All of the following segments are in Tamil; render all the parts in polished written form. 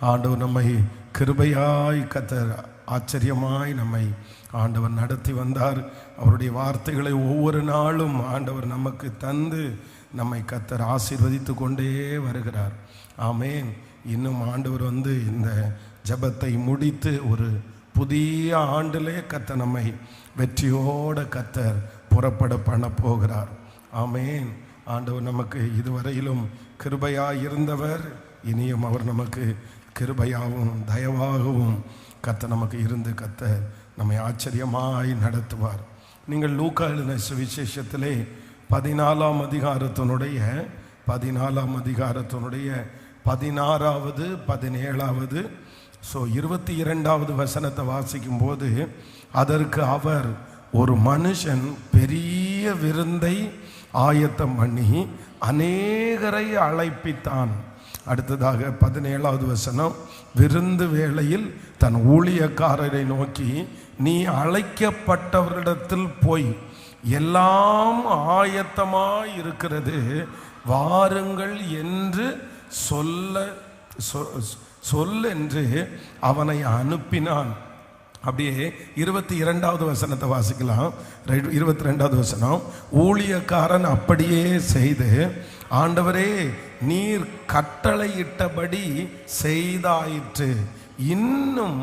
ஆண்டவர் நம்மை கிருபையாய் கர்த்தர் ஆச்சரியமாய் நம்மை ஆண்டவர் நடத்தி வந்தார். அவருடைய வார்த்தைகளை ஒவ்வொரு நாளும் ஆண்டவர் நமக்கு தந்து நம்மை கர்த்தர் ஆசீர்வதித்து கொண்டே வருகிறார். ஆமேன். இன்னும் ஆண்டவர் இந்த ஜெபத்தை முடித்து ஒரு புதிய ஆண்டிலே கர்த்தர் நம்மை வெற்றியோடு கர்த்தர் புறப்பட பண்ண போகிறார். ஆமேன். ஆண்டவர் நமக்கு இதுவரையிலும் கிருபையாய் இருந்தவர், இனியும் அவர் நமக்கு கிருபையாகவும் தயவாகவும் கர்த்தர் நமக்கு இருந்து கர்த்தர் நம்மை ஆச்சரியமாய் நடத்துவார். நீங்கள் லூக்கா எழுதின சுவிசேஷத்திலே 14ஆம் அதிகாரத்தினுடைய 16வது 17வது 22வது வசனத்தை வாசிக்கும் போது, அதற்கு அவர், ஒரு மனுஷன் பெரிய விருந்தை ஆயத்தம் பண்ணி அநேகரை அழைப்பித்தான். அடுத்ததாக 17வது வசனம், விருந்து வேளையில் தன் ஊழியக்காரரை நோக்கி, நீ அழைக்கப்பட்டவரிடத்தில் போய் எல்லாம் ஆயத்தமாய் இருக்கிறது, வாருங்கள் என்று சொல் என்று அவனை அனுப்பினான். அப்படியே 22வது வசனத்தை வாசிக்கலாம். 22வது வசனம், ஊழியக்காரன் அப்படியே செய்து, ஆண்டவரே நீர் கட்டளையிட்டபடி செய்தாயிற்று, இன்னும்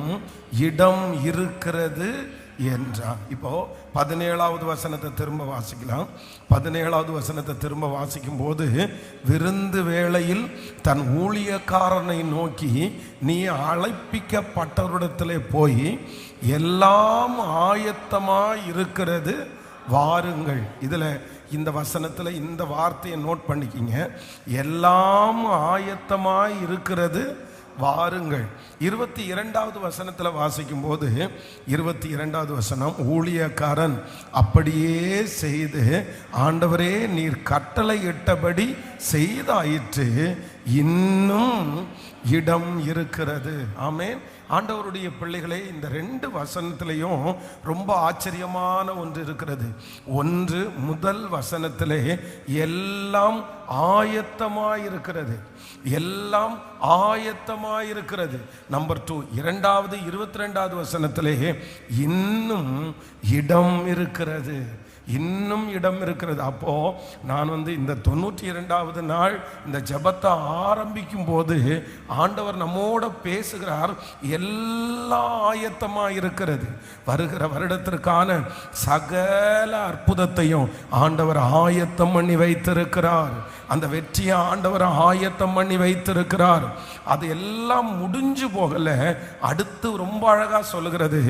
இடம் இருக்கிறது என்றான். இப்போ 17வது வசனத்தை திரும்ப வாசிக்கலாம். 17வது வசனத்தை திரும்ப வாசிக்கும் போது, விருந்து வேளையில் தன் ஊழியக்காரனை நோக்கி, நீ அழைப்பிக்கப்பட்டவரிடத்திலே போய் எல்லாம் ஆயத்தமாய் இருக்கிறது, வாருங்கள். இதில் இந்த வசனத்தில் இந்த வார்த்தையை நோட் பண்ணிக்கிங்க. எல்லாம் ஆயத்தமாய் இருக்கிறது, வாருங்கள். 22வது வசனத்தில் வாசிக்கும் போது, 22வது வசனம், ஊழியக்காரன் அப்படியே செய்து, ஆண்டவரே நீர் கட்டளை இட்டபடி செய்தாயிற்று, இன்னும் இடம் இருக்கிறது. ஆமேன். ஆண்டவருடைய பிள்ளைகளே, இந்த 2 வசனத்திலையும் ரொம்ப ஆச்சரியமான ஒன்று இருக்கிறது. ஒன்று, முதல் வசனத்திலே எல்லாம் ஆயத்தமாயிருக்கிறது, எல்லாம் ஆயத்தமாயிருக்கிறது. நம்பர் 2, 22வது வசனத்திலே இன்னும் இடம் இருக்கிறது, இன்னும் இடம் இருக்கிறது. அப்போ நான் இந்த 92வது நாள் இந்த ஜெபத்தை ஆரம்பிக்கும் போது ஆண்டவர் நம்மோட பேசுகிறார். எல்லாம் ஆயத்தமாக இருக்கிறது, வருகிற வருடத்திற்கான சகல அற்புதத்தையும் ஆண்டவர் ஆயத்தம் பண்ணி வைத்திருக்கிறார். அந்த வெற்றியை ஆண்டவர் ஆயத்தம் பண்ணி வைத்திருக்கிறார். அது எல்லாம் முடிஞ்சு போகல. அடுத்து ரொம்ப அழகா சொல்லுகிறது,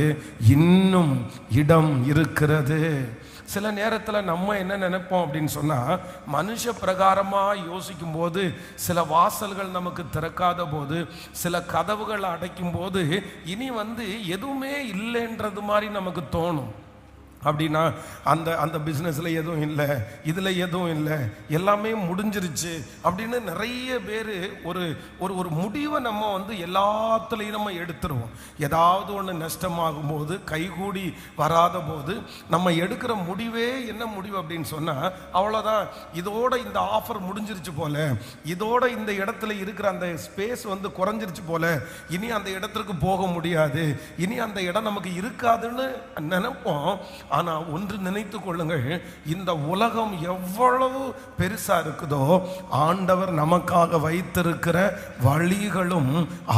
இன்னும் இடம் இருக்கிறது. சில நேரத்தில் நம்ம என்ன நினைப்போம் அப்படின்னு சொன்னால், மனுஷ பிரகாரமாக யோசிக்கும் போது சில வாசல்கள் நமக்கு திறக்காத போது, சில கதவுகள் அடைக்கும் போது, இனி எதுவுமே இல்லைன்றது மாதிரி நமக்கு தோணும். அப்படின்னா அந்த பிஸ்னஸில் எதுவும் இல்லை, இதில் எதுவும் இல்லை, எல்லாமே முடிஞ்சிருச்சு அப்படின்னு நிறைய பேர் ஒரு ஒரு முடிவை நம்ம எல்லாத்துலேயும் நம்ம எடுத்துருவோம். ஏதாவது ஒன்று நஷ்டமாகும் போது, கைகூடி வராத போது நம்ம எடுக்கிற முடிவே என்ன முடிவு அப்படின்னு சொன்னால், அவ்வளோதான், இதோட இந்த ஆஃபர் முடிஞ்சிருச்சு போல, இதோட இந்த இடத்துல இருக்கிற அந்த ஸ்பேஸ் குறைஞ்சிருச்சு போல, இனி அந்த இடத்திற்கு போக முடியாது, இனி அந்த இடம் நமக்கு இருக்காதுன்னு நினைப்போம். ஆனால் ஒன்று நினைத்து கொள்ளுங்கள், இந்த உலகம் எவ்வளவு பெருசா இருக்குதோ, ஆண்டவர் நமக்காக வைத்திருக்கிற வழிகளும்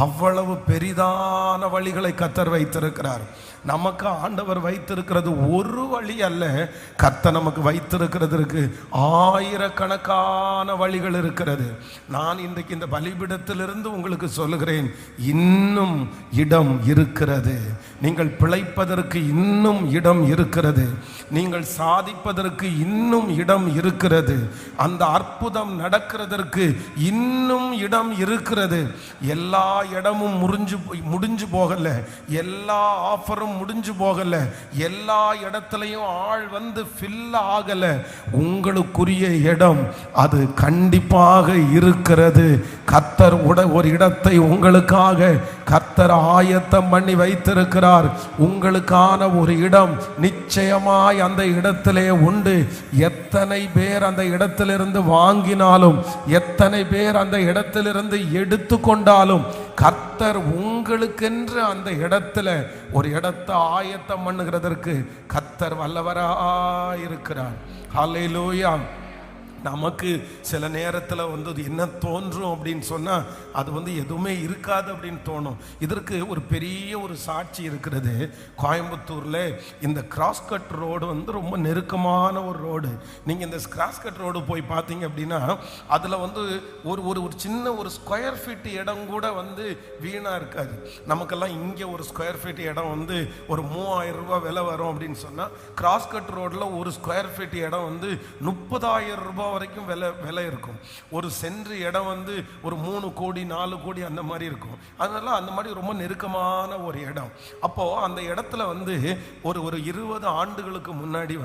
அவ்வளவு பெரிதான வழிகளை கர்த்தர் வைத்திருக்கிறார். நமக்கு ஆண்டவர் வைத்திருக்கிறது ஒரு வழி அல்ல, கர்த்தர் நமக்கு வைத்திருக்கிறதுக்கு ஆயிரக்கணக்கான வழிகள் இருக்கிறது. நான் இன்றைக்கு இந்த பலிபீடத்திலிருந்து உங்களுக்கு சொல்லுகிறேன், இன்னும் இடம் இருக்கிறது. நீங்கள் பிழைப்பதற்கு இன்னும் இடம் இருக்கிறது, நீங்கள் சாதிப்பதற்கு இன்னும் இடம் இருக்கிறது, அந்த அற்புதம் நடக்கிறதற்கு இன்னும் இடம் இருக்கிறது. எல்லா இடமும் முடிஞ்சு போகல, எல்லா ஆஃபரும் முடிஞ்சு போகல, எல்லா இடத்துலையும் ஆள் ஃபில் ஆகல. உங்களுக்குரிய இடம் அது கண்டிப்பாக இருக்கிறது. கர்த்தர் ஒரு இடத்தை உங்களுக்காக கர்த்தர் ஆயத்தம் பண்ணி வைத்திருக்கிறார். உங்களுக்கான ஒரு இடம் நிச்சயம் நிச்சயமாய் அந்த இடத்திலே உண்டு. எத்தனை பேர் அந்த இடத்திலிருந்து வாங்கினாலும், எத்தனை பேர் அந்த இடத்திலிருந்து எடுத்து கொண்டாலும், கர்த்தர் உங்களுக்கென்று அந்த இடத்துல ஒரு இடத்தை ஆயத்தம் பண்ணுகிறதற்கு கர்த்தர் வல்லவராயிருக்கிறார். ஹல்லேலூயா. நமக்கு சில நேரத்தில் என்ன தோன்றும் அப்படின்னு சொன்னால், அது எதுவுமே இருக்காது அப்படின்னு தோணும். இதற்கு ஒரு பெரிய ஒரு சாட்சி இருக்கிறது. கோயம்புத்தூரில் இந்த கிராஸ்கட் ரோடு ரொம்ப நெருக்கமான ஒரு ரோடு. நீங்கள் இந்த கிராஸ்கட் ரோடு போய் பார்த்தீங்க அப்படின்னா, அதில் ஒரு ஒரு ஒரு சின்ன ஒரு ஸ்கொயர் ஃபீட் இடம் கூட வீணாக இருக்காது. நமக்கெல்லாம் இங்கே ஒரு ஸ்கொயர் ஃபீட் இடம் ஒரு 3000 ரூபாய் விலை வரும் அப்படின்னு சொன்னால், கிராஸ்கட் ரோடில் ஒரு ஸ்கொயர் ஃபீட் இடம் 30,000 ரூபாய் வரைக்கும் விலை இருக்கும். ஒரு சென்ட் இடம் ஒரு 3 கோடி 4 கோடி அந்த மாதிரி இருக்கும். அதனால அந்த மாதிரி ரொம்ப நெருக்கமான ஒரு இடம். அப்போ அந்த இடத்துல ஒரு 20 ஆண்டுகளுக்கு முன்னாடி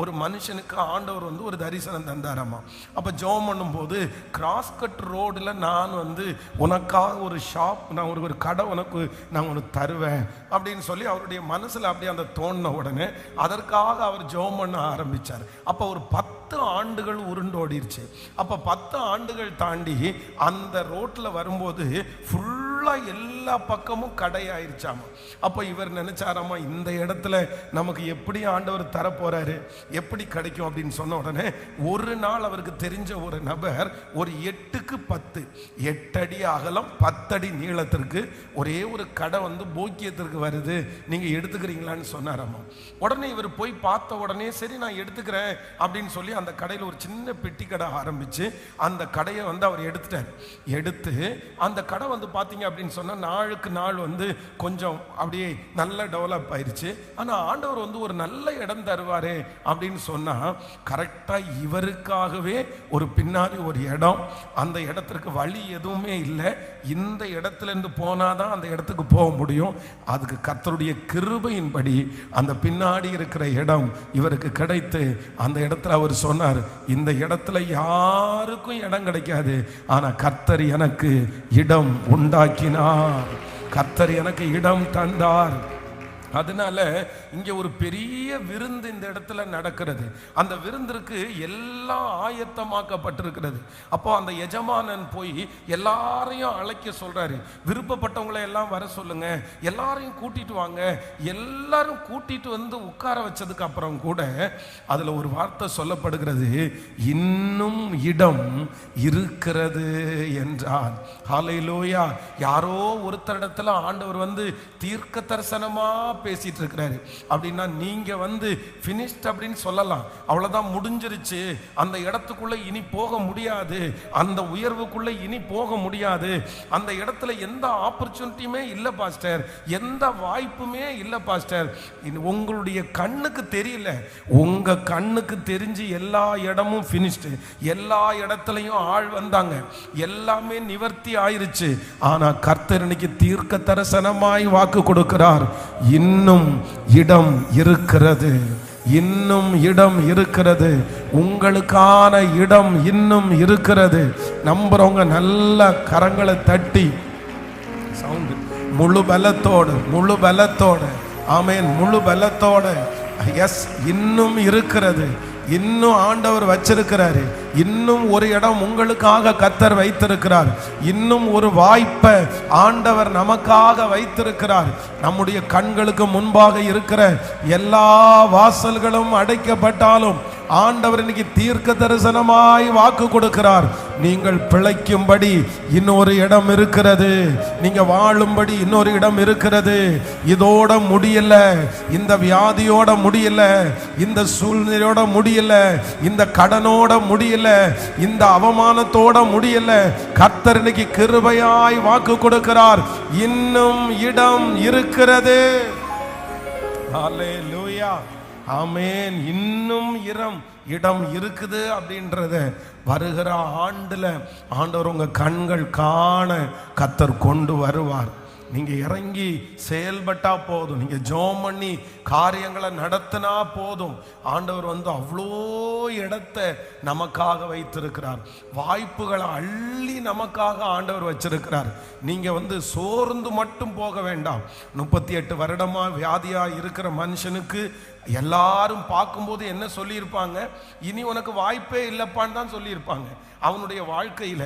ஒரு மனுஷனுக்கு ஆண்டவர் ஒரு தரிசனம் தந்தாராமா. அப்ப ஜெபம் பண்ணும்போது, கிராஸ்கட் ரோடுல நான் உனக்காக ஒரு ஷாப், நான் ஒரு கடை நான் உனக்கு தருவேன் அப்படின்னு சொல்லி அவருடைய மனசுல அப்படியே அந்த தோணின உடனே அதற்காக அவர் ஜெபம் பண்ண ஆரம்பிச்சார். அப்ப ஒரு 10 ஆண்டுகள் உருண்டோடிருச்சு. அப்ப 10 ஆண்டுகள் தாண்டி அந்த ரோட்ல வரும்போது ஃபுல்லா எல்லா பக்கமும் கடையாயிருச்சாமா. அப்ப இவர் நினைச்சாராமா, இந்த இடத்துல நமக்கு எப்படி ஆண்டவர் தர போறாரு, எப்படி கிடைக்கும் அப்படின்னு சொன்ன உடனே ஒரு நாள் அவருக்கு தெரிஞ்ச ஒரு நபர் ஒரு 8க்கு 10, 8 அடி அகலம் 10 அடி நீளத்திற்கு ஒரே ஒரு கடை போக்கியத்திற்கு வருது, நீங்க எடுத்துக்கிறீங்களான்னு சொன்னாராமா. உடனே இவர் போய் பார்த்த உடனே சரி நான் எடுத்துக்கிறேன் அப்படின்னு சொல்லி அந்த கடையில் ஒரு சின்ன பெட்டி கடை ஆரம்பிச்சு அந்த கடையை அவர் எடுத்துட்டார். எடுத்து அந்த கடை பார்த்தீங்க அப்படின்னு சொன்னா நாளுக்கு நாள் கொஞ்சம் அப்படியே நல்ல டெவலப் ஆயிருச்சு. ஆனா ஆண்டவர் ஒரு நல்ல இடம் தருவாரே அப்படின்னு சொன்னா, கரெக்டா இவருக்காகவே ஒரு பின்னாடி ஒரு இடம், அந்த இடத்திற்கு வழி எதுவுமே இல்லை. இந்த இடத்துல இருந்து போனாதான் அந்த இடத்துக்கு போக முடியும். அதுக்கு கர்த்தருடைய கிருபையின்படி அந்த பின்னாடி இருக்கிற இடம் இவருக்கு கிடைத்து, அந்த இடத்துல அவர் சொன்னார், இந்த இடத்துல யாருக்கும் இடம் கிடைக்காது, ஆனா கர்த்தர் எனக்கு இடம் உண்டாக்கினார், கர்த்தர் எனக்கு இடம் தந்தார். அதனால இங்க ஒரு பெரிய விருந்து இந்த இடத்துல நடக்கிறது. அந்த விருந்திற்கு எல்லாம் ஆயத்தமாக்கப்பட்டிருக்கிறது. அப்போ அந்த எஜமானன் போய் எல்லாரையும் அழைக்க சொல்றாரு, விருப்பப்பட்டவங்களை எல்லாம் வர சொல்லுங்க, எல்லாரையும் கூட்டிட்டு வாங்க. எல்லாரும் கூட்டிட்டு உட்கார வச்சதுக்கு அப்புறம் கூட அதுல ஒரு வார்த்தை சொல்லப்படுகிறது, இன்னும் இடம் இருக்கிறது என்றான். ஹல்லேலூயா. யாரோ ஒருத்தரிடத்துல ஆண்டவர் தீர்க்க தரிசனமா பேசிட்டு இருக்கிறாரு. அப்படின்னா நீங்க finished அப்படின்னு சொல்லலாம், அவ்வளவுதான் முடிஞ்சிருச்சு, அந்த இடத்துக்குள்ள இனி போக முடியாது, அந்த உயர்வுக்குள்ள இனி போக முடியாது, அந்த இடத்துல எந்த ஆப்பர்ச்சுனிட்டியுமே இல்லை பாஸ்டர், எந்த வாய்ப்புமே இல்லை பாஸ்டர். உங்களுடைய கண்ணுக்கு தெரியல, உங்க கண்ணுக்கு தெரிஞ்சு எல்லா இடமும் finished, எல்லா இடத்துலையும் ஆள் வந்தாங்க, எல்லாமே நிவர்த்தி ஆயிருச்சு. ஆனா கர்த்தர் இன்னைக்கு தீர்க்க தரிசனமாய் வாக்கு கொடுக்கிறார், இன்னும் இடம் இருக்கிறது, இன்னும் இடம் இருக்கிறது, உங்களுக்கான இடம் இன்னும் இருக்கிறது. நம்புறவங்க நல்ல கரங்களை தட்டி சவுண்ட் முழு பலத்தோடு ஆமென், முழு பலத்தோடு எஸ், இன்னும் இருக்கிறது, இன்னும் ஆண்டவர் வச்சிருக்கிறாரு, இன்னும் ஒரு இடம் உங்களுக்காக கர்த்தர் வைத்திருக்கிறார், இன்னும் ஒரு வாய்ப்பை ஆண்டவர் நமக்காக வைத்திருக்கிறார். நம்முடைய கண்களுக்கு முன்பாக இருக்கிற எல்லா வாசல்களும் அடைக்கப்பட்டாலும் ஆண்டவர் இன்னைக்கு தீர்க்க தரிசனமாய் வாக்கு கொடுக்கிறார், நீங்கள் பிழைக்கும்படி இன்னொரு இடம் இருக்கிறது, நீங்க வாழும்படி இன்னொரு இடம் இருக்கிறது. இதோட முடியல, இந்த வியாதியோட முடியல, இந்த சூழ்நிலையோட முடியல, இந்த கடனோட முடியல, இந்த அவமானத்தோட முடியல. கர்த்தர் இன்னைக்கு கிருபையாய் வாக்கு கொடுக்கிறார், இன்னும் இடம் இருக்கிறது. ஹல்லேலூயா, ஆமென். இன்னும் இடம் இருக்குது அப்படின்றத வருகிற ஆண்டுல ஆண்டவர் உங்க கண்கள் காண கர்த்தர் கொண்டு வருவார். நீங்க இறங்கி செயல்பட்டா போதும், நீங்க ஜெபம் பண்ணி காரியங்களை நடத்தினா போதும். ஆண்டவர் அவ்வளோ இடத்தை நமக்காக வைத்திருக்கிறார், வாய்ப்புகளை அள்ளி நமக்காக ஆண்டவர் வச்சிருக்கிறார். நீங்க சோர்ந்து மட்டும் போக வேண்டாம். 38 வருடமா வியாதியா இருக்கிற மனுஷனுக்கு எல்லாரும் பார்க்கும்போது என்ன சொல்லியிருப்பாங்க? இனி உனக்கு வாய்ப்பே இல்லைப்பான்னு தான் சொல்லியிருப்பாங்க. அவனுடைய வாழ்க்கையில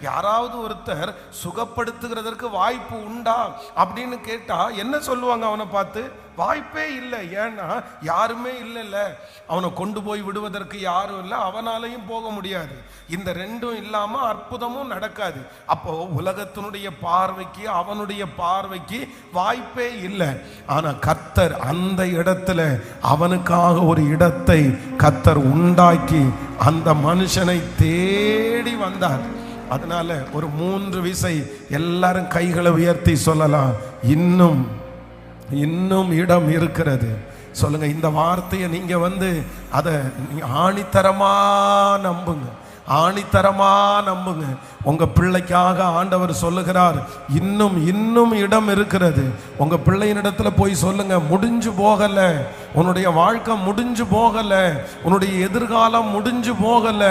யாராவது ஒருத்தர் சுகப்படுத்துகிறதற்கு வாய்ப்பு உண்டா அப்படின்னு கேட்டா என்ன சொல்லுவாங்க? அவனை பார்த்து வாய்ப்பே இல்லை. ஏன்னா யாருமே இல்லைல்ல, அவனை கொண்டு போய் விடுவதற்கு யாரும் இல்லை, அவனாலையும் போக முடியாது. இந்த ரெண்டும் இல்லாம அற்புதமும் நடக்காது. அப்போ உலகத்தினுடைய பார்வைக்கு அவனுடைய பார்வைக்கு வாய்ப்பே இல்லை. ஆனா கர்த்தர் அந்த இடத்துல அவனுக்காக ஒரு இடத்தை கர்த்தர் உண்டாக்கி அந்த மனுஷனை தேடி வந்தார். அதனால ஒரு 3 விசை எல்லாரும் கைகளை உயர்த்தி சொல்லலாம், இன்னும் இன்னும் இடம் இருக்கிறது. சொல்லுங்க, இந்த வார்த்தையை நீங்க அதை ஆணித்தரமா நம்புங்க, ஆணித்தரமா நம்புங்க. உங்க பிள்ளைக்காக ஆண்டவர் சொல்லுகிறார், இன்னும் இன்னும் இடம் இருக்கிறது. உங்க பிள்ளையினிடத்துல போய் சொல்லுங்க, முடிஞ்சு போகல, உன்னுடைய வாழ்க்கை முடிஞ்சு போகல, உன்னுடைய எதிர்காலம் முடிஞ்சு போகல,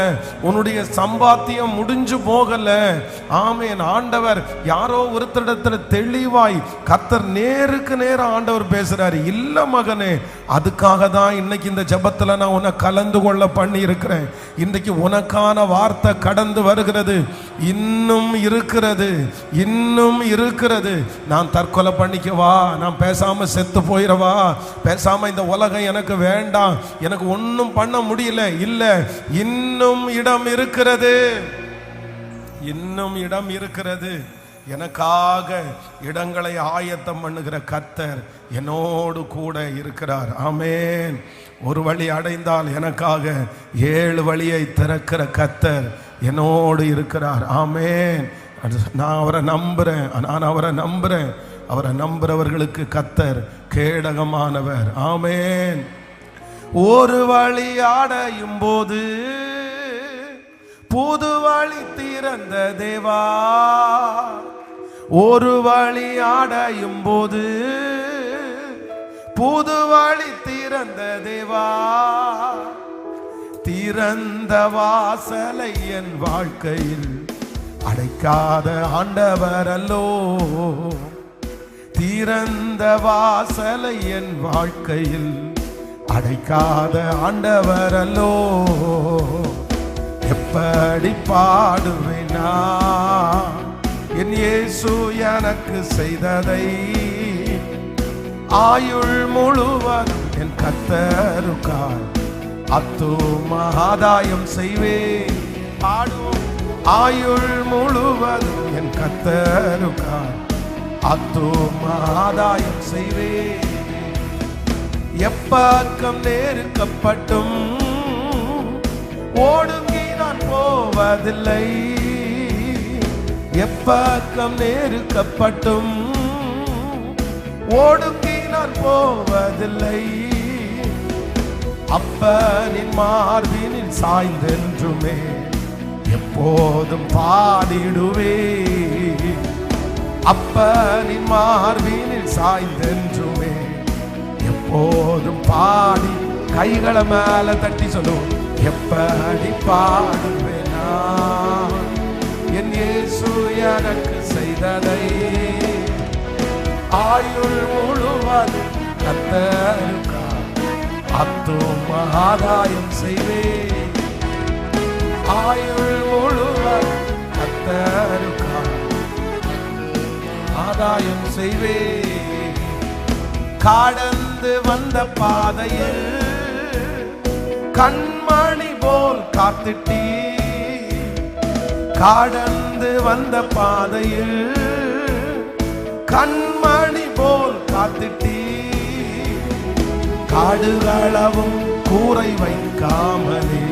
உன்னுடைய சம்பாத்தியம் முடிஞ்சு போகல. ஆமேன். ஆண்டவர் யாரோ ஒருத்தரிடத்துல தெளிவாய் கர்த்தர் நேருக்கு நேரம் ஆண்டவர் பேசுறாரு. இல்ல மகனே, அதுக்காக தான் இன்னைக்கு இந்த ஜெபத்துல நான் உன்னை கலந்து கொள்ள பண்ணி இருக்கிறேன். இன்னைக்கு உனக்கான வார்த்தை கடந்து வருகிறது. இன்னும் இருக்கிறது, இன்னும் இருக்கிறது. நான் தற்கொலை பண்ணிக்கவா? நான் பேசாம செத்து போயிடவா? பேசாம இந்த உலகம் எனக்கு வேண்டாம், எனக்கு ஒன்றும் பண்ண முடியல? இல்ல, இன்னும் இடம் இருக்கிறது, இன்னும் இடம் இருக்கிறது. எனக்காக இடங்களை ஆயத்தம் பண்ணுகிற கர்த்தர் என்னோடு கூட இருக்கிறார். ஆமேன். ஒரு வழி அடைந்தால் எனக்காக 7 வழியை திறக்கிற கர்த்தர் என்னோடு இருக்கிறார். ஆமேன். நான் அவரை நம்புறேன், நான் அவரை நம்புறேன். அவரை நம்புறவர்களுக்கு கர்த்தர் கேடகமானவர். ஆமேன். ஒரு வழி அடையும் போது புது வழி திறந்த தேவா, ஒரு வழி அடையும் போது புது வழி திறந்த தேவா, திறந்த வாசலை என் வாழ்க்கையில் அடைக்காத ஆண்டவர் அல்லோ, திறந்த வாசலை என் வாழ்க்கையில் அடைக்காத ஆண்டவர் அல்லோ. எப்படி பாடுவேனா என் இயேசு எனக்கு செய்ததை, ஆயுள் முழுவதும் என் கர்த்தருக்காய் அத்தும ஆதாயம் செய்வேன். பாடுவோம். ஆயுள் முழுவதும் என் கர்த்தருக்காய் அத்தும ஆதாயம் செய்வேன். எப்பக்கம் நெருக்கப்பட்டும் ஓடுங்கி நான் போவதில்லை, எப்பக்கம் நெருக்கப்பட்டும் ஓடுங்கி நான் போவதில்லை. அப்பனின் மார்பினில் சாய்ந்தென்றுமே எப்போதும் பாடிடுவே, அப்பனின் மார்பினில் சாய்ந்தென்றுமே எப்போதும் பாடி. கைகளை மேல தட்டி சொல்லுவோம், எப்படி பாடுவேனா என் இயேசு எனக்கு செய்ததை, ஆயுள் முழுவதும் கர்த்தருக்காய் அத்தும ஆதாயம் செய்வேன். ஆயுள் முழுவதும் கர்த்தருக்காய் ஆதாயம் செய்வேன். கடந்து வந்த பாதையில் கண்மணி போல் காத்திட்டீ, கடந்து வந்த பாதையில் கண்மணி போல் காத்திட்டீ, காடுகளவும் கூரை வைக்காமலே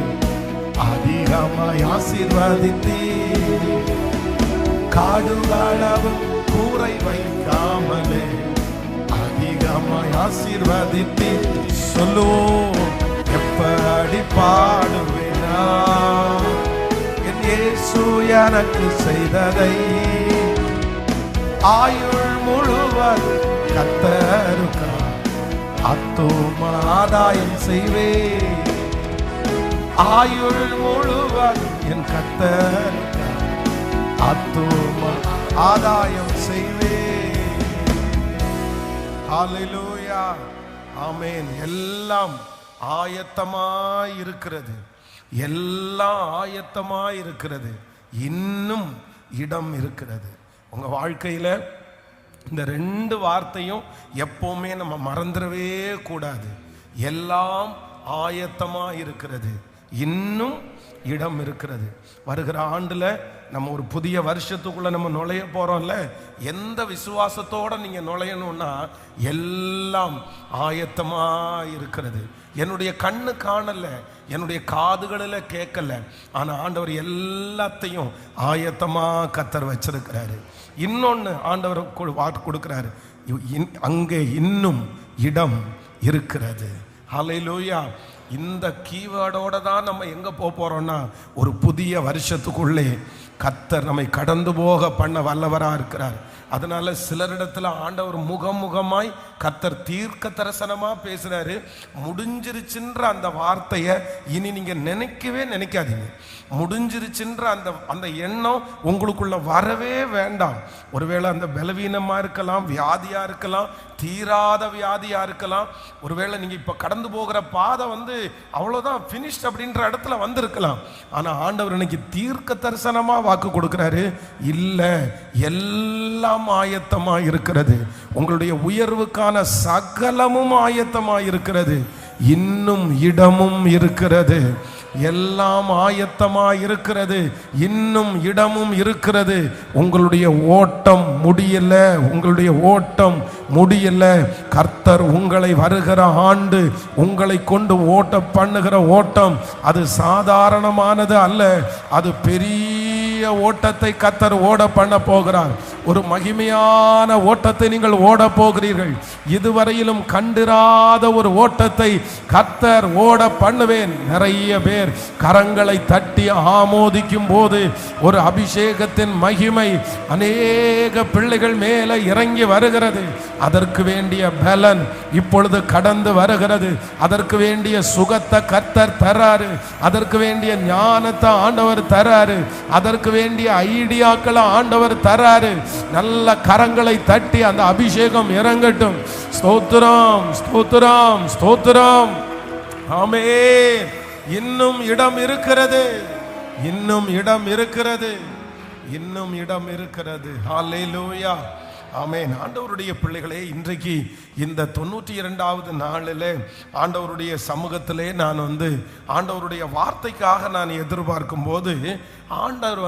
அதிகமாய் ஆசீர்வதித்தீ, காடுகளவும் கூரை வைக்காமலே அதிகமாய் ஆசீர்வதித்தீ. சொல்லுவோம், எப்படி பாடுவேனா என் இயேசு எனக்கு செய்ததை, ஆயுள் முழுவதும் கர்த்தருக்காய் அத்தும ஆதாயம் செய்வேன். ஆயுள் முழுவதும் என் கர்த்தருக்காய் அத்தும ஆதாயம் செய்வேன். ஹல்லேலூயா. ஆமென். எல்லாம் ஆயத்தமாய் இருக்கிறது, எல்லாம் ஆயத்தமாய் இருக்கிறது, இன்னும் இடம் இருக்கிறது. உங்க வாழ்க்கையில இந்த 2 வார்த்தையும் எப்பவுமே நம்ம மறந்துடவே கூடாது. எல்லாம் ஆயத்தமா இருக்கிறது, இன்னும் இடம் இருக்கிறது. வருகிற ஆண்டுல நம்ம ஒரு புதிய வருஷத்துக்குள்ள நம்ம நுழைய போறோம்ல, எந்த விசுவாசத்தோட நீங்க நுழையணும்னா எல்லாம் ஆயத்தமா இருக்கிறது. என்னுடைய கண்ணு காணல, என்னுடைய காதுகளில் கேட்கல, ஆனா ஆண்டவர் எல்லாத்தையும் ஆயத்தமா கத்தர் வச்சிருக்கிறாரு. இன்னொன்னு ஆண்டவர் வாக்கு கொடுக்கிறாரு, அங்கே இன்னும் இடம் இருக்கிறது. ஹல்லேலூயா. இந்த கீவேர்டோட தான் நம்ம எங்க போறோம்னா ஒரு புதிய வருஷத்துக்குள்ளே கத்தர் நம்மை கடந்து போக பண்ண வல்லவரா இருக்கிறார். அதனால சிலரிடத்துல ஆண்டவர் முகமுகமாய் கத்தர் தீர்க்க தரிசனமா பேசுறாரு. முடிஞ்சிருச்சுன்ற அந்த வார்த்தையை இனி நீங்க நினைக்கவே நினைக்காதீங்க. முடிஞ்சிருச்சுன்ற அந்த எண்ணம் உங்களுக்குள்ள வரவே வேண்டாம். ஒருவேளை அந்த பலவீனமா இருக்கலாம், வியாதியா இருக்கலாம், தீராத வியாதியா இருக்கலாம். ஒருவேளை நீங்க இப்ப கடந்து போகிற பாதை அவ்வளவுதான் பினிஷ்ட் அப்படின்ற இடத்துல வந்திருக்கலாம். ஆனா ஆண்டவர் இன்னைக்கு தீர்க்க தரிசனமா வாக்கு கொடுக்கிறாரு, இல்ல எல்லாம் ஆயத்தமா இருக்கிறது, உங்களுடைய உயர்வுக்கான சகலமும் ஆயத்தமா இருக்கிறது, இன்னும் இடமும் இருக்கிறது. எல்லாம் ஆயத்தமா இருக்கிறது, இன்னும் இடமும் இருக்கிறது. உங்களுடைய ஓட்டம் முடியல, உங்களுடைய ஓட்டம் முடியல. கர்த்தர் உங்களை வருகிற ஆண்டு உங்களை கொண்டு ஓட்ட பண்ணுகிற ஓட்டம் அது சாதாரணமானது அல்ல. அது பெரிய ஓட்டத்தை கர்த்தர் ஓட பண்ண போகிறார். ஒரு மகிமையான ஓட்டத்தை நீங்கள் ஓட போகிறீர்கள். இதுவரையிலும் கண்டிராத ஒரு ஓட்டத்தை கர்த்தர் ஓட பண்ணுவேன். நிறைய பேர் கரங்களை தட்டி ஆமோதிக்கும் போது ஒரு அபிஷேகத்தின் மகிமை அநேக பிள்ளைகள் மேல இறங்கி வருகிறது. அதற்கு வேண்டிய பலன் இப்பொழுது கடந்து வருகிறது. அதற்கு வேண்டிய சுகத்தை கர்த்தர் தராரு, அதற்கு வேண்டிய ஞானத்தை ஆண்டவர் தராரு, அதற்கு வேண்டிய ஐடியாக்களை ஆண்டவர் தராரு. நல்ல கரங்களை தட்டி அந்த அபிஷேகம் இறங்கட்டும். ஸ்தோத்திரம், ஸ்தோத்திரம், ஸ்தோத்திரம். ஆமென். இன்னும் இடம் இருக்கிறது, இன்னும் இடம் இருக்கிறது, இன்னும் இடம் இருக்கிறது. ஹல்லேலூயா. ஆமென். ஆண்டவருடைய பிள்ளைகளே, இன்றைக்கு இந்த 92வது நாளில் ஆண்டவருடைய சமூகத்திலே நான் ஆண்டவருடைய வார்த்தைக்காக நான் எதிர்பார்க்கும் போது ஆண்டவர்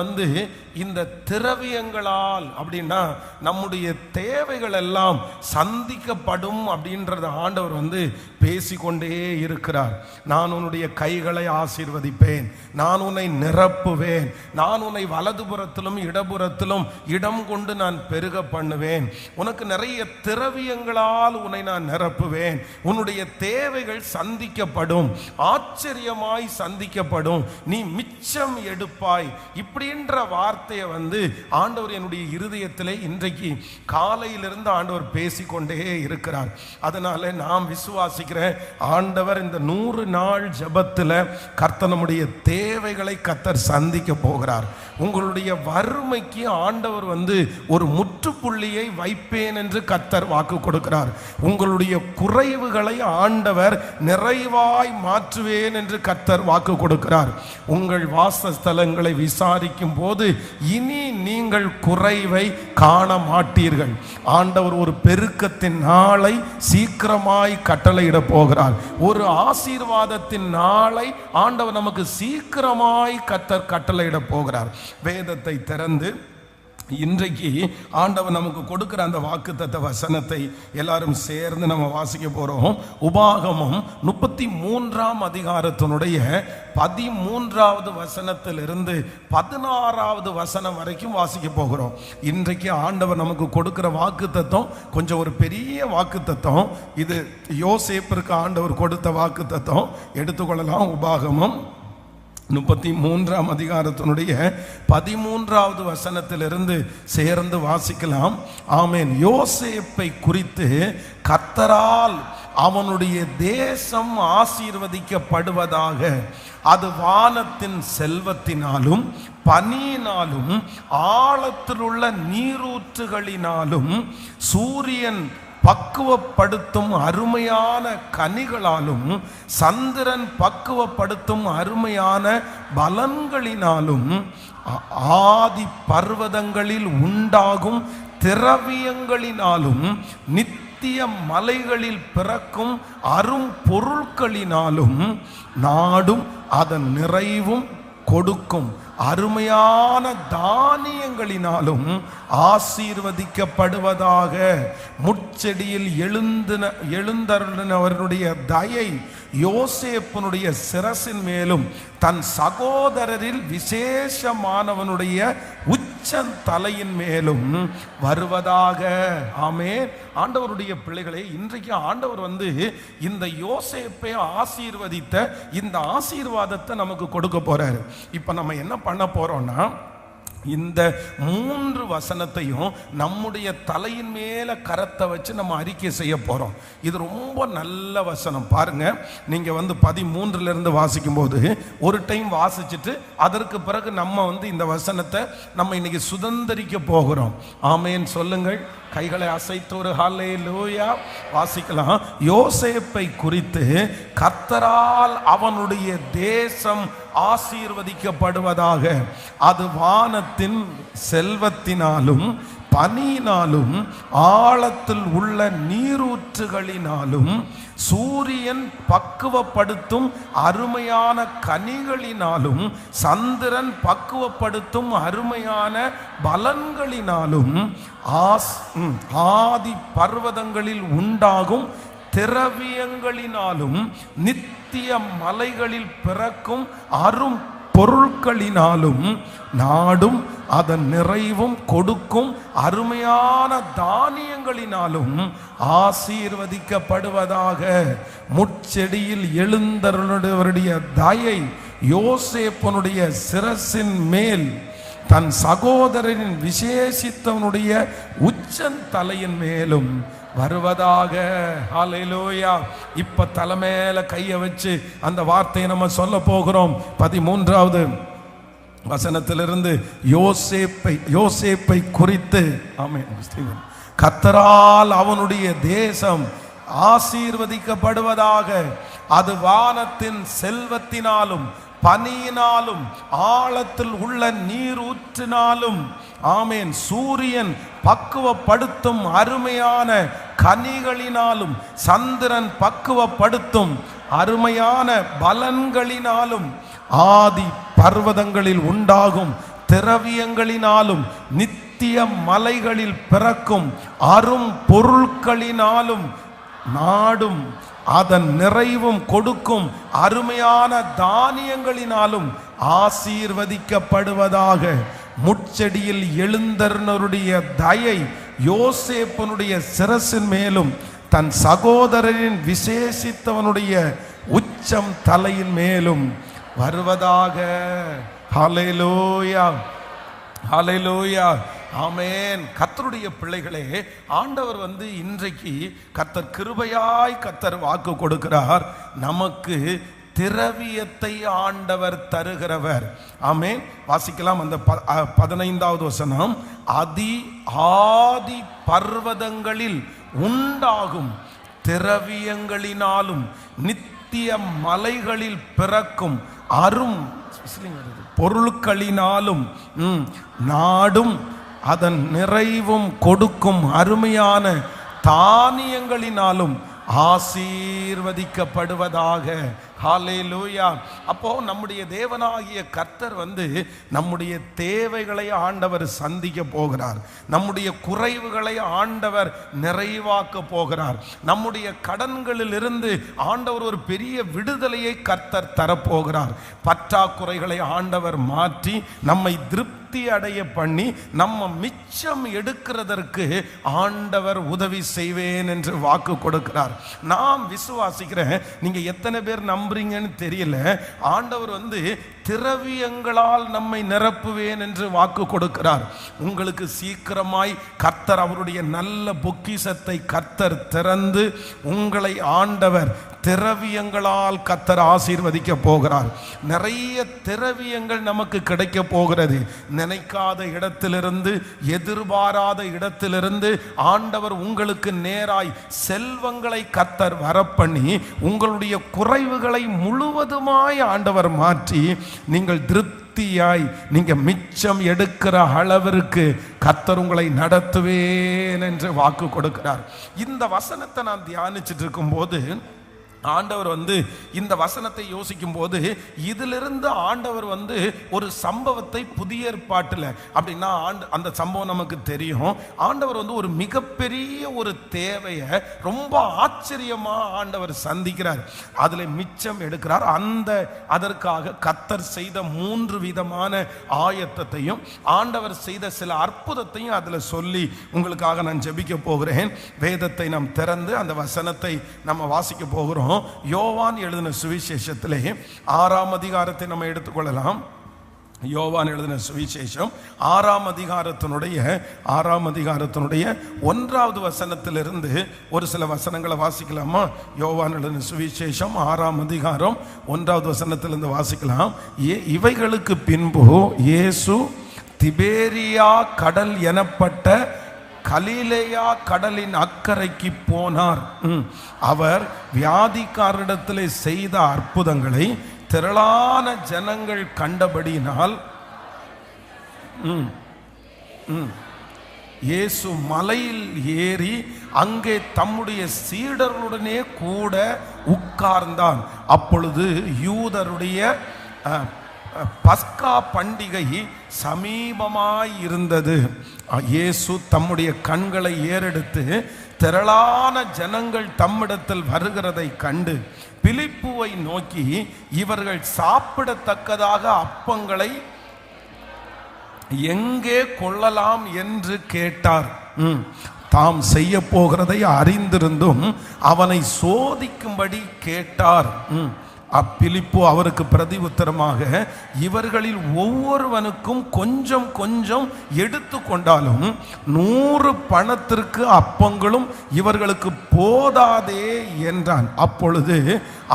இந்த திரவியங்களால் அப்படின்னா நம்முடைய தேவைகள் எல்லாம் சந்திக்கப்படும் அப்படின்றத ஆண்டவர் பேசிக்கொண்டே இருக்கிறார். நான் உன்னுடைய கைகளை ஆசீர்வதிப்பேன், நான் உன்னை நிரப்புவேன், நான் உன்னை வலதுபுறத்திலும் இடபுறத்திலும் இடம் கொண்டு நான் பெருக பண்ணுவேன், உனக்கு நிறைய திரவியங்களால் உன்னை நான் நிரப்புவேன், உன்னுடைய தேவைகள் சந்திக்கப்படும், ஆச்சரியமாய் சந்திக்கப்படும், நீ மிச்சம் எடுப்பாய். இப்படின்ற வார்த்தையை ஆண்டவர் என்னுடைய இருதயத்திலே இன்றைக்கு காலையிலிருந்து ஆண்டவர் பேசிக்கொண்டே இருக்கிறார். அதனால நாம் விசுவாசிக்கிற ஆண்டவர் இந்த 100 நாள் ஜெபத்தில் கர்த்தர் நம்முடைய தேவைகளை கர்த்தர் சந்திக்க போகிறார். உங்களுடைய வறுமைக்கு ஆண்டவர் ஒரு முற்றுப்புள்ளியை வைப்பேன் என்று கர்த்தர் வாக்கு கொடுக்கிறார். உங்களுடைய குறைவுகளை ஆண்டவர் நிறைவாய் மாற்றுவேன் என்று கர்த்தர் வாக்கு கொடுக்கிறார். உங்கள் வாசஸ்தலங்களை விசாரிக்கும் போது இனி நீங்கள் குறைவை காண மாட்டீர்கள். ஆண்டவர் ஒரு பெருக்கத்தின் நாளை சீக்கிரமாய் கட்டளையிட போகிறார். ஒரு ஆசீர்வாதத்தின் நாளை ஆண்டவர் நமக்கு சீக்கிரமாய் கர்த்தர் கட்டளையிட போகிறார். வேதத்தை திறந்து இன்றைக்கு ஆண்டவர் நமக்கு கொடுக்கிற அந்த வாக்குத்தத்த வசனத்தை எல்லாரும் சேர்ந்து நம்ம வாசிக்க போறோம். உபாகமம் 33ஆம் அதிகாரத்தினுடைய 13வது வசனத்திலிருந்து 16வது வசனம் வரைக்கும் வாசிக்க போகிறோம். இன்றைக்கு ஆண்டவர் நமக்கு கொடுக்கிற வாக்குத்தத்தம் கொஞ்சம் ஒரு பெரிய வாக்குத்தத்தம். இது யோசேப்பிற்கு ஆண்டவர் கொடுத்த வாக்குத்தத்தம். எடுத்துக்கொள்ளலாம். உபாகமம் 33ஆம் அதிகாரத்தினுடைய 13வது வசனத்திலிருந்து சேர்ந்து வாசிக்கலாம். ஆமென். யோசேப்பை குறித்து கர்த்தரால் அவனுடைய தேசம் ஆசீர்வதிக்கப்படுவதாக, அது வானத்தின் செல்வத்தினாலும் பனியினாலும் ஆழத்தில் உள்ள நீரூற்றுகளினாலும் சூரியன் பக்குவப்படுத்தும் அருமையான கனிகளாலும் சந்திரன் பக்குவப்படுத்தும் அருமையான பலன்களினாலும் ஆதி பர்வதங்களில் உண்டாகும் திரவியங்களினாலும் நித்திய மலைகளில் பிறக்கும் அரும் பொருட்களினாலும் நாடும் அதன் நிறைவும் கொடுக்கும் அருமையான தானியங்களினாலும் ஆசீர்வதிக்கப்படுவதாக. முட்செடியில் எழுந்தருளினவருடைய தயை யோசேப்பினுடைய சிரசின் மேலும் தன் சகோதரரில் விசேஷமானவனுடைய உச்சந்தலையின் மேலும் வருவதாக. ஆமென். ஆண்டவருடைய பிள்ளைகளே, இன்றைக்கு ஆண்டவர் இந்த யோசேப்பை ஆசீர்வதித்த இந்த ஆசீர்வாதத்தை நமக்கு கொடுக்க போறாரு. இப்ப நம்ம என்ன பண்ண போறோம்னா, இந்த 3 வசனத்தையும் நம்முடைய தலையின் மேல கரத்தை வச்சு நம்ம அறிக்கை செய்ய போறோம். இது ரொம்ப நல்ல வசனம். பாருங்க, நீங்க 13 இருந்து வாசிக்கும் போது ஒரு டைம் வாசிச்சுட்டு அதற்கு பிறகு நம்ம இந்த வசனத்தை நம்ம இன்னைக்கு சுதந்திரிக்க போகிறோம். ஆமென் சொல்லுங்கள். கைகளை அசைத்து ஒரு ஹல்லேலூயா வாசிக்கலாம். யோசேப்பை குறித்து, கர்த்தரால் அவனுடைய தேசம் ஆசீர்வதிக்கப்படுவதாக, அது வானத்தின் செல்வத்தினாலும் பனியினாலும் ஆழத்தில் உள்ள நீரூற்றுகளினாலும் சூரியன் பக்குவப்படுத்தும் அருமையான கனிகளினாலும் சந்திரன் பக்குவப்படுத்தும் அருமையான பலன்களினாலும் ஆதி பர்வதங்களில் உண்டாகும் திரவியங்களினாலும் நித்திய மலைகளில் பிறக்கும் அரும் பொருட்களினாலும் நாடும் அதன் நிறைவும் கொடுக்கும் அருமையான தானியங்களினாலும் ஆசீர்வதிக்கப்படுவதாக. முட்செடியில் எழுந்தருளுடைய தயை யோசேப்பனுடைய சிரசின் மேல் தன் சகோதரனின் விசேஷித்தவனுடைய உச்சந்தலையின் மேலும் வருவதாக. ஹல்லேலூயா. இப்ப தலைமையில கையை வச்சு அந்த வார்த்தையை நம்ம சொல்ல போகிறோம். 13வது வசனத்திலிருந்து யோசேப்பை குறித்து, ஆமென், கர்த்தரால் அவனுடைய தேசம் ஆசீர்வதிக்கப்படுவதாக, அது வானத்தின் செல்வத்தினாலும் பனியினாலும் ஆழத்தில் உள்ள நீரூற்றினாலும், ஆமென், சூரியன் பக்குவப்படுத்தும் அருமையான கனிகளினாலும் சந்திரன் பக்குவப்படுத்தும் அருமையான பலன்களினாலும் ஆதி பர்வதங்களில் உண்டாகும் திரவியங்களினாலும் நித்திய மலைகளில் பிறக்கும் அரும் பொருட்களினாலும் நாடும் அதன் நிறைவும் கொடுக்கும் அருமையான தானியங்களினாலும் ஆசீர்வதிக்கப்படுவதாக. முட்செடியில் எழுந்தருளுடைய தயை யோசேப்பனுடைய சிரசின் மேலும் தன் சகோதரனின் விசேஷித்தவனுடைய உச்சம் தலையின் மேலும் வருவதாக. ஹல்லேலூயா, ஹல்லேலூயா, ஆமென். கர்த்தருடைய பிள்ளைகளே, ஆண்டவர் இன்றைக்கு கர்த்தர் கிருபையாய் கர்த்தர் வாக்கு கொடுக்கிறார். நமக்கு திரவியத்தை ஆண்டவர் தருகிறவர். ஆமென். வாசிக்கலாம் அந்த 15வது வசனம். ஆதி பர்வதங்களில் உண்டாகும் திரவியங்களினாலும் நித்திய மலைகளில் பிறக்கும் அரும் பொருட்களினாலும் நாடும் அதன் நிறைவும் கொடுக்கும் அருமையான தானியங்களினாலும் ஆசீர்வதிக்கப்படுவதாக. ஹல்லேலூயா. அப்போ நம்முடைய தேவனாகிய கர்த்தர் நம்முடைய தேவைகளை ஆண்டவர் சந்திக்க போகிறார். நம்முடைய குறைவுகளை ஆண்டவர் நிறைவாக்க போகிறார். நம்முடைய கடன்களில் இருந்து ஆண்டவர் ஒரு பெரிய விடுதலையை கர்த்தர் தரப்போகிறார். பற்றாக்குறைகளை ஆண்டவர் மாற்றி நம்மை திருப்தி அடைய பண்ணி நம்ம மிச்சம் எடுக்கிறதற்கு ஆண்டவர் உதவி செய்வேன் என்று வாக்கு கொடுக்கிறார். நாம் விசுவாசிக்கிறேன். நீங்க எத்தனை பேர் நம்புறீங்கன்னு தெரியல. ஆண்டவர் திரவியங்களால் நம்மை நிரப்புவேன் என்று வாக்கு கொடுக்கிறார். உங்களுக்கு சீக்கிரமாய் கர்த்தர் அவருடைய நல்ல பொக்கிஷத்தை கர்த்தர் திறந்து உங்களை ஆண்டவர் திரவியங்களால் கர்த்தர் ஆசீர்வதிக்க போகிறார். நிறைய திரவியங்கள் நமக்கு கிடைக்க போகிறது. நினைக்காத இடத்திலிருந்து, எதிர்பாராத இடத்திலிருந்து ஆண்டவர் உங்களுக்கு நேராய் செல்வங்களை கர்த்தர் வரப்பண்ணி உங்களுடைய குறைவுகளை முழுவதுமாய் ஆண்டவர் மாற்றி நீங்கள் திருப்தியாய் நீங்க மிச்சம் எடுக்கிற அளவிற்கு கர்த்தர் உங்களை நடத்துவேன் என்று வாக்கு கொடுக்கிறார். இந்த வசனத்தை நான் தியானிச்சுட்டு இருக்கும்போது ஆண்டவர் இந்த வசனத்தை யோசிக்கும் போது இதிலிருந்து ஆண்டவர் ஒரு சம்பவத்தை புதிய ஏற்பாட்டில் அப்படின்னா அந்த சம்பவம் நமக்கு தெரியும். ஆண்டவர் ஒரு மிகப்பெரிய ஒரு தேவையை ரொம்ப ஆச்சரியமா ஆண்டவர் சந்திக்கிறார். அதுல மிச்சம் எடுக்கிறார். அதற்காக கர்த்தர் செய்த 3 விதமான ஆயத்தத்தையும் ஆண்டவர் செய்த சில அற்புதத்தையும் அதுல சொல்லி உங்களுக்காக நான் ஜெபிக்க போகிறேன். வேதத்தை நாம் திறந்து அந்த வசனத்தை நம்ம வாசிக்க போகிறோம். யோவான் எழுதின சுவிசேஷத்திலே 6ஆம் அதிகாரத்தை நம்ம எடுத்துக்கொள்ளலாம். யோவான் எழுதின சுவிசேஷம் 6ஆம் அதிகாரத்தினுடைய 1வது வசனத்திலிருந்து ஒரு சில வசனங்களை வாசிக்கலாமா? யோவான் எழுதின சுவிசேஷம் 6ஆம் அதிகாரம் 1வது வசனத்திலிருந்து வாசிக்கலாம். இவைகளுக்கு பின்பு இயேசு திபேரியா கடல் எனப்பட்ட கலிலேயா கடலின் அக்கறைக்கு போனார். அவர் வியாதிக்காரிடத்திலே செய்த அற்புதங்களை திரளான ஜனங்கள் கண்டபடியினால் இயேசு மலையில் ஏறி அங்கே தம்முடைய சீடர்களுடனே கூட உட்கார்ந்தான். அப்பொழுது யூதருடைய பஸ்கா பண்டிகை சமீபமாய் இருந்தது. இயேசு தம்முடைய கண்களை ஏறெடுத்து திரளான ஜனங்கள் தம்மிடத்தில் வருகிறதை கண்டு பிலிப்புவை நோக்கி, இவர்கள் சாப்பிடத்தக்கதாக அப்பங்களை எங்கே கொள்ளலாம் என்று கேட்டார். தாம் செய்ய போகிறதை அறிந்திருந்தும் அவனை சோதிக்கும்படி கேட்டார். பிலிப்பு அவருக்கு பிரதி உத்தரமாக, இவர்களில் ஒவ்வொருவனுக்கும் கொஞ்சம் கொஞ்சம் எடுத்து கொண்டாலும் 100 பணத்திற்கு அப்பங்களும் இவர்களுக்கு போதாதே என்றான். அப்பொழுது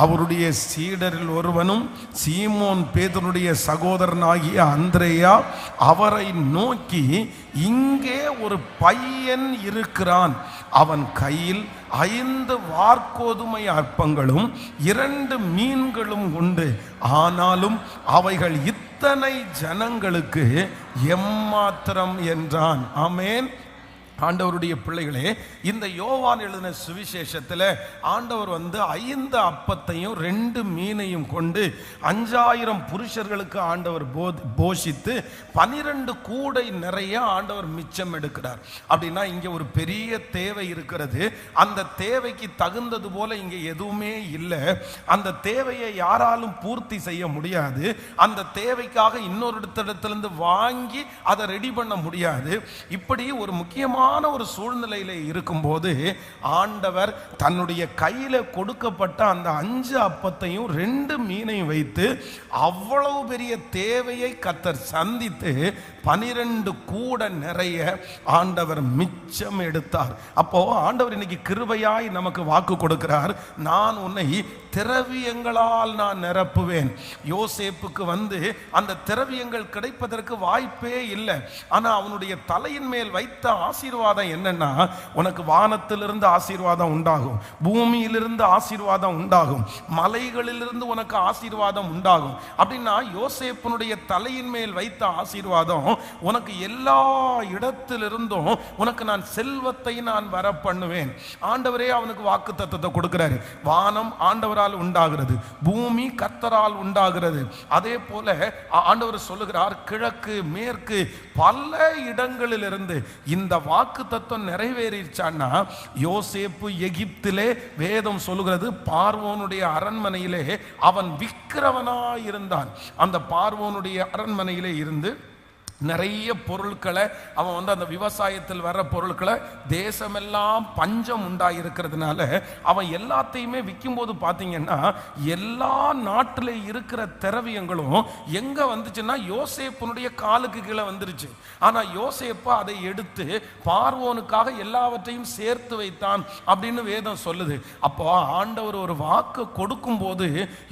அவருடைய சீடரில் ஒருவனும் சீமோன் பேதுருடைய சகோதரனாகிய அந்திரேயா அவரை நோக்கி, இங்கே ஒரு பையன் இருக்கிறான். அவன் கையில் 5 வாற்கோதுமை அப்பங்களும் 2 மீன்களும் உண்டு. ஆனாலும் அவைகள் இத்தனை ஜனங்களுக்கு எம்மாத்திரம் என்றான். ஆமென். ஆண்டவருடைய பிள்ளைகளே, இந்த யோவான் எழுதின சுவிசேஷத்தில் ஆண்டவர் 5 அப்பத்தையும் 2 மீனையும் கொண்டு 5000 புருஷர்களுக்கு ஆண்டவர் போஷித்து 12 கூடை நிறைய ஆண்டவர் மிச்சம் எடுக்கிறார். அப்படின்னா இங்கே ஒரு பெரிய தேவை இருக்கிறது. அந்த தேவைக்கு தகுந்தது போல இங்கே எதுவுமே இல்லை. அந்த தேவையை யாராலும் பூர்த்தி செய்ய முடியாது. அந்த தேவைக்காக இன்னொரு இடத்திலிருந்து வாங்கி அதை ரெடி பண்ண முடியாது. இப்படி ஒரு முக்கியமான ஒரு சூழ்நிலையில இருக்கும்போது ஆண்டவர் தன்னுடைய கையில கொடுக்கப்பட்ட அந்த 5 அப்பத்தையும் 2 மீனையும் வைத்து அவ்வளவு பெரிய தேவையை கர்த்தர் சந்தித்து 12 கூட நிறைய ஆண்டவர் மிச்சம் எடுத்தார். அப்போ ஆண்டவர் இன்னைக்கு கிருபையாய் நமக்கு வாக்கு கொடுக்கிறார். நான் உன்னை திரவியங்களால் நான் நிரப்புவேன். யோசேப்புக்கு அந்த திரவியங்கள் கிடைப்பதற்கு வாய்ப்பே இல்லை. ஆனா அவனுடைய தலையின் மேல் வைத்த ஆசீர்வாதம் என்னன்னா, உனக்கு வானத்திலிருந்து ஆசீர்வாதம் உண்டாகும், பூமியிலிருந்து ஆசீர்வாதம் உண்டாகும், மலைகளிலிருந்து உனக்கு ஆசீர்வாதம் உண்டாகும். அப்படின்னா யோசேப்பினுடைய தலையின் மேல் வைத்த ஆசீர்வாதம் உனக்கு எல்லா இடத்திலிருந்தும் உனக்கு நான் செல்வத்தை நான் வர பண்ணுவேன். ஆண்டவரே அவனுக்கு வாக்கு தத்தத்தை கொடுக்கிறாரு. வானம் ஆண்டவரால் உண்டாகிறது, பூமி கர்த்தரால் உண்டாகிறது. அதே போல ஆண்டவர் சொல்லுகிறார், கிழக்கு மேற்கு பல இடங்களிலிருந்து இந்த வாக்கு தத்துவம் நிறைவேறிச்சான்னா, யோசேப்பு எகிப்திலே வேதம் சொல்லுகிறது பார்வோனுடைய அரண்மனையிலே அவன் விக்கிரவனாய் இருந்தான். அந்த பார்வோனுடைய அரண்மனையிலே இருந்து நிறைய பொருட்களை அவன் வந்து அந்த விவசாயத்தில் வர்ற பொருட்களை தேசமெல்லாம் பஞ்சம் உண்டாயிருக்கிறதுனால அவன் எல்லாத்தையுமே விற்கும்போது பார்த்தீங்கன்னா எல்லா நாட்டில் இருக்கிற திரவியங்களும் எங்கே வந்துச்சுன்னா யோசேப்புனுடைய காலுக்கு கீழே வந்துருச்சு. ஆனால் யோசேப்பு அதை எடுத்து பார்வோனுக்காக எல்லாவற்றையும் சேர்த்து வைத்தான் அப்படின்னு வேதம் சொல்லுது. அப்போ ஆண்டவர் ஒரு வாக்கு கொடுக்கும் போது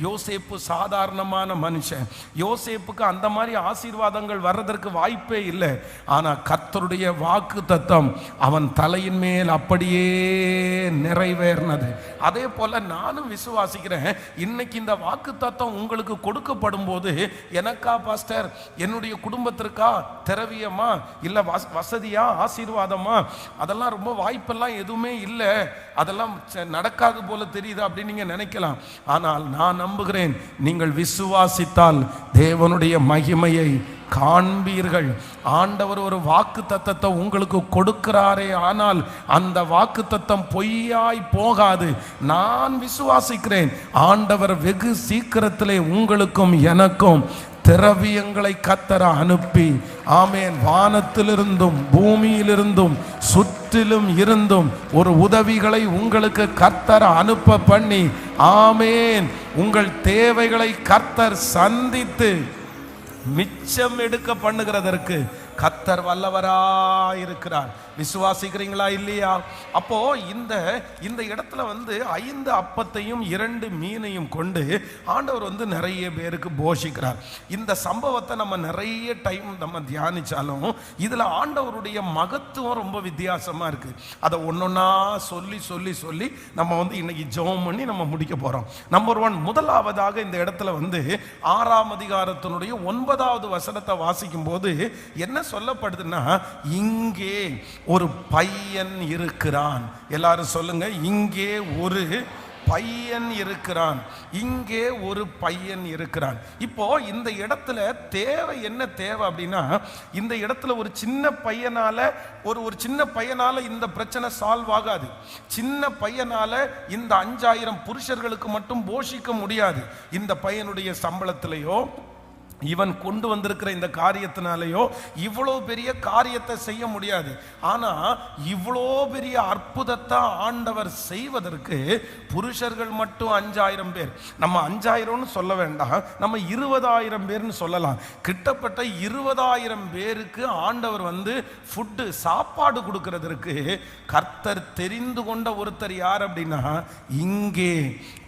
யோசேப்பு சாதாரணமான மனுஷன். யோசேப்புக்கு அந்த மாதிரி ஆசீர்வாதங்கள் வர்றதற்கு வாய்ப்பே இல்லை. ஆனா கர்த்தருடைய வாக்கு தத்தம் அவன் தலையின் மேல் அப்படியே நிறைவேறினது. அதே போல நானும் விசுவாசிக்கிறேன், இன்னைக்கு இந்த வாக்கு தத்தம் உங்களுக்கு கொடுக்கப்படும் போது எனக்கா பாஸ்டர், என்னுடைய குடும்பத்திற்கா, திரவியமா, இல்ல வசதியா, ஆசீர்வாதமா, அதெல்லாம் ரொம்ப வாய்ப்பெல்லாம் எதுவுமே இல்லை, அதெல்லாம் நடக்காது போல தெரியுது அப்படின்னு நீங்க நினைக்கலாம். ஆனால் நான் நம்புகிறேன், நீங்கள் விசுவாசித்தால் தேவனுடைய மகிமையை காண்பீர்கள். ஆண்டவர் ஒரு வாக்கு தத்தத்தை உங்களுக்கு கொடுக்கிறாரே, ஆனால் அந்த வாக்கு தத்தம் பொய்யாய் போகாது. நான் விசுவாசிக்கிறேன், ஆண்டவர் வெகு சீக்கிரத்திலே உங்களுக்கும் எனக்கும் திரவியங்களை கர்த்தர் அனுப்பி, ஆமேன், வானத்திலிருந்தும் பூமியிலிருந்தும் சுற்றிலும் இருந்தும் ஒரு உதவிகளை உங்களுக்கு கர்த்தர் அனுப்ப பண்ணி, ஆமேன், உங்கள் தேவைகளை கர்த்தர் சந்தித்து மிச்சம் எடுக்க பண்ணுகிறதற்கு கர்த்தர் வல்லவராயிருக்கிறார். விசுவாசிக்கிறீங்களா இல்லையா? அப்போ இந்த இடத்துல வந்து 5 அப்பத்தையும் 2 மீனையும் கொண்டு ஆண்டவர் வந்து நிறைய பேருக்கு போஷிக்கிறார். இந்த சம்பவத்தை நம்ம நிறைய டைம் நம்ம தியானிச்சாலும் இதுல ஆண்டவருடைய மகத்துவம் ரொம்ப வித்தியாசமா இருக்கு. அதை ஒன்னொன்னா சொல்லி சொல்லி சொல்லி நம்ம வந்து இன்னைக்கு ஜெபம் பண்ணி நம்ம முடிக்க போறோம். நம்பர் 1, முதலாவதாக இந்த இடத்துல வந்து 6ஆம் அதிகாரத்தினுடைய 9வது வசனத்தை வாசிக்கும் போது என்ன சொல்லப்படுதுன்னா, இங்கே ஒரு பையன் இருக்கிறான். எல்லாரும் சொல்லுங்க, இங்கே ஒரு பையன் இருக்கிறான். இங்கே ஒரு பையன் இருக்கிறான். இப்போ இந்த இடத்துல தேவை என்ன தேவை அப்படின்னா, இந்த இடத்துல ஒரு சின்ன பையனால ஒரு சின்ன பையனால இந்த பிரச்சனை சால்வ் ஆகாது. சின்ன பையனால இந்த 5000 புருஷர்களுக்கு மட்டும் போஷிக்க முடியாது. இந்த பையனுடைய சம்பளத்திலேயோ இவன் கொண்டு வந்திருக்கிற இந்த காரியத்தினாலேயோ இவ்வளோ பெரிய காரியத்தை செய்ய முடியாது. ஆனா இவ்வளோ பெரிய அற்புதத்தை ஆண்டவர் செய்வதற்கு புருஷர்கள் மட்டும் 5000 பேர். நம்ம 5000ன்னு சொல்ல வேண்டாம், நம்ம 20000 பேர்னு சொல்லலாம். கிட்டத்தட்ட 20000 பேருக்கு ஆண்டவர் வந்து ஃபுட்டு, சாப்பாடு கொடுக்கிறதற்கு கர்த்தர் தெரிந்து கொண்ட ஒருத்தர் யார் அப்படின்னா, இங்கே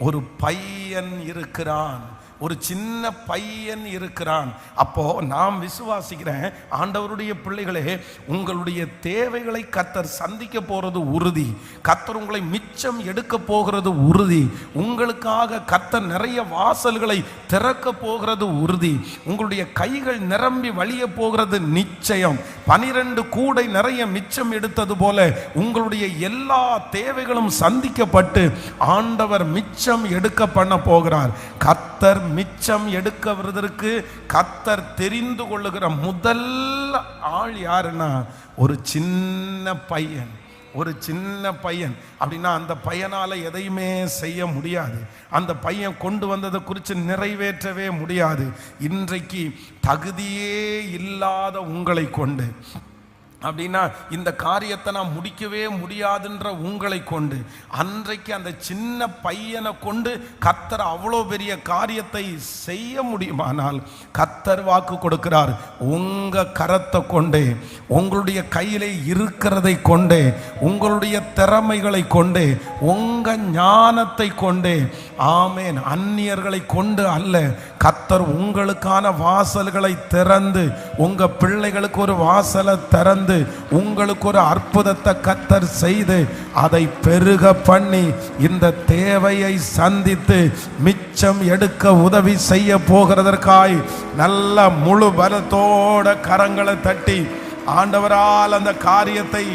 ஒரு பையன் இருக்கிறான், ஒரு சின்ன பையன் இருக்கிறான். அப்போ நாம் விசுவாசிக்கிறேன், ஆண்டவருடைய பிள்ளைகளே, உங்களுடைய தேவைகளை கர்த்தர் சந்திக்க போறது உறுதி. கர்த்தர் உங்களை மிச்சம் எடுக்க போகிறது உறுதி. உங்களுக்காக கர்த்தர் நிறைய வாசல்களை திறக்க போகிறது உறுதி. உங்களுடைய கைகள் நிரம்பி வழிய போகிறது நிச்சயம். 12 கூடை நிறைய மிச்சம் எடுத்தது போல உங்களுடைய எல்லா தேவைகளும் சந்திக்கப்பட்டு ஆண்டவர் மிச்சம் எடுக்க பண்ண போகிறார். கர்த்தர் மிச்சம் எடுக்கிறதற்கு கர்த்தர் தெரிந்து கொள்ளுகிற முதல் ஆள் யாருன்னா, ஒரு சின்ன பையன். ஒரு சின்ன பையன் அப்படின்னா அந்த பையனால எதையுமே செய்ய முடியாது. அந்த பையன் கொண்டு வந்ததை குறித்து நிறைவேற்றவே முடியாது. இன்றைக்கு தகுதியே இல்லாத உங்களை கொண்டு, அப்படின்னா இந்த காரியத்தை நான் முடிக்கவே முடியாதுன்ற உங்களை கொண்டு, அன்றைக்கு அந்த சின்ன பையனை கொண்டு கர்த்தர் அவ்வளோ பெரிய காரியத்தை செய்ய முடியுமானால் கர்த்தர் வாக்கு கொடுக்கிறார், உங்க கரத்தை கொண்டே, உங்களுடைய கையிலே இருக்கிறதை கொண்டே, உங்களுடைய திறமைகளை கொண்டே, உங்க ஞானத்தை கொண்டே, ஆமேன், அந்நியர்களை கொண்டு அல்ல, கர்த்தர் உங்களுக்கான வாசல்களை திறந்து, உங்க பிள்ளைகளுக்கு ஒரு வாசலை திறந்து, உங்களுக்கு ஒரு அற்புதத்தை கர்த்தர் செய்து அதை பெருக பண்ணி இந்த தேவையை சந்தித்து மிச்சம் எடுக்க உதவி செய்ய போகிறதற்காய் நல்ல முழு பலத்தோட கரங்களை தட்டி ஆண்டவரால் அந்த காரியத்தை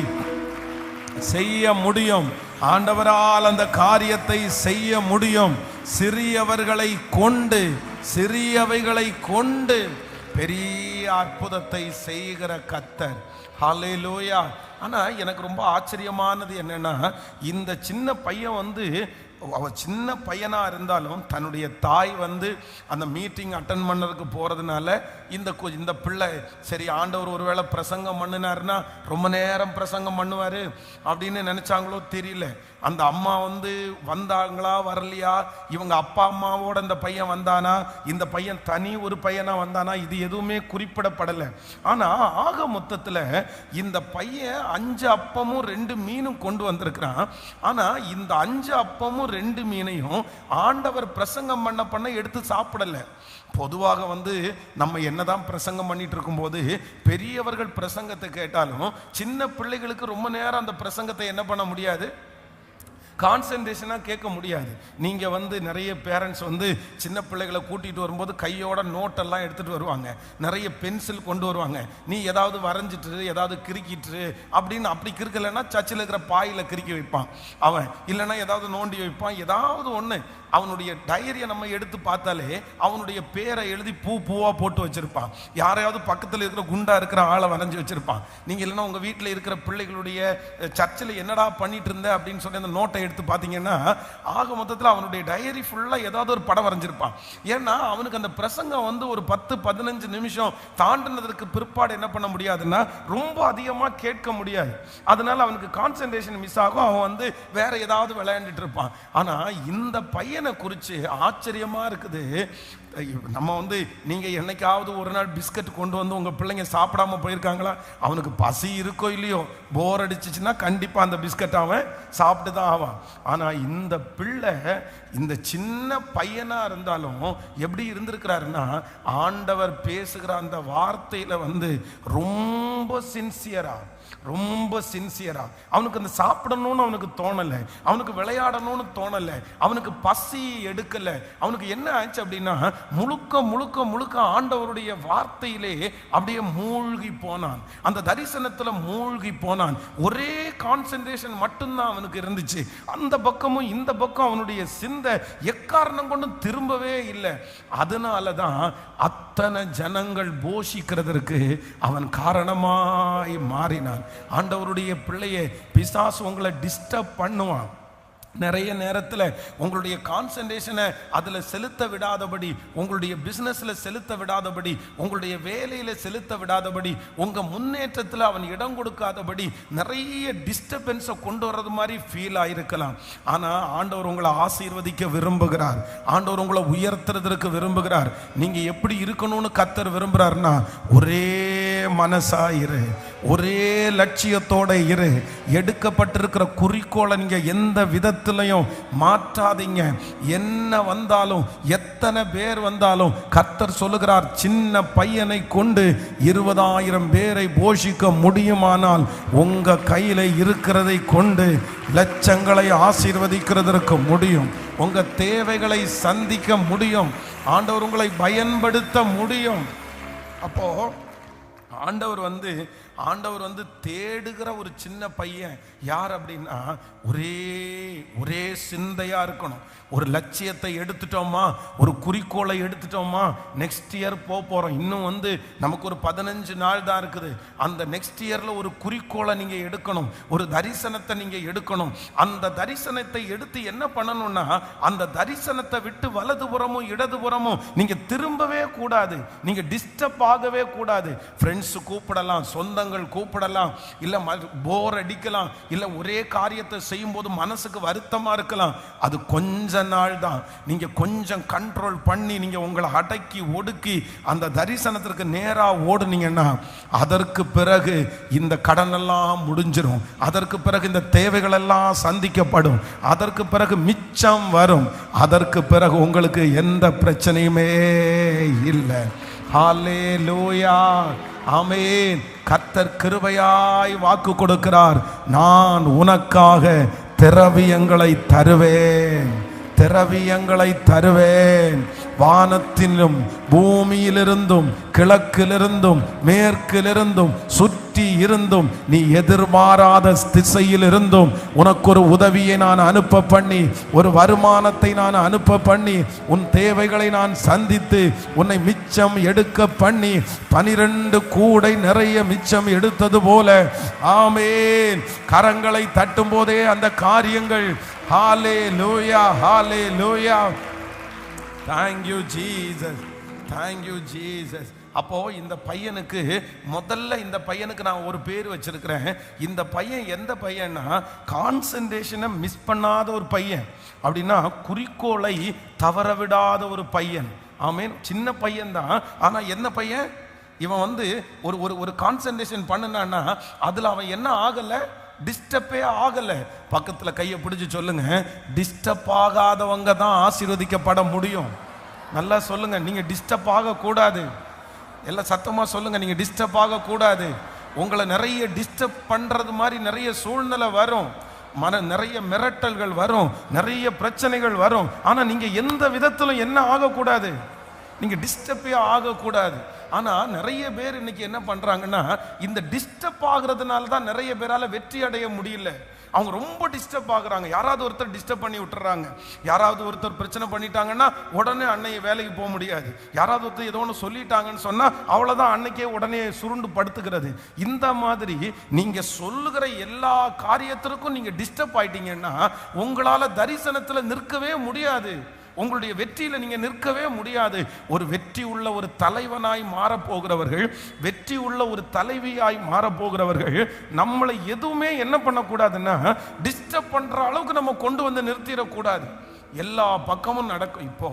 செய்ய முடியும். ஆண்டவரால் அந்த காரியத்தை செய்ய முடியும். சிறியவர்களை கொண்டு, சிறியவைகளை கொண்டு பெரிய அற்புதத்தை செய்கிற கர்த்தர். ஹல்லேலூயா. ஆனா எனக்கு ரொம்ப ஆச்சரியமானது என்னன்னா, இந்த சின்ன பையன் அவன் சின்ன பையனா இருந்தாலும் தன்னுடைய தாய் அந்த மீட்டிங் அட்டன் பண்ணதுக்கு போறதுனால இந்த பிள்ளை சரி ஆண்டவர் ஒருவேளை பிரசங்கம் பண்ணினாருன்னா ரொம்ப நேரம் பிரசங்கம் பண்ணுவாரு அப்படின்னு நினைச்சாங்களோ தெரியல. அந்த அம்மா வந்தாங்களா வரலையா, இவங்க அப்பா அம்மாவோட இந்த பையன் வந்தானா, இந்த பையன் தனி ஒரு பையனா வந்தானா, இது எதுவுமே குறிப்பிடப்படலை. ஆனா ஆக மொத்தத்துல இந்த பையன் 5 அப்பமும் 2 மீனும் கொண்டு வந்திருக்கிறான். ஆனா இந்த 5 அப்பமும் 2 மீனையும் ஆண்டவர் பிரசங்கம் பண்ண எடுத்து சாப்பிடல. பொதுவாக நம்ம என்னதான் பிரசங்கம் பண்ணிட்டு இருக்கும் போது பெரியவர்கள் பிரசங்கத்தை கேட்டாலும் சின்ன பிள்ளைகளுக்கு ரொம்ப நேரம் அந்த பிரசங்கத்தை என்ன பண்ண முடியாது, கான்சன்ட்ரேஷனாக கேட்க முடியாது. நீங்கள் நிறைய பேரண்ட்ஸ் சின்ன பிள்ளைகளை கூட்டிகிட்டு வரும்போது கையோட நோட்டெல்லாம் எடுத்துகிட்டு வருவாங்க, நிறைய பென்சில் கொண்டு வருவாங்க. நீ ஏதாவது வரைஞ்சிட்டு ஏதாவது கிறுக்கிட்டு அப்படின்னு, அப்படி கிறுக்கலைன்னா சர்ச்சில் இருக்கிற பாயில் கிறுக்கி வைப்பான் அவன், இல்லைன்னா ஏதாவது நோண்டி வைப்பான், ஏதாவது ஒன்று. அவனுடைய டைரியை நம்ம எடுத்து பார்த்தாலே அவனுடைய பேரை எழுதி பூவா போட்டு வச்சிருப்பான். யாரையாவது பக்கத்தில் இருக்கிற குண்டா இருக்கிற ஆளை வரைஞ்சி வச்சிருப்பான். நீங்க இல்லைன்னா உங்க வீட்டில் இருக்கிற பிள்ளைகளுடைய சர்ச்சில் என்னடா பண்ணிட்டு இருந்த அப்படின்னு சொல்லி அந்த நோட்டை எடுத்து பார்த்தீங்கன்னா ஆக மொத்தத்தில் அவனுடைய டைரி ஃபுல்லா ஏதாவது ஒரு படம் வரைஞ்சிருப்பான். ஏன்னா அவனுக்கு அந்த பிரசங்கம் ஒரு 10-15 நிமிஷம் தாண்டினதற்கு பிற்பாடு என்ன பண்ண முடியாதுன்னா ரொம்ப அதிகமாக கேட்க முடியாது. அதனால அவனுக்கு கான்சன்ட்ரேஷன் மிஸ் ஆகும். அவன் வேற ஏதாவது விளையாண்டுட்டு இருப்பான். ஆனா இந்த பையனை குறித்து ஆச்சரியமா இருக்குது. நம்ம நீங்க என்னைக்காவது ஒரு நாள் பிஸ்கட் கொண்டு உங்க பிள்ளைங்க சாப்பிடாம போயிருக்காங்களா? அவனுக்கு பசி இருக்கோ இல்லையோ, போர் அடிச்சிச்சுன்னா கண்டிப்பா அந்த பிஸ்கட் அவன் சாப்பிட்டு தான் ஆவான். ஆனா இந்த பிள்ளை இந்த சின்ன பையனா இருந்தாலும் எப்படி இருந்திருக்கிறாருன்னா, ஆண்டவர் பேசுகிற அந்த வார்த்தையில ரொம்ப சின்சியரா அவனுக்கு அந்த சாப்பிடணும்னு அவனுக்கு தோணலை, அவனுக்கு விளையாடணும்னு தோணலை, அவனுக்கு பசி எடுக்கல. அவனுக்கு என்ன ஆச்சு அப்படின்னா முழுக்க ஆண்டவருடைய வார்த்தையிலே அப்படியே மூழ்கி போனான், அந்த தரிசனத்துல மூழ்கி போனான். ஒரே கான்சென்ட்ரேஷன் மட்டும்தான் அவனுக்கு இருந்துச்சு. அந்த பக்கமும் இந்த பக்கம் அவனுடைய சிந்தை எக்காரணம் கொண்டு திரும்பவே இல்லை. அதனாலதான் அத்தனை ஜனங்கள் போஷிக்கிறதற்கு அவன் காரணமாய் மாறினான். ஆண்டவருடைய பிள்ளையை பிசாசு உங்களை டிஸ்டர்ப் பண்ணுவான். நிறைய நேரத்தில் உங்களுடைய கான்சன்ட்ரேஷனை அதில் செலுத்த விடாதபடி, உங்களுடைய பிஸ்னஸில் செலுத்த விடாதபடி, உங்களுடைய வேலையில் செலுத்த விடாதபடி, உங்கள் முன்னேற்றத்தில் அவன் இடம் கொடுக்காதபடி நிறைய டிஸ்டர்பன்ஸை கொண்டு வர்றது மாதிரி ஃபீல் ஆகிருக்கலாம். ஆனால் ஆண்டவர் உங்களை ஆசீர்வதிக்க விரும்புகிறார். ஆண்டவர் உங்களை உயர்த்துறதற்கு விரும்புகிறார். நீங்கள் எப்படி இருக்கணும்னு கர்த்தர் விரும்புகிறார்னா, ஒரே மனசாயிரு, ஒரே லட்சியத்தோட இரு. எடுக்கப்பட்டிருக்கிற குறிக்கோளை நீங்க எந்த விதத்திலையும் மாற்றாதீங்க. என்ன வந்தாலும், எத்தனை பேர் வந்தாலும் கர்த்தர் சொல்லுகிறார், சின்ன பையனை கொண்டு 20,000 பேரை போஷிக்க முடியுமானால் உங்க கையில இருக்கிறதை கொண்டு லட்சங்களை ஆசீர்வதிக்கிறதற்கு முடியும். உங்க தேவைகளை சந்திக்க முடியும். ஆண்டவர் உங்களை பயன்படுத்த முடியும். அப்போ ஆண்டவர் தேடுகிற ஒரு சின்ன பையன் யார் அப்படின்னா, ஒரே சிந்தையா இருக்கணும். ஒரு லட்சியத்தை எடுத்துட்டோமா, ஒரு குறிக்கோளை எடுத்துட்டோமா, நெக்ஸ்ட் இயர் போறோம். இன்னும் நமக்கு ஒரு 15 நாள் தான் இருக்குது. அந்த நெக்ஸ்ட் இயர்ல ஒரு குறிக்கோளை நீங்க எடுக்கணும், ஒரு தரிசனத்தை நீங்க எடுக்கணும். அந்த தரிசனத்தை எடுத்து என்ன பண்ணணும்னா, அந்த தரிசனத்தை விட்டு வலதுபுறமும் இடதுபுறமும் நீங்க திரும்பவே கூடாது, நீங்க டிஸ்டர்ப் ஆகவே கூடாது. ஃப்ரெண்ட்ஸ் கூப்பிடலாம், சொந்தங்கள் கூப்பிடலாம், இல்ல போர் அடிக்கலாம், இல்ல ஒரே காரியத்தை செய்யும் போது மனசுக்கு வருத்தமா இருக்கலாம். அது கொஞ்ச நாள் தான். நீங்க கொஞ்சம் கண்ட்ரோல் பண்ணி நீங்க உங்களை அடக்கி ஒடுக்கி அந்த தரிசனத்திற்கு நேரா ஓடுனீங்கன்னா, அதற்கு பிறகு இந்த கடன் எல்லாம் முடிஞ்சிடும், அதற்கு பிறகு இந்த தேவைகள் எல்லாம் சந்திக்கப்படும், அதற்கு பிறகு மிச்சம் வரும், அதற்கு பிறகு உங்களுக்கு எந்த பிரச்சனையுமே இல்லை. ஹல்லேலூயா, ஆமென். கர்த்தர் கிருபையாய் வாக்கு கொடுக்கிறார், நான் உனக்காக திரவியங்களை தருவேன், திரவியங்களை தருவேன். வானத்திலும் பூமியிலிருந்தும் கிழக்கிலிருந்தும் மேற்கிலிருந்தும் சுற்றி இருந்தும் நீ எதிர்பாராத திசையில் இருந்தும் உனக்கு ஒரு உதவியை நான் அனுப்ப பண்ணி, ஒரு வருமானத்தை நான் அனுப்ப பண்ணி, உன் தேவைகளை நான் சந்தித்து உன்னை மிச்சம் எடுக்க பண்ணி 12 கூடை நிறைய மிச்சம் எடுத்தது போல, ஆமென், கரங்களை தட்டும் போதே அந்த காரியங்கள், ஹalleluya, ஹalleluya. Thank you Jesus, thank you Jesus. அப்போ இந்த பையனுக்கு முதல்ல, இந்த பையனுக்கு நான் ஒரு பேர் வச்சிருக்கிறேன். இந்த பையன் எந்த பையன்னா, கான்சன்ட்ரேஷனை மிஸ் பண்ணாத ஒரு பையன். அப்படின்னா குறிக்கோளை தவற விடாத ஒரு பையன். ஆமென். சின்ன பையன் தான், ஆனா என்ன பையன் இவன் வந்து ஒரு கான்சன்ட்ரேஷன் பண்ணுனான்னா அதுல அவன் என்ன ஆகல, டிஸ்டர்பே ஆகல. பக்கத்துல கையை பிடிச்சு சொல்லுங்க, டிஸ்டர்ப் ஆகாதவங்க தான் ஆசீர்வதிக்கப்பட முடியும். நல்லா சொல்லுங்க, நீங்க டிஸ்டர்ப் ஆகக்கூடாது. எல்லாம் சத்தமா சொல்லுங்க, நீங்க டிஸ்டர்ப் ஆகக்கூடாது. உங்களை நிறைய டிஸ்டர்ப் பண்றது மாதிரி நிறைய சூழ்நிலை வரும், நிறைய மிரட்டல்கள் வரும், நிறைய பிரச்சனைகள் வரும். ஆனா நீங்க எந்த விதத்திலும் என்ன ஆகக்கூடாது, நீங்க டிஸ்டர்பே ஆகக்கூடாது. ஆனா நிறைய பேர் இன்னைக்கு என்ன பண்றாங்கன்னா, இந்த டிஸ்டர்ப் ஆகுறதுனால தான் நிறைய பேரால வெற்றி அடைய முடியல. அவங்க ரொம்ப டிஸ்டர்ப் ஆகுறாங்க. யாராவது ஒருத்தர் டிஸ்டர்ப் பண்ணி விட்டுறாங்க, யாராவது ஒருத்தர் பிரச்சனை பண்ணிட்டாங்கன்னா உடனே அன்னைக்கு வேலைக்கு போக முடியாது. யாராவது ஒருத்தர் ஏதோ ஒன்று சொல்லிட்டாங்கன்னு சொன்னா அவ்வளவுதான், அன்னைக்கே உடனே சுருண்டு படுத்துக்கிறது. இந்த மாதிரி நீங்க சொல்லுகிற எல்லா காரியத்திற்கும் நீங்க டிஸ்டர்ப் ஆயிட்டீங்கன்னா உங்களால தரிசனத்துல நிற்கவே முடியாது. உங்களுடைய வெற்றியில நீங்க நிற்கவே முடியாது. ஒரு வெற்றி உள்ள ஒரு தலைவனாய் மாறப்போகிறவர்கள், வெற்றி உள்ள ஒரு தலைவியாய் மாறப்போகிறவர்கள் நம்மளை எதுவுமே என்ன பண்ணக்கூடாதுன்னா டிஸ்டர்ப் பண்ற அளவுக்கு நம்ம கொண்டு வந்து நிறுத்திடக்கூடாது. எல்லா பக்கமும் நடக்கும். இப்போ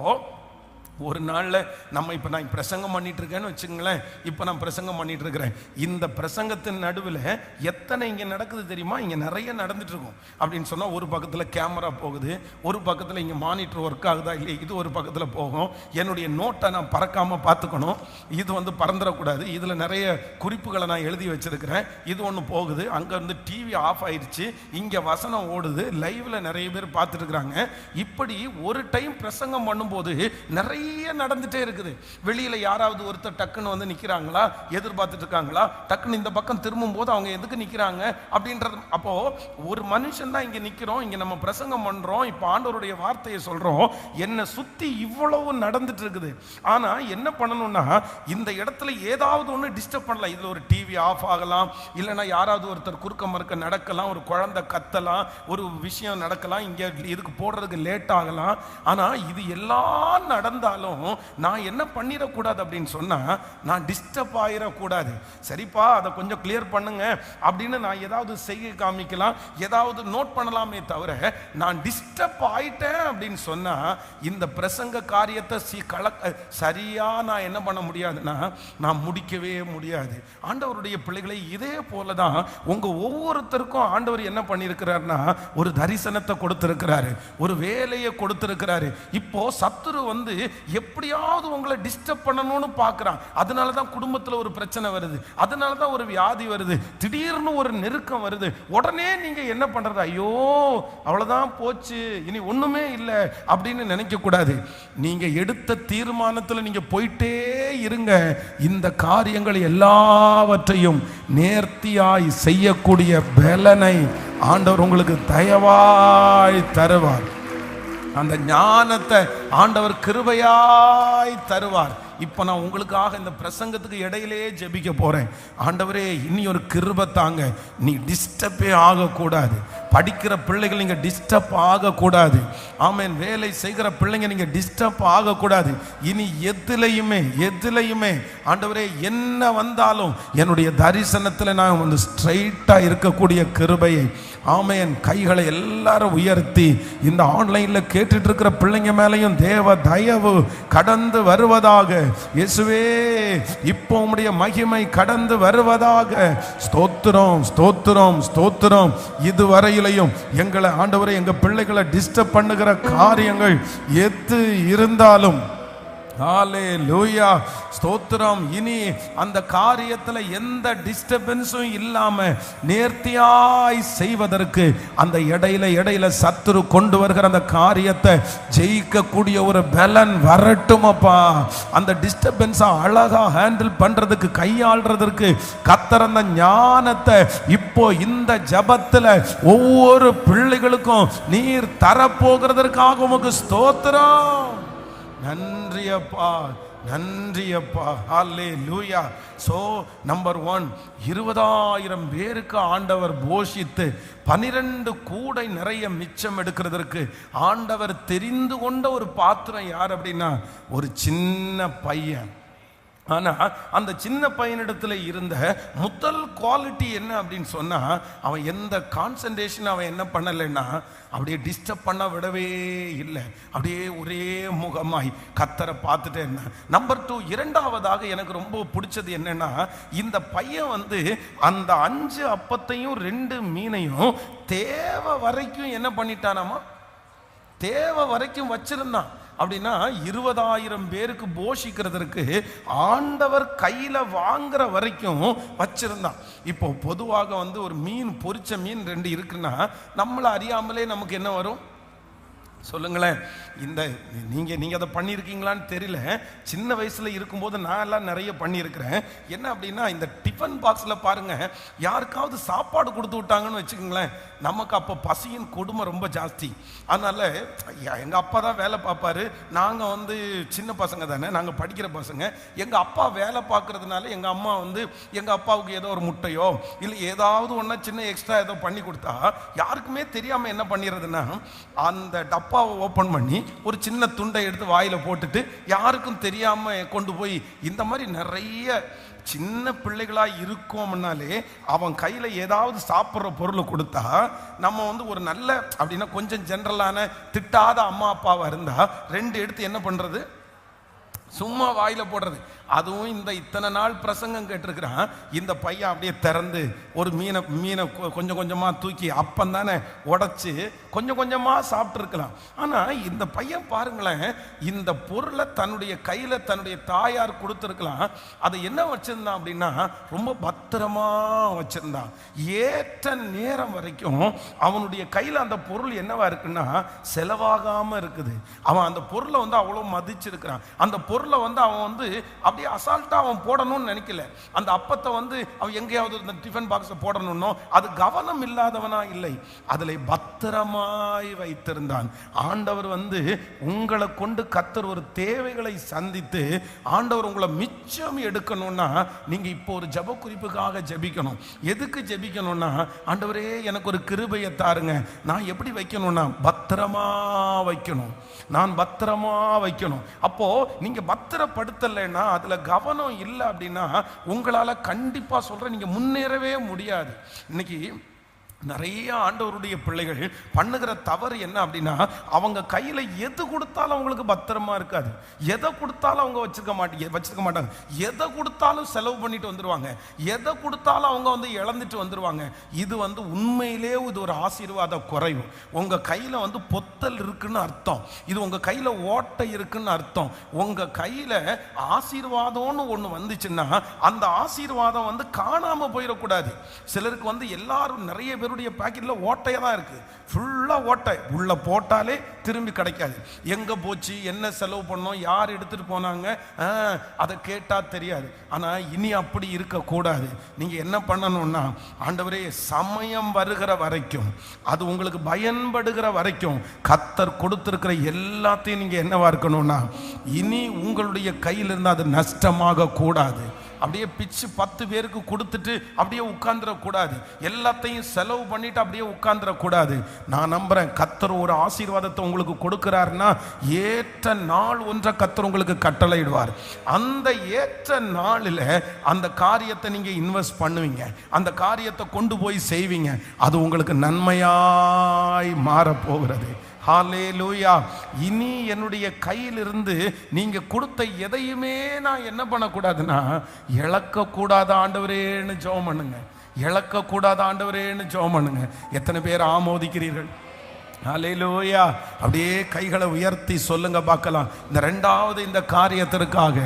ஒரு நாளில் நம்ம இப்போ நான் பிரசங்கம் பண்ணிட்டு இருக்கேன்னு வச்சுங்களேன். இப்போ நான் பிரசங்கம் பண்ணிட்டு இருக்கிறேன். இந்த பிரசங்கத்தின் நடுவில் எத்தனை இங்கே நடக்குது தெரியுமா? இங்கே நிறைய நடந்துட்டு இருக்கும். அப்படின்னு சொன்னால் ஒரு பக்கத்தில் கேமரா போகுது, ஒரு பக்கத்தில் இங்கே மானிட்டர் ஒர்க் ஆகுதா இல்லையா, இது ஒரு பக்கத்தில் போகும். என்னுடைய நோட்டை நான் பறக்காமல் பார்த்துக்கணும், இது வந்து பறந்துடக்கூடாது. இதில் நிறைய குறிப்புகளை நான் எழுதி வச்சிருக்கிறேன். இது ஒன்று போகுது, அங்கே வந்து டிவி ஆஃப் ஆயிடுச்சு, இங்கே வசனம் ஓடுது, லைவ்ல நிறைய பேர் பார்த்துட்டு இருக்கிறாங்க. இப்படி ஒரு டைம் பிரசங்கம் பண்ணும்போது நிறைய நடந்துட்டே இருக்குது. வெளியில யாராவது ஒருத்தர் டக்குன்னு வந்து நிக்கிறாங்களா, எதிர்பார்த்துட்டு இருக்காங்களா, டக்குன்னு இந்த பக்கம் திரும்பும் போது அவங்க எதுக்கு நிக்கிறாங்க அப்படின்றது. அப்போ ஒரு மனுஷன் தான் இங்க நிக்கிறோம், இங்க நம்ம பிரசங்கம் பண்றோம், இப்ப ஆண்டவருடைய வார்த்தையை சொல்றோம். என்ன சுத்தி இவ்வளவு நடந்துட்டு இருக்குது. ஆனா என்ன பண்ணணும்னா, இந்த இடத்துல ஏதாவது ஒண்ணு டிஸ்டர்ப் பண்ணலாம். இதுல ஒரு டிவி ஆஃப் ஆகலாம், இல்லைன்னா யாராவது ஒருத்தர் குறுக்க மறுக்க நடக்கலாம், ஒரு குழந்தை கத்தலாம், ஒரு விஷயம் நடக்கலாம், இங்க இதுக்கு போடுறதுக்கு லேட் ஆகலாம். ஆனா இது எல்லாம் நடந்தா நான் என்ன பண்ணிடக்கூடாது அப்படின்னு சொன்னா, நான் டிஸ்டர்ப் ஆயிடக்கூடாது. சரிப்பா, அதை கொஞ்சம் கிளியர் பண்ணுங்க அப்படின்னு நான் ஏதாவது செய்ய காமிக்கலாம், ஏதாவது நோட் பண்ணலாமே தவிர, நான் டிஸ்டர்ப் ஆயிட்டேன் அப்படின்னு சொன்னா இந்த பிரசங்க காரியத்தை சரியா நான் என்ன பண்ண முடியாதுன்னா நான் முடிக்கவே முடியாது. ஆண்டவருடைய பிள்ளைகளை இதே போலதான் உங்க ஒவ்வொருத்தருக்கும் ஆண்டவர் என்ன பண்ணியிருக்கிறார்னா, ஒரு தரிசனத்தை கொடுத்திருக்கிறாரு, ஒரு வேலையை கொடுத்திருக்கிறாரு. இப்போ சத்துரு வந்து எப்படியாவது உங்களை டிஸ்டர்ப் பண்ணணும்னு பார்க்குறான். அதனால தான் குடும்பத்தில் ஒரு பிரச்சனை வருது, அதனால தான் ஒரு வியாதி வருது, திடீர்னு ஒரு நெருக்கம் வருது. உடனே நீங்க என்ன பண்றது, ஐயோ அவ்வளவுதான் போச்சு, இனி ஒண்ணுமே இல்லை அப்படின்னு நினைக்க கூடாது. நீங்க எடுத்த தீர்மானத்தில் நீங்க போயிட்டே இருங்க. இந்த காரியங்கள் எல்லாவற்றையும் நேர்த்தியாய் செய்யக்கூடிய பலனை ஆண்டவர் உங்களுக்கு தயவாய் தருவார். அந்த ஞானத்தை ஆண்டவர் கிருபையாய் தருவார். இப்போ நான் உங்களுக்காக இந்த பிரசங்கத்துக்கு இடையிலேயே ஜெபிக்க போறேன். ஆண்டவரே, இனி ஒரு கிருபை தாங்க. நீ டிஸ்டர்பே ஆகக்கூடாது. படிக்கிற பிள்ளைகள் நீங்க டிஸ்டர்ப் ஆகக்கூடாது. ஆமென். வேலை செய்கிற பிள்ளைங்க நீங்க டிஸ்டர்ப் ஆகக்கூடாது. இனி எதுலையுமே ஆண்டவரே, என்ன வந்தாலும் என்னுடைய தரிசனத்தில் நான் வந்து ஸ்ட்ரைட்டா இருக்கக்கூடிய கிருபையை, ஆமென், கைகளை எல்லாரும் உயர்த்தி இந்த ஆன்லைன்ல கேட்டுட்டு இருக்கிற பிள்ளைங்க மேலையும் தேவ தயவு கடந்து வருவதாக. இயேசுவே, இப்போ உம்முடைய மகிமை கடந்து வருவதாக. ஸ்தோத்திரம், ஸ்தோத்திரம், ஸ்தோத்திரம். இதுவரையிலையும் எங்களை ஆண்டவரே, எங்க பிள்ளைகளை டிஸ்டர்ப் பண்ணுகிற காரியங்கள் எது இருந்தாலும் ஹல்லேலூயா, ஸ்தோத்திரம். இனி அந்த காரியத்தில் எந்த டிஸ்டர்பன்ஸும் இல்லாம நேர்த்தியாய் செய்வதற்கு அந்த இடையில சத்துரு கொண்டு வருகிற அந்த காரியத்தை ஜெயிக்கக்கூடிய ஒரு பலன் வரட்டும் அப்பா. அந்த டிஸ்டர்பன்ஸை அழகா ஹேண்டில் பண்றதுக்கு, கையாள்றதற்கு கர்த்தர் அந்த ஞானத்தை இப்போ இந்த ஜபத்தில் ஒவ்வொரு பிள்ளைகளுக்கும் நீர் தரப்போகிறதற்காக உமக்கு ஸ்தோத்திரம். நன்றி அப்பா, நன்றி அப்பா. ஹல்லேலூயா. சோ நம்பர் 1, 20,000 பேருக்கு ஆண்டவர் போஷித்து 12 கூடை நிறைய மிச்சம் எடுக்கிறதற்கு ஆண்டவர் தெரிந்து கொண்ட ஒரு பாத்திரம் யார் அப்படின்னா ஒரு சின்ன பையன். ஆனா அந்த சின்ன பையனிடத்துல இருந்த முதல் குவாலிட்டி என்ன அப்படின்னு சொன்னா, அவன் எந்த கான்சன்ட்ரேஷன் அவன் என்ன பண்ணலைன்னா அப்படியே டிஸ்டர்ப் பண்ண விடவே இல்லை. அப்படியே ஒரே முகமாய் கர்த்தரை பார்த்துட்டே இருந்தான். நம்பர் 2, இரண்டாவதாக எனக்கு ரொம்ப பிடிச்சது என்னன்னா, இந்த பையன் அந்த 5 அப்பத்தையும் 2 மீனையும் தேவை வரைக்கும் என்ன பண்ணிட்டானாமா, தேவை வரைக்கும் வச்சிருந்தான். அப்படின்னா 20,000 பேருக்கு போஷிக்கிறதுக்கு ஆண்டவர் கையில வாங்குற வரைக்கும் வச்சிருந்தான். இப்போ பொதுவாக ஒரு மீன், பொரிச்ச மீன் 2 இருக்குன்னா நம்மளை அறியாமலே நமக்கு என்ன வரும் சொல்லுங்களேன். இந்த நீங்க அதை பண்ணியிருக்கீங்களான்னு தெரியல. சின்ன வயசுல இருக்கும்போது நான் எல்லாம் நிறைய பண்ணியிருக்கிறேன். என்ன அப்படின்னா, இந்த டிஃபன் பாக்ஸில் பாருங்க, யாருக்காவது சாப்பாடு கொடுத்து விட்டாங்கன்னு வச்சுக்கோங்களேன், நமக்கு அப்போ பசியின் கொடுமை ரொம்ப ஜாஸ்தி. அதனால எங்கள் அப்பா தான் வேலை பார்ப்பாரு. நாங்கள் சின்ன பசங்க தானே, நாங்கள் படிக்கிற பசங்க. எங்கள் அப்பா வேலை பார்க்கறதுனால எங்கள் அம்மா எங்கள் அப்பாவுக்கு ஏதோ ஒரு முட்டையோ இல்லை ஏதாவது ஒன்றா சின்ன எக்ஸ்ட்ரா ஏதோ பண்ணி கொடுத்தா யாருக்குமே தெரியாமல் என்ன பண்ணிடுறதுன்னா, அந்த டப்பாவை ஓப்பன் பண்ணி ஒரு சின்ன துண்டை எடுத்து வாயில போட்டுட்டு யாருக்கும் தெரியாம கொண்டு போய், இந்த மாதிரி நிறைய சின்ன பிள்ளைகளா இருக்கோம்னாலே அவன் கையில ஏதாவது சாப்பிட்ற பொருளை கொடுத்தா நம்ம ஒரு நல்ல அப்படின்னா கொஞ்சம் ஜென்ரலான திட்டாத அம்மா அப்பாவா இருந்தா 2 எடுத்து என்ன பண்றது, சும்மா வாயில போடுறது. அதுவும் இத்தனை நாள் பிரசங்கம் கேட்டிருக்கிறான். இந்த பையன் அப்படியே திறந்து ஒரு மீனை கொஞ்சம் கொஞ்சமா தூக்கி அப்பந்தானே உடைச்சு கொஞ்சம் கொஞ்சமா சாப்பிட்டு இருக்கலாம். ஆனா இந்த பையன் பாருங்களேன், இந்த பொருளை தன்னுடைய கையில தன்னுடைய தாயார் கொடுத்துருக்கலாம். அதை என்ன வச்சிருந்தான் அப்படின்னா ரொம்ப பத்திரமா வச்சிருந்தான். ஏற்ற நேரம் வரைக்கும் அவனுடைய கையில அந்த பொருள் என்னவா இருக்குன்னா செலவாகாம இருக்குது. அவன் அந்த பொருளை அவ்வளவு மதிச்சிருக்கிறான். அந்த பொருளை அவன் அப்படியே அசால்ட்டா அவன் போடணும்னு நினைக்கல. அந்த அப்பத்தை அவன் எங்கேயாவது இந்த டிஃபன் பாக்ஸை போடணும்னோ அது கவனம் இல்லாதவனா இல்லை, அதில் பத்திரமாய் வைத்திருந்தான். ஆண்டவர் உங்களை கொண்டு கர்த்தர் ஒரு தேவைகளை சந்தித்து ஆண்டவர் உங்களை மிச்சம் எடுக்கணும்னா நீங்க இப்போ ஒரு ஜெப குறிப்புக்காக ஜெபிக்கணும். எதுக்கு ஜெபிக்கணும்னா, ஆண்டவரே எனக்கு ஒரு கிருபையை தாருங்க, நான் எப்படி வைக்கணும்னா பத்திரமா வைக்கணும், நான் பத்திரமா வைக்கணும். அப்போ நீங்க பத்திரப்படுத்தலைன்னா அதுல கவனம் இல்லை அப்படின்னா உங்களால கண்டிப்பா சொல்ற நீங்க முன்னேறவே முடியாது. இன்னைக்கு நிறைய ஆண்டவருடைய பிள்ளைகள் பண்ணுகிற தவறு என்ன அப்படின்னா, அவங்க கையில எது கொடுத்தாலும் அவங்களுக்கு பத்திரமா இருக்காது. எதை கொடுத்தாலும் அவங்க வச்சிருக்க மாட்டாங்க. எதை கொடுத்தாலும் செலவு பண்ணிட்டு வந்துருவாங்க. எதை கொடுத்தாலும் அவங்க இழந்துட்டு வந்துருவாங்க. இது உண்மையிலே இது ஒரு ஆசீர்வாத குறைவு. உங்க கையில பொத்தல் இருக்குன்னு அர்த்தம். இது உங்க கையில ஓட்டை இருக்குன்னு அர்த்தம். உங்க கையில ஆசீர்வாதம்னு ஒண்ணு வந்துச்சுன்னா அந்த ஆசீர்வாதம் காணாம போயிடக்கூடாது. சிலருக்கு எல்லாரும் நிறைய பேருடைய பாக்கெட்ல ஓட்டையா தான் இருக்கு, ஃபுல்லா ஓட்டை, உள்ள போட்டாலே திரும்பி கிடைக்காது. எங்க போச்சு, என்ன செலவு பண்ணோம், யார் எடுத்துட்டு போனாங்க, அதை கேட்டா தெரியாது. ஆனா இனி அப்படி இருக்க கூடாது. நீங்க என்ன பண்ணணும்னா, ஆண்டவரே சமயம் வருகிற வரைக்கும், அது உங்களுக்கு பயன்படுகிற வரைக்கும் கர்த்தர் கொடுத்திருக்கிற எல்லாத்தையும் நீங்க என்னவா இருக்கணும்னா, இனி உங்களுடைய கையில் இருந்து அது நஷ்டமாக கூடாது. அப்படியே பிச்சு 10 பேருக்கு கொடுத்துட்டு அப்படியே உட்கார்ந்துடக்கூடாது. எல்லாத்தையும் செலவு பண்ணிட்டு அப்படியே உட்கார்ந்துடக்கூடாது. நான் நம்புறேன் கர்த்தர் ஒரு ஆசீர்வாதத்தை உங்களுக்கு கொடுக்கிறாருன்னா ஏற்ற நாள் ஒன்றை கர்த்தர் உங்களுக்கு கட்டளையிடுவார். அந்த ஏற்ற நாளில் அந்த காரியத்தை நீங்க இன்வெஸ்ட் பண்ணுவீங்க, அந்த காரியத்தை கொண்டு போய் செய்வீங்க. அது உங்களுக்கு நன்மையாய் மாறப்போகிறது. ஹல்லேலூயா. இனி என்னுடைய கையிலிருந்து நீங்க கொடுத்த எதையுமே நான் என்ன பண்ணக்கூடாதுன்னா இழக்க கூடாத ஆண்டவரேன்னு ஜெபம் பண்ணுங்க. இழக்க கூடாத ஆண்டவரேன்னு ஜெபம் பண்ணுங்க. எத்தனை பேர் ஆமோதிக்கிறீர்கள்? ஹல்லேலூயா. அப்படியே கைகளை உயர்த்தி சொல்லுங்க பார்க்கலாம். இந்த இரண்டாவது இந்த காரியத்திற்காக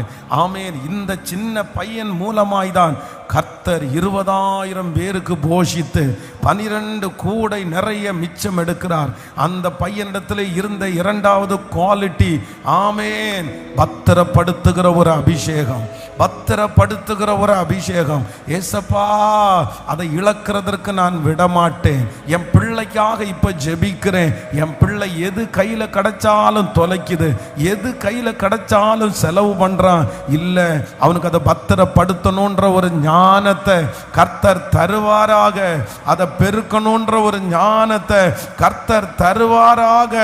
ஆமென். இந்த சின்ன பையன் மூலமாய்தான் கர்த்தர் 20,000 பேருக்கு போஷித்து 12 கூடை நிறைய மிச்சம் எடுக்கிறார். அந்த பையனிடத்தில் இருந்த இரண்டாவது குவாலிட்டி ஆமென், பத்திரப்படுத்துகிற ஒரு அபிஷேகம், பத்திரப்படுத்துகிற ஒரு அபிஷேகம். ஏசப்பா, அதை இழக்கிறதற்கு நான் விடமாட்டேன். என் பிள்ளைக்காக இப்ப ஜெபிக்கிறேன். என் பிள்ளை எது கையில கிடைச்சாலும் தொலைக்குது, எது கையில கிடைச்சாலும் செலவு பண்றான், இல்ல அவனுக்கு அதை பத்திரப்படுத்தணும்ன்ற ஒரு ஞானத்தை கர்த்தர் தருவாராக. அதை பெருக்கணும்ன்ற ஒரு ஞானத்தை கர்த்தர் தருவாராக.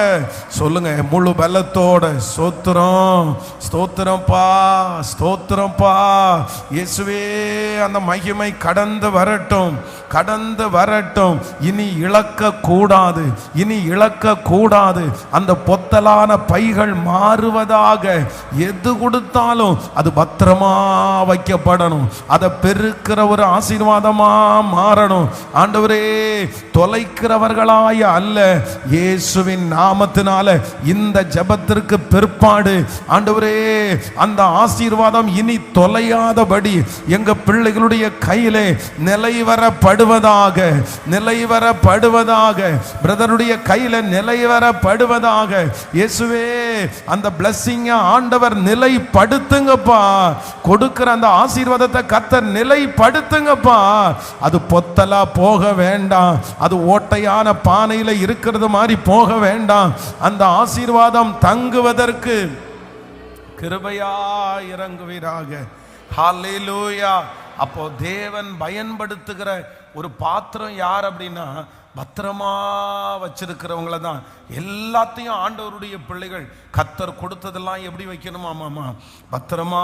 சொல்லுங்க முழு பலத்தோட ஸ்தோத்திரம், ஸ்தோத்திரம்பா, ஸ்தோத்திரம்பா. இயேசுவே, அந்த மகிமை கடந்து வரட்டும், கடந்து வரட்டும். இனி இழக்க கூடாது, இனி இழக்க கூடாது. அந்த பொத்தலான பைகள் மாறுவதாக. எது கொடுத்தாலும் அது பத்திரமா வைக்கப்படணும். அதை பெருக்கிற ஒரு ஆசீர்வாதமா மாறணும். ஆண்டவரே, தொலைக்கிறவர்களாய அல்ல, இயேசுவின் நாமத்தினால இந்த ஜெபத்திற்கு பிற்பாடு ஆண்டவரே, அந்த ஆசீர்வாதம் இனி தொலையாதபடி எங்க பிள்ளைகளுடைய கையிலே நிலைவரப்படுவதாக, நிலைவரப்படுவதாக. பிரதருடைய கையில நிலைவரப்படுவதாக. இயேசுவே, அந்த பிளஸிங்க ஆண்டவர் நிலைப்படுத்துங்கப்பா. கொடுக்கிற அந்த ஆசீர்வாதத்தை கர்த்தர் நிலைப்படுத்துங்கப்பா. அது பொத்தலா போக வேண்டாம், அது ஓட்டையான பானையில இருக்கிறது மாதிரி போக வேண்டாம். அந்த ஆசீர்வாதம் தங்குவதற்கு கிருபையா இறங்குவீராக. ஹல்லேலூயா. அப்போ தேவன் பயன்படுத்துகிற ஒரு பாத்திரம் யார் அப்படின்னா, பத்திரமா வச்சிருக்கிறவங்கள தான். எல்லாத்தையும் ஆண்டவருடைய பிள்ளைகள் கர்த்தர் கொடுத்ததெல்லாம் எப்படி வைக்கணுமாமா, பத்திரமா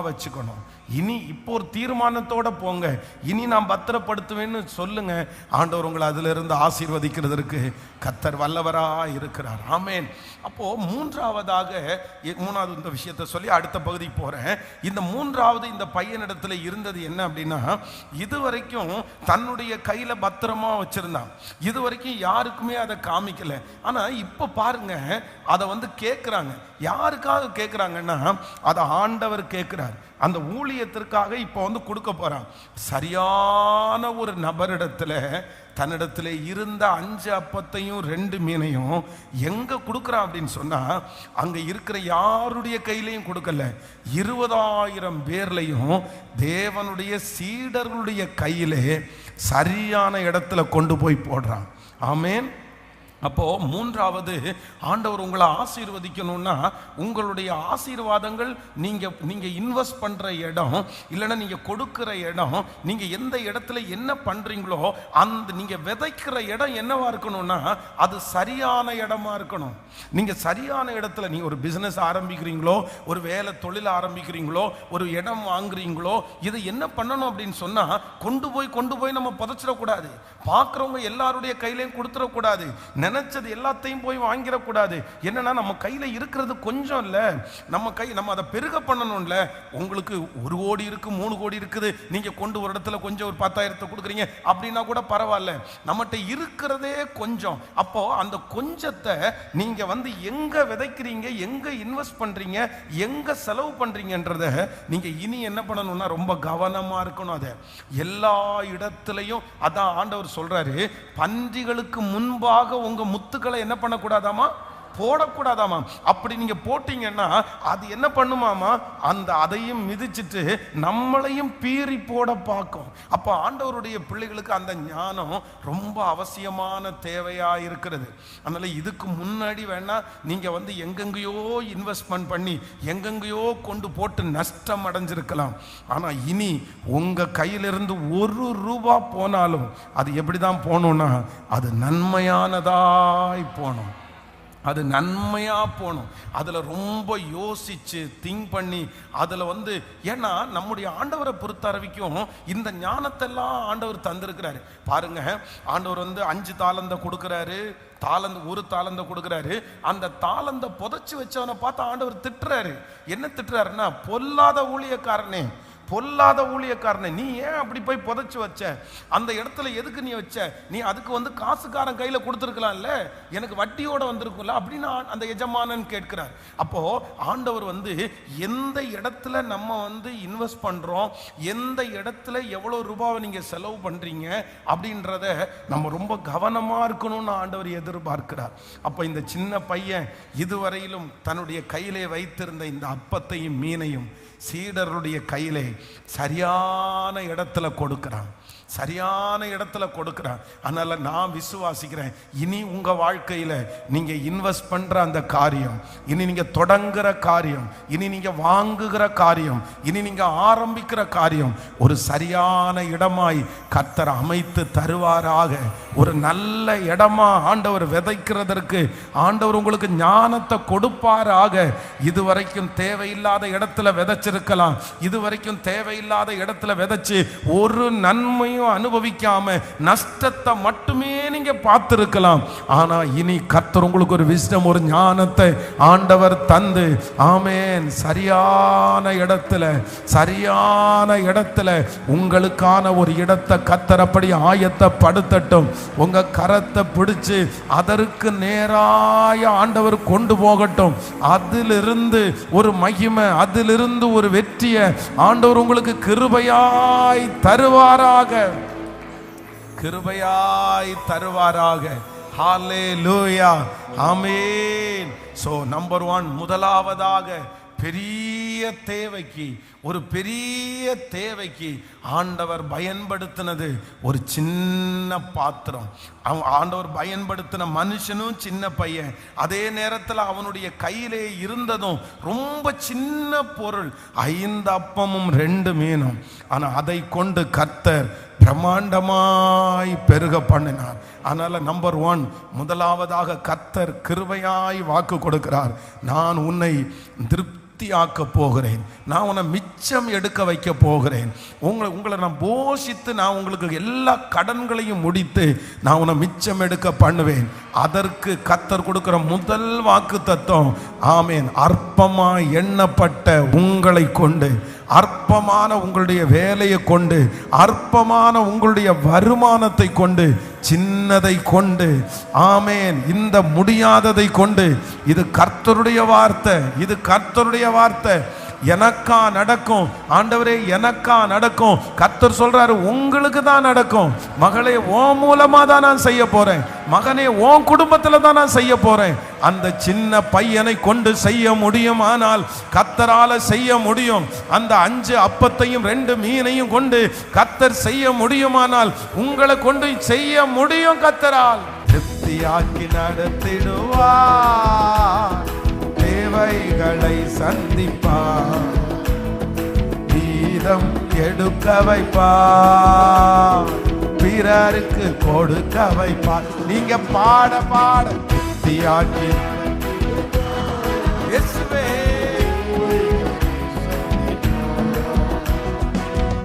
வச்சுக்கணும். இனி இப்போ ஒரு தீர்மானத்தோட போங்க. இனி நான் பத்திரப்படுத்துவேன்னு சொல்லுங்க. ஆண்டவர் உங்களை அதிலிருந்து ஆசீர்வதிக்கிறதற்கு கர்த்தர் வல்லவரா இருக்கிறார். ஆமென். அப்போ மூன்றாவது இந்த விஷயத்தை சொல்லி அடுத்த பகுதி போறேன். இந்த மூன்றாவது இந்த பையனிடத்துல இருந்தது என்ன அப்படின்னா, இதுவரைக்கும் தன்னுடைய கையில பத்திரமா வச்சிருந்தான். இதுவரைக்கும் யாருக்குமே அதை காமிக்கல. ஆனா இப்ப பாருங்க, அதை கேட்கிறாங்க. யாருக்காக கேட்கிறாங்கன்னா, அதை ஆண்டவர் கேட்கிறார். அந்த ஊழியத்திற்காக இப்போ கொடுக்க போறான். சரியான ஒரு நபரிடத்துல தன்னிடத்துல இருந்த 5 அப்பத்தையும் 2 மீனையும் எங்க கொடுக்குறான் அப்படின்னு சொன்னா, அங்க இருக்கிற யாருடைய கையிலையும் கொடுக்கல, 20,000 பேர்லையும் தேவனுடைய சீடர்களுடைய கையிலே சரியான இடத்துல கொண்டு போய் போடுறான். ஆமென். அப்போ மூன்றாவது, ஆண்டவர் உங்களை ஆசீர்வதிக்கணும்னா உங்களுடைய ஆசீர்வாதங்கள் நீங்க இன்வெஸ்ட் பண்ற இடம், இல்லைன்னா நீங்க கொடுக்கிற இடம், நீங்க எந்த இடத்துல என்ன பண்றீங்களோ அந்த நீங்க விதைக்கிற இடம் என்னவா இருக்கணும்னா அது சரியான இடமா இருக்கணும். நீங்க சரியான இடத்துல, நீங்க ஒரு பிசினஸ் ஆரம்பிக்கிறீங்களோ, ஒரு வேலை தொழில் ஆரம்பிக்கிறீங்களோ, ஒரு இடம் வாங்குறீங்களோ, இது என்ன பண்ணணும் அப்படின்னு சொன்னா, கொண்டு போய் நம்ம புதைச்சிடக்கூடாது. பார்க்குறவங்க எல்லாருடைய கையிலையும் கொடுத்துடக்கூடாது. நினைச்சது எல்லாத்தையும் போய் வாங்கிடக்கூடாது. என்னன்னா, நம்ம கையில இருக்கிறது கொஞ்சம் இல்ல, நம்ம அதை பெருக பண்ணணும்ல. உங்களுக்கு 1 கோடி இருக்கு, 3 கோடி இருக்குது, நீங்க கொண்டு ஒரு இடத்துல கொஞ்சம் ஒரு 10,000 கொடுக்குறீங்க அப்படின்னா கூட பரவாயில்ல. நம்மகிட்ட இருக்கிறதே கொஞ்சம். அப்போ அந்த கொஞ்சத்தை நீங்க எங்க விதைக்கிறீங்க, எங்க இன்வெஸ்ட் பண்றீங்க, எங்க செலவு பண்றீங்கன்றத நீங்க இனி என்ன பண்ணணும்னா ரொம்ப கவனமா இருக்கணும். அதை எல்லா இடத்துலையும், அதான் ஆண்டவர் சொல்றாரு, பன்றிகளுக்கு முன்பாக உங்க முத்துக்களை என்ன பண்ணக்கூடாதாமா, போடக்கூடாதாமா. அப்படி நீங்க போட்டீங்கன்னா அது என்ன பண்ணுமாமா, அதையும் மிதிச்சிட்டு நம்மளையும் பீறி போட பார்க்கும். அப்ப ஆண்டவருடைய பிள்ளைகளுக்கு அந்த ஞானம் ரொம்ப அவசியமான தேவையா இருக்கிறது. அதனால இதுக்கு முன்னாடி வேணா நீங்க எங்கெங்கயோ இன்வெஸ்ட்மெண்ட் பண்ணி எங்கெங்கயோ கொண்டு போட்டு நஷ்டம் அடைஞ்சிருக்கலாம். ஆனா இனி உங்க கையிலிருந்து 1 ரூபா போனாலும் அது எப்படிதான் போகணும்னா, அது நன்மையானதாய் போகணும், அது நன்மையா போகணும். அதுல ரொம்ப யோசிச்சு திங்க் பண்ணி அதுல ஏன்னா நம்முடைய ஆண்டவரை பொறுத்த வரைக்கும் இந்த ஞானத்தெல்லாம் ஆண்டவர் தந்திருக்கிறாரு. பாருங்க, ஆண்டவர் 5 தாலந்தை கொடுக்கிறாரு, ஒரு தாலந்தை கொடுக்கிறாரு. அந்த தாலந்தை புதைச்சு வச்சவனை பார்த்து ஆண்டவர் திட்டுறாரு. என்ன திட்டுறாருன்னா, பொல்லாத ஊழியக்காரனே, பொல்லாத ஊழியக்காரனை, நீ ஏன் அப்படி போய் புதைச்சு வச்ச? அந்த இடத்துல எதுக்கு நீ வச்ச? நீ அதுக்கு வந்து காசுக்காரன் கையில கொடுத்துருக்கலாம்ல, எனக்கு வட்டியோட வந்திருக்கும்ல அப்படின்னு அந்த எஜமானன் கேட்கிறார். அப்போ ஆண்டவர் வந்து எந்த இடத்துல நம்ம வந்து இன்வெஸ்ட் பண்றோம், எந்த இடத்துல எவ்வளவு ரூபாவை நீங்க செலவு பண்றீங்க அப்படின்றத நம்ம ரொம்ப கவனமா இருக்கணும்னு ஆண்டவர் எதிர்பார்க்கிறார். அப்ப இந்த சின்ன பையன் இதுவரையிலும் தன்னுடைய கையிலே வைத்திருந்த இந்த அப்பத்தையும் மீனையும் சீடருடைய கையிலே சரியான இடத்துல கொடுக்கிறான், சரியான இடத்துல கொடுக்கிறான். அதனால நான் விசுவாசிக்கிறேன், இனி உங்க வாழ்க்கையில நீங்க இன்வெஸ்ட் பண்ற அந்த காரியம், இனி நீங்க தொடங்குற காரியம், இனி நீங்க வாங்குகிற காரியம், இனி நீங்க ஆரம்பிக்கிற காரியம் ஒரு சரியான இடமாய் கர்த்தர் அமைத்து தருவாராக. ஒரு நல்ல இடமா ஆண்டவர் விதைக்கிறதற்கு ஆண்டவர் உங்களுக்கு ஞானத்தை கொடுப்பாராக. இதுவரைக்கும் தேவையில்லாத இடத்துல விதைச்சிருக்கலாம், இதுவரைக்கும் தேவையில்லாத இடத்துல விதைச்சு ஒரு நன்மையும் அனுபவிக்காம நஷ்டத்தை மட்டுமே நீங்க பார்த்திருக்கலாம். ஆனா இனி கர்த்தர் உங்களுக்கு ஒரு விஸ்டம், ஒரு ஞானத்தை ஆண்டவர் தந்து, ஆமென், சரியான இடத்துல சரியான இடத்துல உங்களுக்கான ஒரு இடத்தை கர்த்தர் அப்படி ஆயத்தப்படுத்தட்டும். உங்க கரத்தை பிடிச்சு அதற்கு நேராய ஆண்டவர் கொண்டு போகட்டும். அதிலிருந்து ஒரு மகிமை, அதிலிருந்து ஒரு வெற்றியை ஆண்டவர் உங்களுக்கு கிருபையாய் தருவாராக, கிருபையாய் தருவாராக. ஹல்லேலூயா, ஆமென். சோ நம்பர் 1, முதலாவதாக பெரிய தேவைக்கு, ஒரு பெரிய தேவைக்கு ஆண்டவர் பயன்படுத்தினது ஒரு சின்ன பாத்திரம். ஆண்டவர் பயன்படுத்தின மனுஷனும் சின்ன பையன், அதே நேரத்தில் அவனுடைய கையிலே இருந்ததும் ரொம்ப சின்ன பொருள், 5 அப்பமும் 2 மீனும். ஆனால் அதை கொண்டு கர்த்தர் பிரம்மாண்டமாய் பெருக பண்ணினார். அதனால நம்பர் 1, முதலாவதாக கர்த்தர் கிருபையாய் வாக்கு கொடுக்கிறார். நான் உன்னை திருப்தியாக்க போகிறேன், நான் உன்னை மிச்சம் எடுக்க வைக்க போகிறேன், உங்களை நான் போஷித்து நான் உங்களுக்கு எல்லா கடன்களையும் முடித்து நான் உன்னை மிச்சம் எடுக்க பண்ணுவேன். அதற்கு கர்த்தர் கொடுக்கிற முதல் வாக்கு தத்துவம், ஆமென், அற்பமாய் எண்ணப்பட்ட உங்களை கொண்டு, அற்பமான உங்களுடைய வேலையை கொண்டு, அற்பமான உங்களுடைய வருமானத்தை கொண்டு, சின்னதை கொண்டு, ஆமென், இந்த முடியாததை கொண்டு, இது கர்த்தருடைய வார்த்தை, இது கர்த்தருடைய வார்த்தை. எனக்கா நடக்கும் ஆண்டவரே, எனக்கா நடக்கும். கர்த்தர் சொல்றாரு, உங்களுக்கு தான் நடக்கும். மகளே, உன் மூலமா தான் நான் செய்ய போறேன். மகனே, உன் குடும்பத்துல தான் நான் செய்ய போறேன். அந்த சின்ன பையனை கொண்டு செய்ய முடியும், ஆனால் கர்த்தரால செய்ய முடியும். அந்த 5 அப்பத்தையும் 2 மீனையும் கொண்டு கர்த்தர் செய்ய முடியுமானால் உங்களை கொண்டு செய்ய முடியும். கர்த்தரால் திருப்தியாக்கி நடத்திடுவார், தேவைகளை சந்திப்பார், வீதம் எடுக்க வைப்பார், பிறருக்கு கொடுக்க வைப்பார். நீங்க பாட பாட திருப்தியாக்கி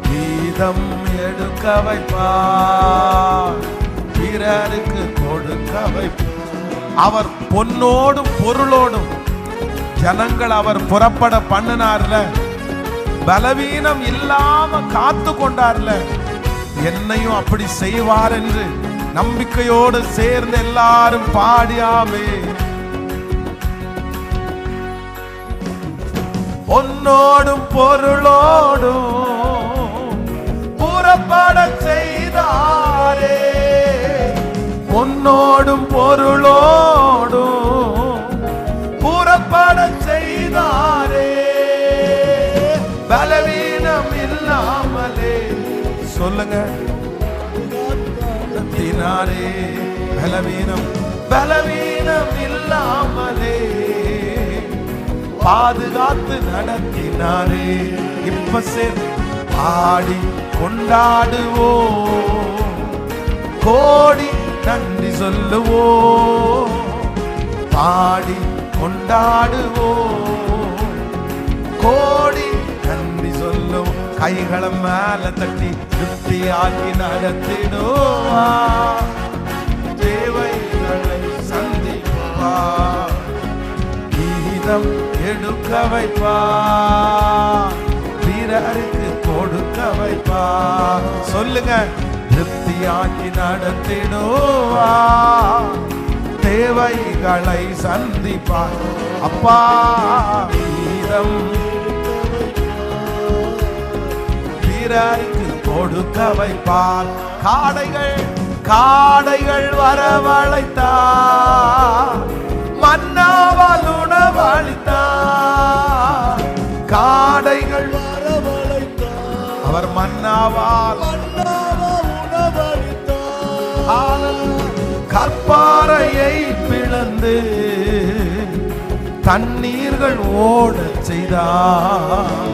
வீதம் எடுக்க வைப்பார், பிறருக்கு கொடுக்க வைப்பார். அவர் பொன்னோடும் பொருளோடும் ஜனங்கள் அவர் புறப்பட பண்ணினார்ல, பலவீனம் இல்லாம காத்து கொண்டார்ல, என்னையும் அப்படி செய்வார் என்று நம்பிக்கையோடு சேர்ந்து எல்லாரும் பாடியாமே. பொன்னோடும் பொருளோடும் புறப்பட செய்தாரே, பொன்னோடும் பொருளோடும் புறப்பட செய்தாரே, பலவீனம் இல்லாமலே. சொல்லுங்க, நடத்தினாரே, பலவீனம் இல்லாமலே பாதுகாத்து நடத்தினாரே. இப்ப சரி பாடி கொண்டாடுவோம், கோடி நன்றி சொல்லுவோம், பாடி கொண்டாடுவோம், கோடி நன்றி சொல்லுவோம். கைகளை மேல தட்டி திருப்தியாக்கி நடத்திடுவார், தேவைகளை சந்திப்பார், வீதம் எடுக்க வைப்பார், பிறருக்கு வைப்பா. சொல்லுங்க, திருப்தியாக்கி நடத்திடுவா, தேவைகளை சந்திப்பா. அப்பா வீதம் பிறருக்கு கொடுக்க வைப்பார். காடைகள் வரவழைத்தார், மன்னாவால் உணவளித்தார். காடைகள் வரவழைத்தார், அவர் மன்னாவால் உணவளித்தார். கற்பாறையை பிளந்து தண்ணீர்கள் ஓடச் செய்தார்.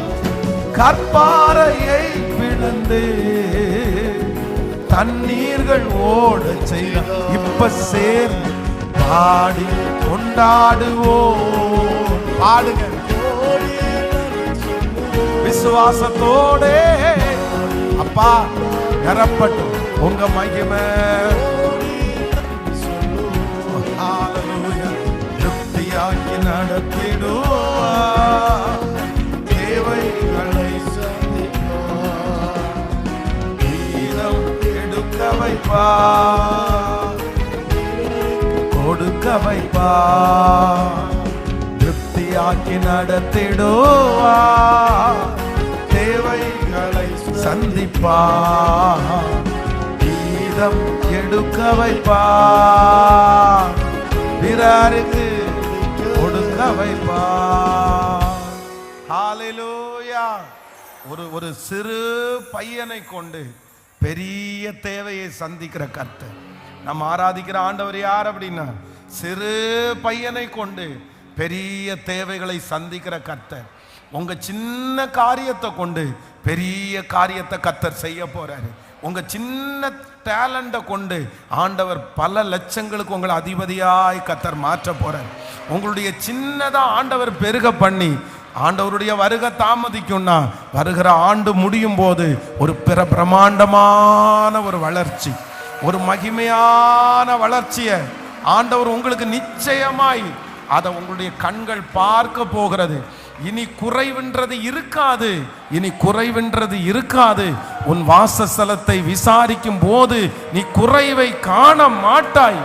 கற்பாறையை பிளந்து தண்ணீர்கள் ஓடச் செய்தார். இப்ப சேர்ந்து பாடி கொண்டாடுவோம். பாடுங்க விசுவாசத்தோடே. அப்பா நிரப்பட்டும் உங்க மகிமை. திருப்தியாக்கி நடத்திடுவா, தேவைகளை வீதம் எடுக்க வைப்பா, கொடுக்க வைப்பா. திருப்தியாக்கி நடத்திடுவா, தேவைகளை சந்திப்பா, வீதம் எடுக்க வைப்பா, பிறருக்கு கொடுக்க வைப்பா. ஹல்லேலூயா. ஒரு சிறு பையனை கொண்டு பெரிய தேவையை சந்திக்கிற கர்த்தர். நம்ம ஆராதிக்கிற ஆண்டவர் யார் அப்படின்னா, சிறு பையனை கொண்டு பெரிய தேவைகளை சந்திக்கிற கர்த்தர். உங்க சின்ன காரியத்தை கொண்டு பெரிய காரியத்தை கர்த்தர் செய்ய போறாரு. உங்க சின்ன டேலண்ட கொண்டு ஆண்டவர் பல லட்சங்களுக்கு உங்களை அதிபதியாய் கர்த்தர் மாற்ற போறார். உங்களுடைய சின்னதா ஆண்டவர் பெருக பண்ணி, ஆண்டவருடைய வருகை தாமதிக்கும்னா வருகிற ஆண்டு முடியும் போது ஒரு பிரம்மாண்டமான ஒரு வளர்ச்சி, ஒரு மகிமையான வளர்ச்சியை ஆண்டவர் உங்களுக்கு நிச்சயமாய் அதை உங்களுடைய கண்கள் பார்க்க போகிறது. இனி குறைவென்றது இருக்காது, இனி குறைவென்றது இருக்காது. உன் வாசஸ்தலத்தை விசாரிக்கும் போது நீ குறைவை காண மாட்டாய்,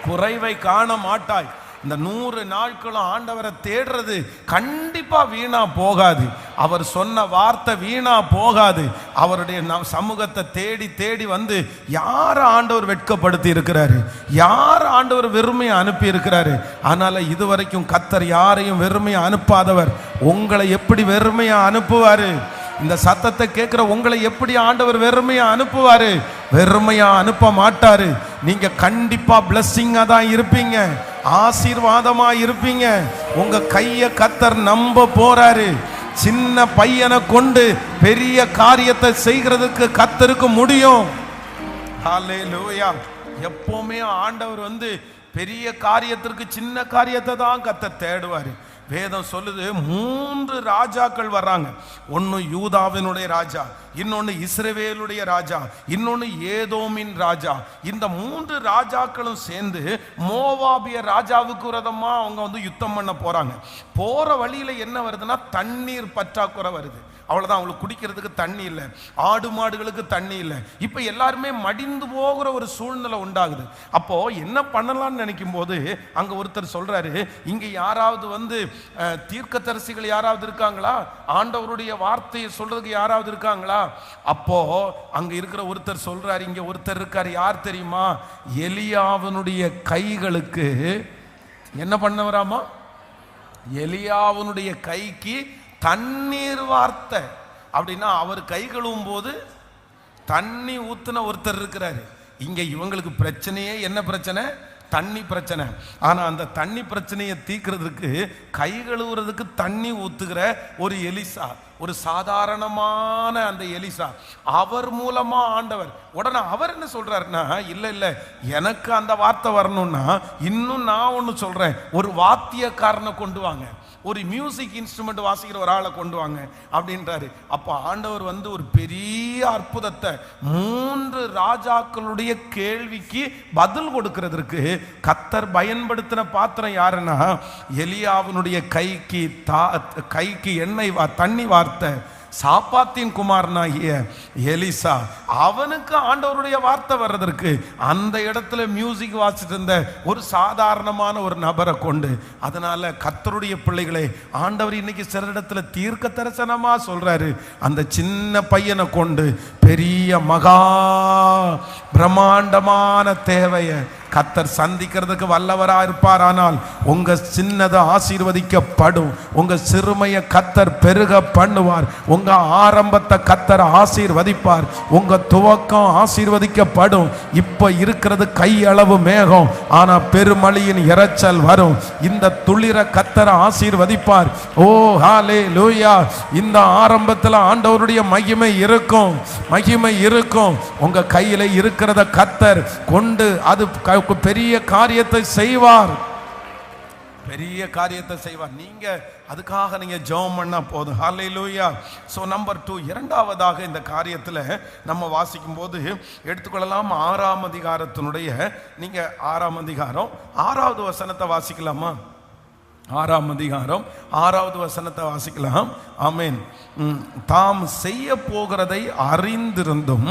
குறைவை காண மாட்டாய். இந்த 100 நாட்களும் ஆண்டவரை தேடுறது கண்டிப்பா வீணா போகாது. அவர் சொன்ன வார்த்தை வீணா போகாது. அவருடைய சமூகத்தை தேடி தேடி வந்து யார் ஆண்டவர் வெட்கப்படுத்தி இருக்கிறாரு, யார் ஆண்டவர் வெறுமையை அனுப்பி இருக்கிறாரு. அதனால இதுவரைக்கும் கர்த்தர் யாரையும் வெறுமையை அனுப்பாதவர் உங்களை எப்படி வெறுமையை அனுப்புவாரு? இந்த சத்தத்தை கேட்கிற உங்களை எப்படி ஆண்டவர் வெறுமையா அனுப்புவாரு? வெறுமையா அனுப்ப மாட்டாரு. நீங்க கண்டிப்பா பிளஸ்ஸிங்கா தான் இருப்பீங்க, ஆசீர்வாதமா இருப்பீங்க. உங்க கைய கர்த்தர் நம்ப போறாரு. சின்ன பையனை கொண்டு பெரிய காரியத்தை செய்கிறதுக்கு கர்த்தருக்கு முடியும். ஹல்லேலூயா. எப்பவுமே ஆண்டவர் பெரிய காரியத்திற்கு சின்ன காரியத்தை தான் கர்த்தர் தேடுவாரு. வேதம் சொல்லுது 3 ராஜாக்கள் வர்றாங்க. ஒன்னு யூதாவினுடைய ராஜா, இன்னொன்னு இஸ்ரவேலுடைய ராஜா, இன்னொன்னு ஏதோமின் ராஜா. இந்த 3 ராஜாக்களும் சேர்ந்து மோவாபிய ராஜாவுக்கு விரோதமா அவங்க யுத்தம் பண்ண போறாங்க. போற வழியில என்ன வருதுன்னா தண்ணீர் பற்றாக்குறை வருது. அவ்வளவுதான், அவங்களுக்கு குடிக்கிறதுக்கு தண்ணி இல்லை, ஆடு மாடுகளுக்கு தண்ணி இல்லை. இப்ப எல்லாருமே மடிந்து போகிற ஒரு சூழ்நிலை உண்டாகுது. அப்போ என்ன பண்ணலாம்னு நினைக்கும் போது அங்க ஒருத்தர் சொல்றாரு, இங்க யாராவது தீர்க்கதரிசிகள் யாராவது இருக்காங்களா? ஆண்டவருடைய வார்த்தையை சொல்றதுக்கு யாராவது இருக்காங்களா? அப்போ அங்க இருக்கிற ஒருத்தர் சொல்றாரு, இங்க ஒருத்தர் இருக்காரு, யார் தெரியுமா? எலியாவினுடைய கைகளுக்கு என்ன பண்ணவராமா? எலியாவினுடைய கைக்கு தண்ணீர் வார்த்தை. அப்படின்னா அவர் கை கழுவும் போது தண்ணி ஊத்துன ஒருத்தர் இருக்கிறாரு. இங்க இவங்களுக்கு பிரச்சனையே என்ன பிரச்சனை? தண்ணி பிரச்சனை. ஆனா அந்த தண்ணி பிரச்சனையை தீர்க்கிறதுக்கு கை கழுவுறதுக்கு தண்ணி ஊத்துகிற ஒரு எலிசா, ஒரு சாதாரணமான அந்த எலிசா, அவர் மூலமா ஆண்டவர். உடனே அவர் என்ன சொல்றாருன்னா, இல்ல இல்ல, எனக்கு அந்த வார்த்தை வரணும்னா இன்னும் நான் ஒன்னு சொல்றேன், ஒரு வாத்தியக்காரனை கொண்டு வாங்க, ஒரு மியூசிக் இன்ஸ்ட்ருமெண்ட் வாசிக்கிற ஒரு ஆளை கொண்டு வாங்க அப்படின்றாரு. அப்போ ஆண்டவர் ஒரு பெரிய அற்புதத்தை 3 ராஜாக்களுடைய கேள்விக்கு பதில் கொடுக்கிறதுக்கு கர்த்தர் பயன்படுத்தின பாத்திரம் யாருன்னா, எலியாவினுடைய கைக்கு எண்ணெய் தண்ணி வார்த்தை, சாப்பாத்தின் குமாரனாகிய எலிசா, அவனுக்கு ஆண்டவருடைய வார்த்தை வர்றதற்கு அந்த இடத்துல மியூசிக் வாசிட்டு இருந்த ஒரு சாதாரணமான ஒரு நபரை கொண்டு, அதனால கர்த்தருடைய பிள்ளைகளே, ஆண்டவர் இன்னைக்கு சில இடத்துல தீர்க்க தரிசனமா சொல்றாரு, அந்த சின்ன பையனை கொண்டு பெரிய மகா பிரம்மாண்டமான தேவையை கர்த்தர் சந்திக்கிறதுக்கு வல்லவரா இருப்பார். ஆனால் உங்க சின்னதை ஆசீர்வதிக்கப்படும், உங்க சிறுமையை கர்த்தர் பெருக பண்ணுவார், உங்க ஆரம்பத்தை கர்த்தர் ஆசீர்வதிப்பார், உங்க துவக்கம் ஆசீர்வதிக்கப்படும். இப்ப இருக்கிறது கையளவு மேகம், ஆனா பெருமழையின் இரைச்சல் வரும். இந்த துளிர கர்த்தர் ஆசீர்வதிப்பார். ஓ ஹல்லேலூயா! இந்த ஆரம்பத்தில் ஆண்டவருடைய மகிமை இருக்கும், மகிமை இருக்கும். உங்க கையில இருக்கிறத கர்த்தர் கொண்டு அது பெரிய காரியத்தை செய்வார், பெரிய காரியத்தை செய்வார். நீங்க அதுக்காக நீங்க ஜெபம் பண்ணா போதும். ஹல்லேலூயா! சோ நம்பர் 2, இரண்டாவதாக இந்த காரியத்துல நம்ம வாசிக்கும் போது எடுத்துக்கொள்ளலாம் 6ஆம் அதிகாரத்தினுடைய, நீங்க 6ஆம் அதிகாரம் 6வது வசனத்தை வாசிக்கலாமா? 6ஆம் அதிகாரம் 6வது வசனத்தை வாசிக்கலாம். ஆமென். தாம் செய்ய போகிறதை அறிந்திருந்தும்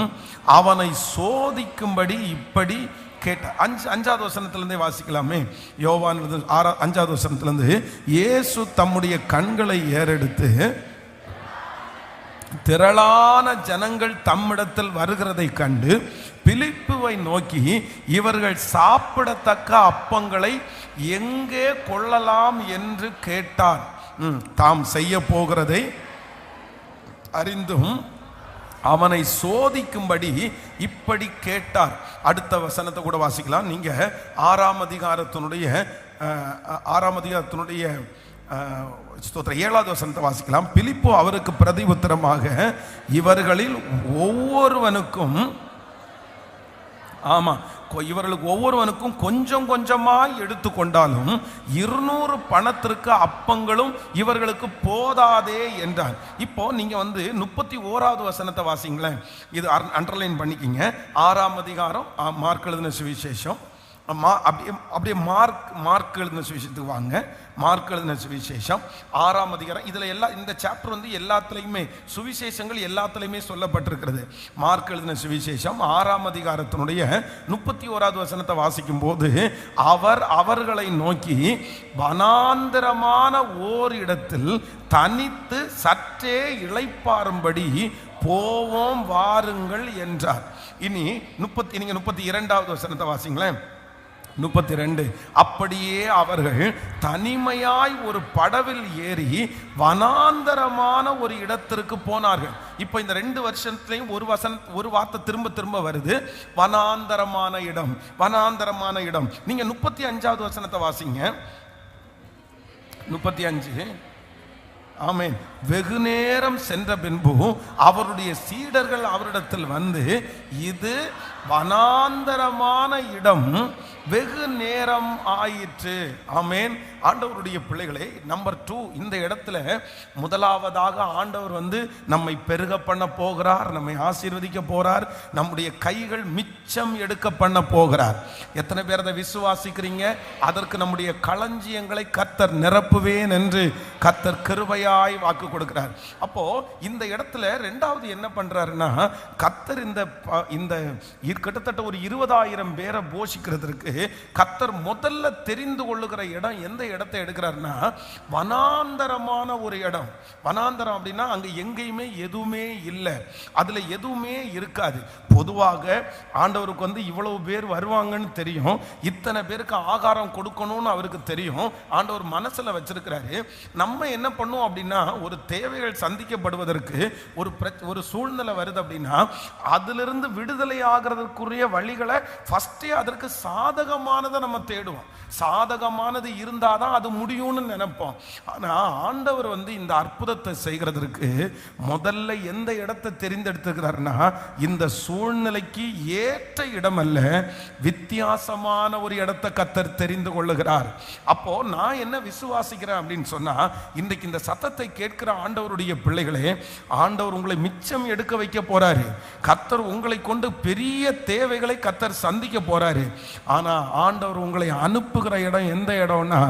அவனை சோதிக்கும்படி இப்படி கேட்ட 5வது வசனத்திலிருந்தே வாசிக்கலாமே. யோவான் 5வது வசனத்திலிருந்து, இயேசு தம்முடைய கண்களை ஏறெடுத்து திரளான ஜனங்கள் தம்மிடத்தில் வருகிறதை கண்டு பிலிப்புவை நோக்கி, இவர்கள் சாப்பிடத்தக்க அப்பங்களை எங்கே கொள்ளலாம் என்று கேட்டார். தாம் செய்ய போகிறதை அறிந்தும் அவனை சோதிக்கும்படி இப்படி கேட்டார். அடுத்த வசனத்தை கூட வாசிக்கலாம். நீங்க 6ஆம் அதிகாரத்தினுடைய 7வது வசனத்தை வாசிக்கலாம். பிலிப்பு அவருக்கு பிரதி உத்தரமாக, இவர்களில் ஒவ்வொருவனுக்கும், ஆமா, இவர்களுக்கு ஒவ்வொருவனுக்கும் கொஞ்சம் கொஞ்சமாய் எடுத்துக்கொண்டாலும் 200 பணத்திற்கு அப்பங்களும் இவர்களுக்கு போதாதே என்றார். இப்போ நீங்க 31வது வசனத்தை வாசிங்களேன். இது அண்டர்லைன் பண்ணிக்கிங்க. 6ஆம் அதிகாரம் மார்க் எழுதின சுவிசேஷம், அப்படியே மார்க் எழுதின சுவிசேஷத்துக்கு வாங்க. மார்க் எழுதின சுவிசேஷம் 6ஆம் அதிகாரம். இதுல இந்த சாப்டர் எல்லாத்துலயுமே சுவிசேஷங்கள் எல்லாத்துலயுமே சொல்லப்பட்டிருக்கிறது. மார்க் எழுதின சுவிசேஷம் 6ஆம் அதிகாரத்தினுடைய 31வது வசனத்தை வாசிக்கும் போது, அவர்களை நோக்கி, வனாந்தரமான ஓர் இடத்தில் தனித்து சற்றே இளைப்பாறும்படி போவோம் வாருங்கள் என்றார். இனி நீங்க 32வது வசனத்தை வாசிங்களேன். 32, அப்படியே அவர்கள் தனிமையாய் ஒரு படவில் ஏறி வனாந்தரமான ஒரு இடத்திற்கு போனார்கள். இப்போ இந்த 2 வருஷத்துலையும் ஒரு வார்த்தை திரும்ப திரும்ப வருது, வனாந்தரமான இடம், வனாந்தரமான இடம். நீங்க 35வது வசனத்தை வாசிங்க. 35. ஆமென். வெகு நேரம் சென்ற பின்பு அவருடைய சீடர்கள் அவரிடத்தில் வந்து, இது வனாந்தரமான இடம், வெகு நேரம் ஆயிற்று. ஆமென். ஆண்டவருடைய பிள்ளைகளே, நம்பர் 2, இந்த இடத்துல முதலாவதாக ஆண்டவர் நம்மை பெருக பண்ண போகிறார், நம்மை ஆசீர்வதிக்க போறார், நம்முடைய கைகள் மிச்சம் எடுக்க பண்ண போகிறார். எத்தனை பேர் அதை விசுவாசிக்கிறீங்க? அதற்கு நம்முடைய களஞ்சியங்களை கர்த்தர் நிரப்புவேன் என்று கர்த்தர் கிருபையாய் வாக்கு கொடுக்கிறார். அப்போ இந்த இடத்துல 2வது என்ன பண்றாருன்னா, கர்த்தர் இந்த கிட்டத்தட்ட ஒரு 20,000 பேரை போஷிக்கிறதுக்கு கர்த்தர் முதல்ல தெரிந்து கொள்ளுகிற இடம், எந்த இடத்தை எடுக்கிறார்னா, வனாந்தரமான ஒரு இடம். வனாந்தரம் அப்படின்னா அங்க எங்கேயுமே எதுவுமே இல்லை, அதுல எதுவுமே இருக்காது. பொதுவாக ஆண்டவருக்கு இவ்வளவு பேர் வருவாங்கன்னு தெரியும், இத்தனை பேருக்கு ஆகாரம் கொடுக்கணும்னு அவருக்கு தெரியும், ஆண்டவர் மனசுல வச்சிருக்கிறாரு. நம்ம என்ன பண்ணுவோம் அப்படின்னா, ஒரு தேவைகள் சந்திக்கப்படுவதற்கு ஒரு சூழ்நிலை வருது அப்படின்னா, அதிலிருந்து விடுதலை ஆகிறதுக்குரிய வழிகளை ஃபர்ஸ்டே அதற்கு சாதகமானதை நம்ம தேடுவோம். சாதகமானது இருந்தாதான் அது முடியும்னு நினைப்போம். ஆனா ஆண்டவர் இந்த அற்புதத்தை செய்கிறதற்கு முதல்ல எந்த இடத்தை தெரிந்தெடுத்துக்கிறார்னா, இந்த சூழ்நிலைக்கு ஏற்ற இடம் அல்ல, வித்தியாசமான ஒரு இடத்தை கர்த்தர் தெரிந்து கொள்ளுகிறார். அப்போ நான் என்ன விசுவாசிக்கிறேன் அப்படின்னு சொன்னா, இன்றைக்கு இந்த சத்தத்தை கேட்கிற ஆண்டவருடைய பிள்ளைகளே, ஆண்டவர் உங்களை மிச்சம் எடுக்க வைக்க போறாரு. கர்த்தர் உங்களை கொண்டு பெரிய தேவைகளை கர்த்தர் சந்திக்க போறாரு. ஆனா ஆண்டவர் உங்களை அனுப்புகிற இடம் எந்த இடம்னா,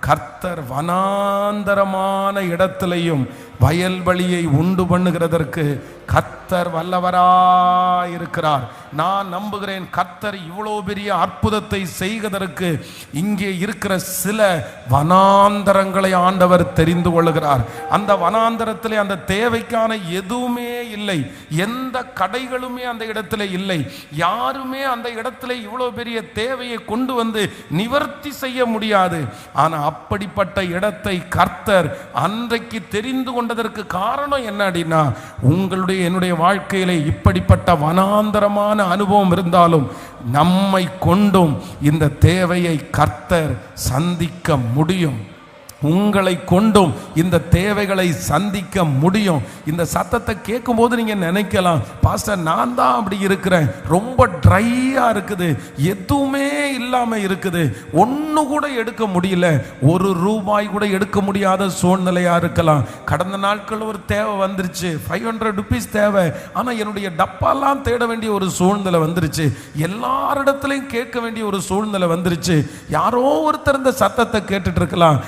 கர்த்தர் வனாந்தரமான இடத்திலையும் வயல்வெளியை உண்டு பண்ணுகிறதற்கு கர்த்தர் வல்லவராயிருக்கிறார். நான் நம்புகிறேன் கர்த்தர் இவ்வளோ பெரிய அற்புதத்தை செய்வதற்கு இங்கே இருக்கிற சில வனாந்தரங்களை ஆண்டவர் தெரிந்து கொள்ளுகிறார். அந்த வனாந்தரத்திலே அந்த தேவைக்கான எதுவுமே இல்லை, எந்த கடைகளுமே அந்த இடத்துல இல்லை, யாருமே அந்த இடத்துல இவ்வளோ பெரிய தேவையை கொண்டு வந்து நிவர்த்தி செய்ய முடியாது. ஆனால் அப்படிப்பட்ட இடத்தை கர்த்தர் அன்றைக்கு தெரிந்து கொண்டதற்கு காரணம் என்ன அப்படின்னா, உங்களுடைய என்னுடைய வாழ்க்கையிலே இப்படிப்பட்ட வனாந்தரமான அனுபவம் இருந்தாலும் நம்மை கொண்டும் இந்த தேவையை கர்த்தர் சந்திக்க முடியும். உங்களை கொண்டும் இந்த தேவைகளை சந்திக்க முடியும். இந்த சத்தத்தை கேட்கும் போது நீங்க நினைக்கலாம், பாஸ்டர் நான் தான் அப்படி இருக்கிறேன், ரொம்ப ட்ரையா இருக்குது, எதுவுமே இல்லாம இருக்குது, ஒன்று கூட எடுக்க முடியல, ஒரு ரூபாய் கூட எடுக்க முடியாத சூழ்நிலையா இருக்கலாம். கடந்த நாட்கள் ஒரு தேவை வந்துருச்சு, 500 rupees தேவை, ஆனா என்னுடைய டப்பாலாம் தேட வேண்டிய ஒரு சூழ்நிலை வந்துருச்சு, எல்லாரிடத்திலையும் கேட்க வேண்டிய ஒரு சூழ்நிலை வந்துருச்சு. யாரோ ஒருத்தர் இந்த சத்தத்தை கேட்டுட்டு இருக்கலாம்.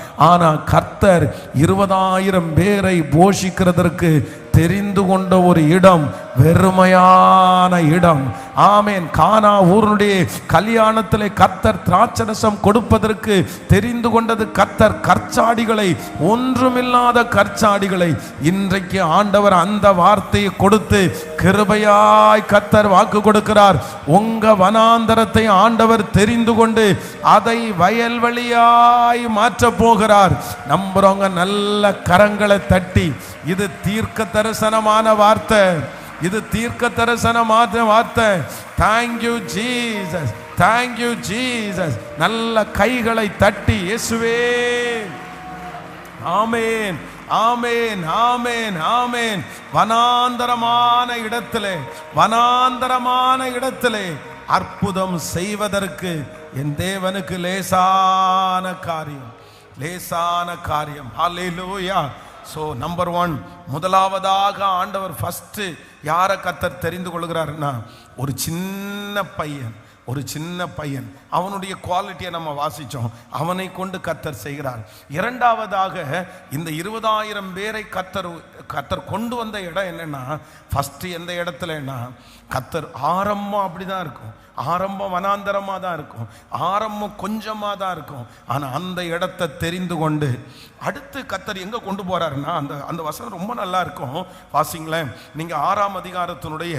கர்த்தர் 20,000 பேரை போஷிக்கிறதற்கு தெரிந்து கொண்ட ஒரு இடம் வெறுமையான இடம். ஆமேன். கானா ஊருடைய கல்யாணத்திலே கர்த்தர் திராட்சரசம் கொடுப்பதற்கு தெரிந்து கொண்டது கர்த்தர் கற்சாடிகளை, ஒன்றுமில்லாத கற்சாடிகளை. இன்றைக்கு ஆண்டவர் அந்த வார்த்தையை கொடுத்து கிருபையாய் கர்த்தர் வாக்கு கொடுக்கிறார். உங்க வனாந்தரத்தை ஆண்டவர் தெரிந்து கொண்டு அதை வயல்வெளியாய் மாற்ற போகிறார். நம்புறவங்க நல்ல கரங்களை தட்டி, இது தீர்க்க தரிசனமான வார்த்தை, இது தீர்க்க தரிசனமான வார்த்தை. Thank you Jesus, thank you Jesus. நல்ல கைகளை தட்டி இயேசுவே, ஆமேன், ஆமேன், ஆமேன், ஆமேன். வனாந்தரமான இடத்திலே, வனாந்தரமான இடத்திலே அற்புதம் செய்வதற்கு என் தேவனுக்கு லேசான காரியம், லேசான காரியம். ஹல்லேலூயா. ஸோ நம்பர் 1, முதலாவதாக ஆண்டவர் ஃபஸ்ட்டு யாரை கர்த்தர் தெரிந்து கொள்கிறாருன்னா, ஒரு சின்ன பையன், ஒரு சின்ன பையன், அவனுடைய குவாலிட்டியை நம்ம வாசித்தோம், அவனை கொண்டு கர்த்தர் செய்கிறார். இரண்டாவதாக இந்த 20,000 பேரை கர்த்தர் கொண்டு வந்த இடம் என்னன்னா, ஃபஸ்ட்டு எந்த இடத்துலன்னா, கர்த்தர் ஆரம்பம் அப்படி தான் இருக்கும், ஆரம்பம் வனாந்தரமாக தான் இருக்கும், ஆரம்பம் கொஞ்சமாக தான் இருக்கும். ஆனால் அந்த இடத்தை தெரிந்து கொண்டு அடுத்து கர்த்தர் எங்கே கொண்டு போகிறாருன்னா, அந்த வசனம் ரொம்ப நல்லா இருக்கும், வாசிங்களேன். நீங்கள் 6ஆம் அதிகாரத்தினுடைய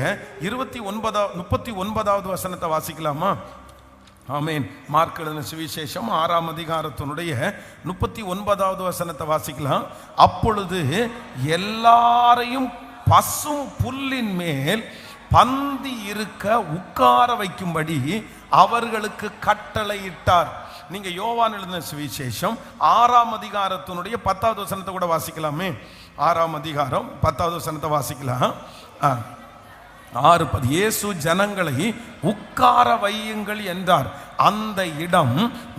39வது வசனத்தை வாசிக்கலாமா? ஆமேன். மார்க் எழுதின சுவிசேஷம் 6ஆம் அதிகாரத்தினுடைய 39வது வசனத்தை வாசிக்கலாம். அப்பொழுது எல்லாரையும் பசும் புல்லின் மேல் பந்தி இருக்க உட்கார வைக்கும்படி அவர்களுக்கு கட்டளையிட்டார். நீங்க யோவான் எழுதின சுவிசேஷம் 6ஆம் அதிகாரத்தினுடைய 10வது வசனத்தை கூட வாசிக்கலாமே. 6ஆம் அதிகாரம் 10வது வசனத்தை வாசிக்கலாம். 6:10. இயேசு ஜனங்களை உட்கார வையுங்கள் என்றார். அந்த இடம்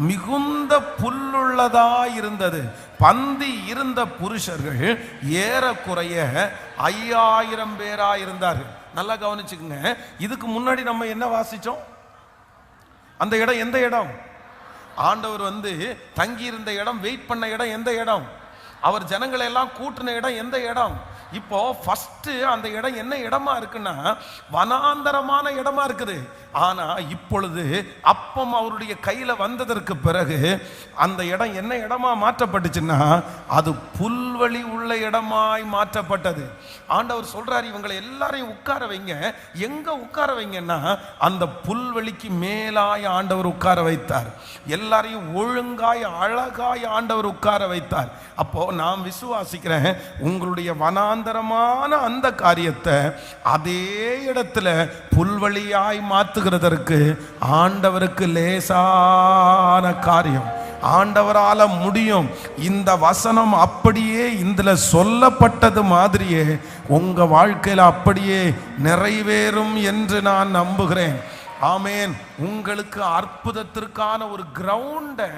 மிகுந்த புல்லுள்ளதாயிருந்தது. பந்தி இருந்த புருஷர்கள் ஏறக்குறைய 5000 பேராயிருந்தார்கள். நல்லா கவனிச்சுக்குங்க. இதுக்கு முன்னாடி நம்ம என்ன வாசிச்சோம்? அந்த இடம் எந்த இடம்? ஆண்டவர் தங்கி இருந்த இடம், வெயிட் பண்ண இடம் எந்த இடம்? அவர் ஜனங்களை எல்லாம் கூட்டின இடம் எந்த இடம்? இப்போ ஃபர்ஸ்ட் அந்த இடம் என்ன இடமா இருக்குன்னா, வனாந்தரமான இடமா இருக்குது. ஆனா இப்பொழுது அப்பம் அவருடைய கையில வந்ததற்கு பிறகு அந்த இடம் என்ன இடமா மாற்றப்பட்டுச்சுன்னா, அது புல்வெளி உள்ள இடமாய் மாற்றப்பட்டது. ஆண்டவர் சொல்றாரு, இவங்களை எல்லாரையும் உட்கார வைங்க. எங்க உட்கார வைங்கன்னா, அந்த புல்வெளிக்கு மேலாய் ஆண்டவர் உட்கார வைத்தார். எல்லாரையும் ஒழுங்காய் அழகாய் ஆண்டவர் உட்கார வைத்தார். அப்போ நான் விசுவாசிக்கிறேன், உங்களுடைய வனாந்தரமான அந்த காரியத்தை அதே இடத்துல புல்வெளியாய் மாற்றுகிறதற்கு ஆண்டவருக்கு லேசான காரியம், ஆண்டவரால முடியும். இந்த வசனம் அப்படியே இதுல சொல்லப்பட்டது மாதிரியே உங்க வாழ்க்கையில அப்படியே நிறைவேறும் என்று நான் நம்புகிறேன். ஆமேன். உங்களுக்கு அற்புதத்திற்கான ஒரு கிரவுண்டை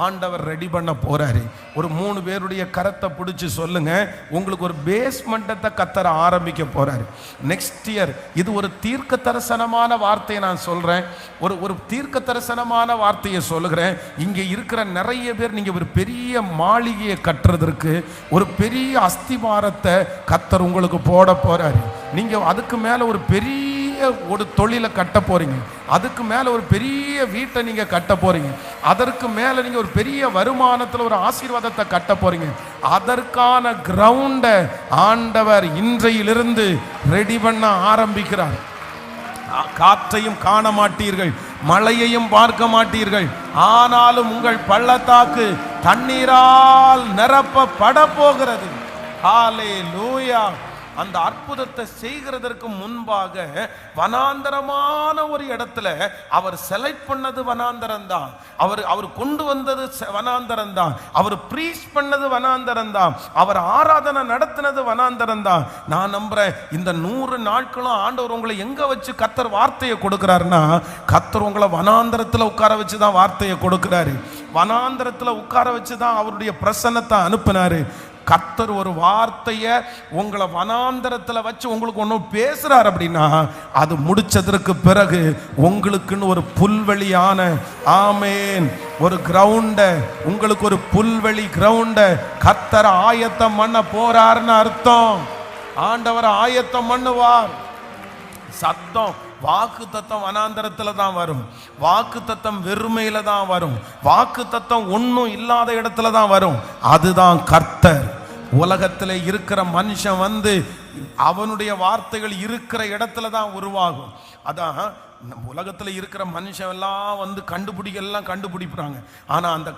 ஆண்டவர் ரெடி பண்ண போறாரு. ஒரு 3 பேருடைய கரத்தை பிடிச்சு சொல்லுங்க, உங்களுக்கு ஒரு பேஸ்மெண்ட்டை கத்தர ஆரம்பிக்க போறாரு நெக்ஸ்ட் இயர். இது ஒரு தீர்க்க தரிசனமான வார்த்தையை நான் சொல்றேன். ஒரு தீர்க்க தரிசனமான வார்த்தையை சொல்லுகிறேன். இங்க இருக்கிற நிறைய பேர் நீங்க ஒரு பெரிய மாளிகையை கட்டுறதற்கு ஒரு பெரிய அஸ்திவாரத்தை கத்தர் உங்களுக்கு போட போறாரு. நீங்க அதுக்கு மேல ஒரு பெரிய ஒரு தொழிலை கட்ட போறீங்க, அதுக்கு மேல ஒரு பெரிய வீட்டை நீங்க கட்ட போறீங்க, அதற்கு மேல நீங்க ஒரு பெரிய வருமானத்தில் ஒரு ஆசீர்வாதத்தை கட்ட போறீங்க. அதற்கான கிரவுண்ட ஆண்டவர் இன்றையிலிருந்து ரெடி பண்ண ஆரம்பிக்கிறார். காற்றையும் காண மாட்டீர்கள், மழையையும் பார்க்க மாட்டீர்கள், ஆனாலும் உங்கள் பள்ளத்தாக்கு தண்ணீரால் நிரப்பப்பட போகிறது. ஹல்லேலூயா. அந்த அற்புதத்தை செய்கிறதற்கு முன்பாக வனாந்தரமான ஒரு இடத்துல அவர் செலக்ட் பண்ணது வனாந்தரம் தான், அவர் கொண்டு வந்தது வனாந்தரம் தான், அவர் ப்ரீச் பண்ணது வனாந்தரம் தான், அவர் ஆராதனை நடத்தினது வனாந்தரம் தான். நான் நம்புறேன் இந்த 100 நாட்களும் ஆண்டவர் உங்களை எங்க வச்சு கத்தர் வார்த்தையை கொடுக்கிறாருன்னா, கத்தர் உங்களை வனாந்தரத்தில் உட்கார வச்சு தான் வார்த்தையை கொடுக்கிறாரு. வனாந்தரத்தில் உட்கார வச்சு தான் அவருடைய பிரசன்னத்தை அனுப்பினாரு. கர்த்தர் ஒரு வார்த்தையை உங்களை வனாந்தரத்தில் வச்சு உங்களுக்கு ஒன்று பேசுறார் அப்படின்னா, அது முடிச்சதற்கு பிறகு உங்களுக்குன்னு ஒரு புல்வெளியான ஆமேன் ஒரு கிரவுண்ட, உங்களுக்கு ஒரு புல்வெளி கிரவுண்ட கர்த்தர் ஆயத்தம் பண்ண போறாருன்னு அர்த்தம். ஆண்டவர் ஆயத்தம் பண்ணுவார். சத்தம் வாக்கு தத்தம் வனாந்தரத்தில் தான் வரும், வாக்கு தத்தம் வெறுமையில தான் வரும், வாக்கு தத்தம் ஒன்றும் இல்லாத இடத்துல தான் வரும். அதுதான் கர்த்தர். உலகத்தில் இருக்கிற மனுஷன் வந்து அவனுடைய வார்த்தைகள் இருக்கிற இடத்துல தான் உருவாகும். அதான் உலகத்தில் இருக்கிற மனுஷன் எல்லாம் வந்து கண்டுபிடிக்கலாம் கண்டுபிடிக்கிறாங்க. ஆனால் அந்த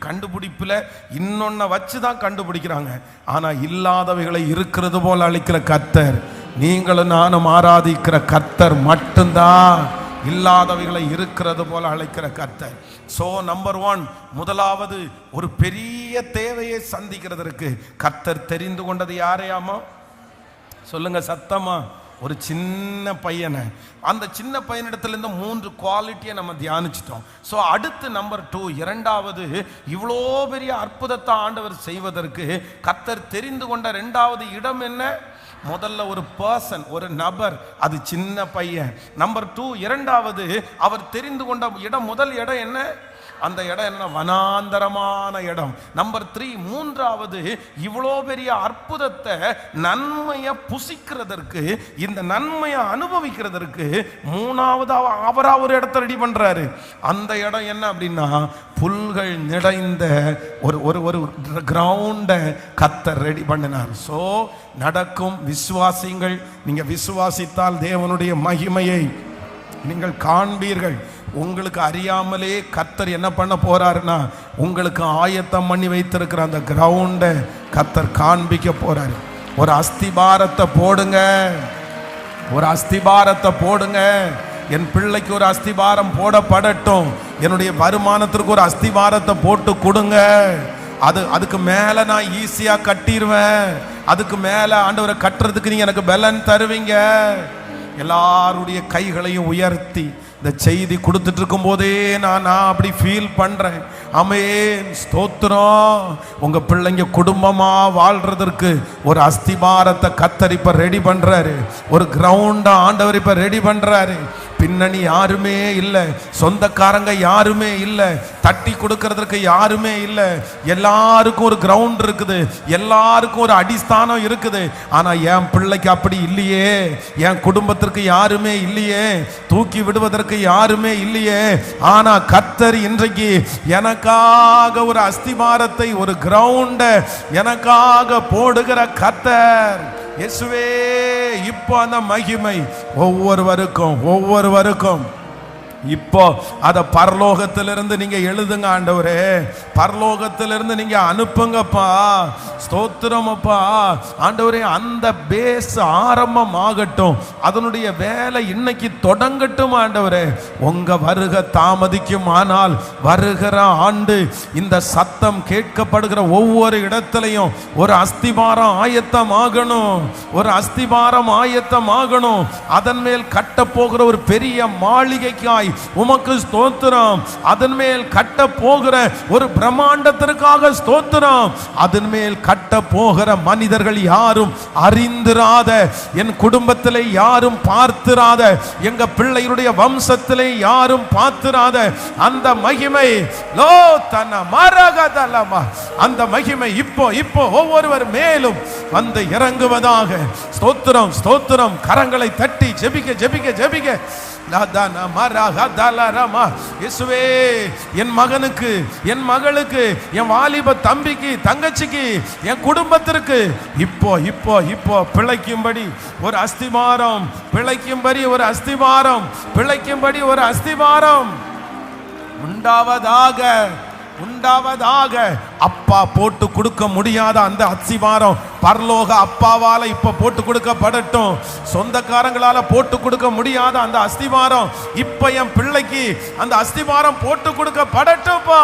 கண்டுபிடிப்பில் இன்னொன்ன வச்சு தான் கண்டுபிடிக்கிறாங்க. ஆனால் இல்லாதவைகளை இருக்கிறது போல அளிக்கிற கர்த்தர், நீங்களும் நானும் ஆராதிக்கிற கர்த்தர் மட்டும்தான் இல்லாதவைகளை இருக்கிறது போல அழைக்கிற கர்த்தர். சோ நம்பர் 1, முதலாவது ஒரு பெரிய தேவையை சந்திக்கிறதற்கு கர்த்தர் தெரிந்து கொண்டது யாரையாமா சொல்லுங்க சத்தமா? ஒரு சின்ன பையனை. அந்த சின்ன பையனிடத்திலிருந்து 3 குவாலிட்டியை நம்ம தியானிச்சிட்டோம். ஸோ அடுத்து நம்பர் 2, இரண்டாவது, இவ்வளோ பெரிய அற்புதத்தை ஆண்டவர் செய்வதற்கு கர்த்தர் தெரிந்து கொண்ட 2வது இடம் என்ன? முதல்ல ஒரு பர்சன், ஒரு நபர், அது சின்ன பையன். நம்பர் 2, இரண்டாவது அவர் தெரிந்து கொண்ட இடம், முதல் இடம் என்ன? அந்த இடம் என்ன? வனாந்தரமான இடம். நம்பர் 3, மூன்றாவது, இவ்வளோ பெரிய அற்புதத்தை நன்மையை புசிக்கிறதற்கு, இந்த நன்மையை அனுபவிக்கிறதற்கு 3வது அவரா ஒரு இடத்தை ரெடி பண்றாரு. அந்த இடம் என்ன அப்படின்னா, புல்கள் நிறைந்த ஒரு கிரவுண்டை கர்த்தர் ரெடி பண்ணினார். ஸோ நடக்கும் விசுவாசிங்கள், நீங்க விசுவாசித்தால் தேவனுடைய மகிமையை நீங்கள் காண்பீர்கள். உங்களுக்கு அறியாமலே கர்த்தர் என்ன பண்ண போறாருன்னா, உங்களுக்கு ஆயத்தம் பண்ணி வைத்திருக்கிற அந்த கிரவுண்டை கர்த்தர் காண்பிக்க போறாரு. ஒரு அஸ்திபாரத்தை போடுங்க, ஒரு அஸ்திபாரத்தை போடுங்க. என் பிள்ளைக்கு ஒரு அஸ்திபாரம் போடப்படட்டும், என்னுடைய வருமானத்திற்கு ஒரு அஸ்திபாரத்தை போட்டு கொடுங்க. அதுக்கு மேல நான் ஈஸியா கட்டிடுவேன், அதுக்கு மேல ஆண்டவரை கட்டுறதுக்கு நீங்க எனக்கு பலன் தருவீங்க. எல்லாருடைய கைகளையும் உயர்த்தி இந்த செய்தி கொடுத்துட்டு இருக்கும் போதே நான் அப்படி ஃபீல் பண்றேன். ஆமென், ஸ்தோத்திரம். உங்க பிள்ளைங்க குடும்பமா வாழ்றதற்கு ஒரு அஸ்திபாரத்தை கர்த்தர் இப்ப ரெடி பண்றாரு, ஒரு கிரவுண்ட ஆண்டவர் இப்ப ரெடி பண்றாரு. பின்னணி யாருமே இல்லை, சொந்தக்காரங்க யாருமே இல்லை, தட்டி கொடுக்கறதுக்கு யாருமே இல்லை. எல்லாருக்கும் ஒரு கிரவுண்ட் இருக்குது, எல்லாருக்கும் ஒரு அடிஸ்தானம் இருக்குது. ஆனா என் பிள்ளைக்கு அப்படி இல்லையே, என் குடும்பத்திற்கு யாருமே இல்லையே, தூக்கி விடுவதற்கு யாருமே இல்லையே. ஆனா கர்த்தர் இன்றைக்கு எனக்காக ஒரு அஸ்திபாரத்தை, ஒரு கிரவுண்ட எனக்காக போடுகிற கர்த்தர். இயேசுவே, இப்போ அந்த மகிமை ஒவ்வொருவருக்கும் இப்போ அத பரலோகத்திலிருந்து நீங்க எழுதுங்க ஆண்டவரே, பரலோகத்திலிருந்து நீங்க அனுப்புங்கப்பா. ஸ்தோத்திரம் அப்பா. ஆண்டவரே, அந்த பேஸ் ஆரம்பமாகட்டும், அதனுடைய வேலை இன்னைக்கு தொடங்கட்டும் ஆண்டவரே. உங்க வருகை தாமதிக்கும், ஆனால் வருகிற ஆண்டு இந்த சத்தம் கேட்கப்படுகிற ஒவ்வொரு இடத்திலையும் ஒரு அஸ்திபாரம் ஆயத்தமாகணும், ஒரு அஸ்திபாரம் ஆயத்தமாகணும். அதன் மேல் கட்ட போகிற ஒரு பெரிய மாளிகைக்காய் உமக்கு ஸ்தோத்திரம். அதன் மேல் கட்ட போகிற ஒரு பிரம்மாண்டத்திற்காக ஸ்தோத்திரம். அதன் மேல் கட்ட போகிற மனிதர்கள் யாரும் அறிந்திராத, என் குடும்பத்திலே யாரும் பார்த்திராத, எங்க பிள்ளைகளுடைய வம்சத்திலே யாரும் பார்த்திராத அந்த மகிமை, லோ தன மரகதலமா, அந்த மகிமை இப்போ இப்போ ஒவ்வொருவர் மேலும் வந்து இறங்குவதாக. ஸ்தோத்திரம் ஸ்தோத்திரம். கரங்களை தட்டி ஜெபிக்க ஜெபிக்க ஜெபிக்க. இயேசுவே, என் மகனுக்கு, என் மகளுக்கு, என் வாலிப தம்பிக்கு, தங்கச்சிக்கு, என் குடும்பத்திற்கு இப்போ இப்போ இப்போ பிழைக்கும்படி ஒரு அஸ்திபாரம், பிழைக்கும்படி ஒரு அஸ்திபாரம், பிழைக்கும்படி ஒரு அஸ்திபாரம் உண்டாவதாக, உண்டாவதாக. அப்பா போட்டு கொடுக்க முடியாத அந்த அஸ்திபாரம் பரலோக அப்பாவால இப்ப போட்டு கொடுக்கப்படட்டும். சொந்தக்காரங்களால போட்டு கொடுக்க முடியாத அந்த அஸ்திபாரம் இப்ப என் பிள்ளைக்கு அந்த அஸ்திபாரம் போட்டு கொடுக்கப்படட்டும்பா.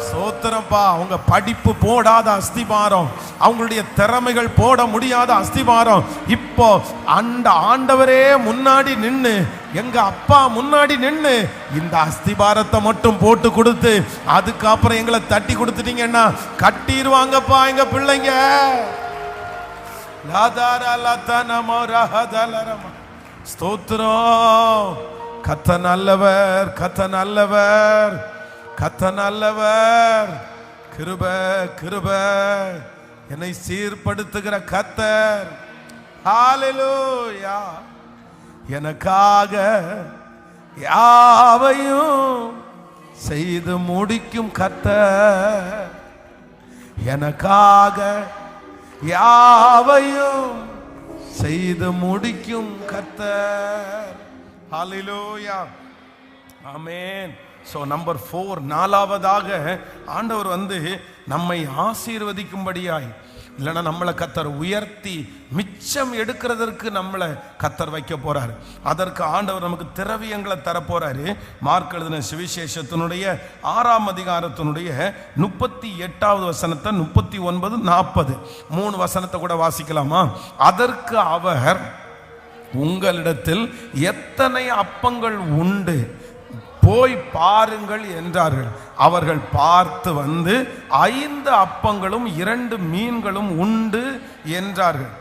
சோத்திரப்பா. அவங்க படிப்பு போடாத அஸ்திபாரம், அவங்களுடைய திறமைகள் போட முடியாத அஸ்திபாரம் இப்போ அந்த ஆண்டவரே முன்னாடி நின்று, எங்க அப்பா முன்னாடி நின்று இந்த அஸ்திபாரத்தை மட்டும் போட்டு கொடுத்து அதுக்கப்புறம் எங்களை தட்டி கொடுத்துட்டீங்கன்னா கட்டிடுவாங்கப்பா எங்க பிள்ளைங்க. ஸ்தோத்திரம். கத்த நல்லவர், கத்த நல்லவர், கத்த நல்லவர். கிருப கிருப என்னை சீர்படுத்துகிற கத்தர். ஹல்லேலூயா. எனக்காக யாவையும் செய்து முடிக்கும் கத்தர், எனக்காக யாவையும் செய்து முடிக்கும் கர்த்தர். ஹல்லேலூயா. ஆமென். ஸோ நம்பர் 4, நாலாவதாக ஆண்டவர் வந்து நம்மை ஆசீர்வதிக்கும்படியாய், இல்லைன்னா நம்மளை கத்தர் உயர்த்தி மிச்சம் எடுக்கிறதற்கு நம்மளை கத்தர் வைக்க போறாரு. அதற்கு ஆண்டவர் நமக்கு திரவியங்களை தரப்போறாரு. மார்க் எழுதின சுவிசேஷத்தினுடைய 6ஆம் அதிகாரத்தினுடைய 38வது வசனத்தை 39, 40 3 வசனத்தை கூட வாசிக்கலாமா? அதற்கு அவர், உங்களிடத்தில் எத்தனை அப்பங்கள் உண்டு, போய் பாருங்கள் என்றார்கள். அவர்கள் பார்த்து வந்து 5 அப்பங்களும் 2 மீன்களும் உண்டு என்றார்கள்.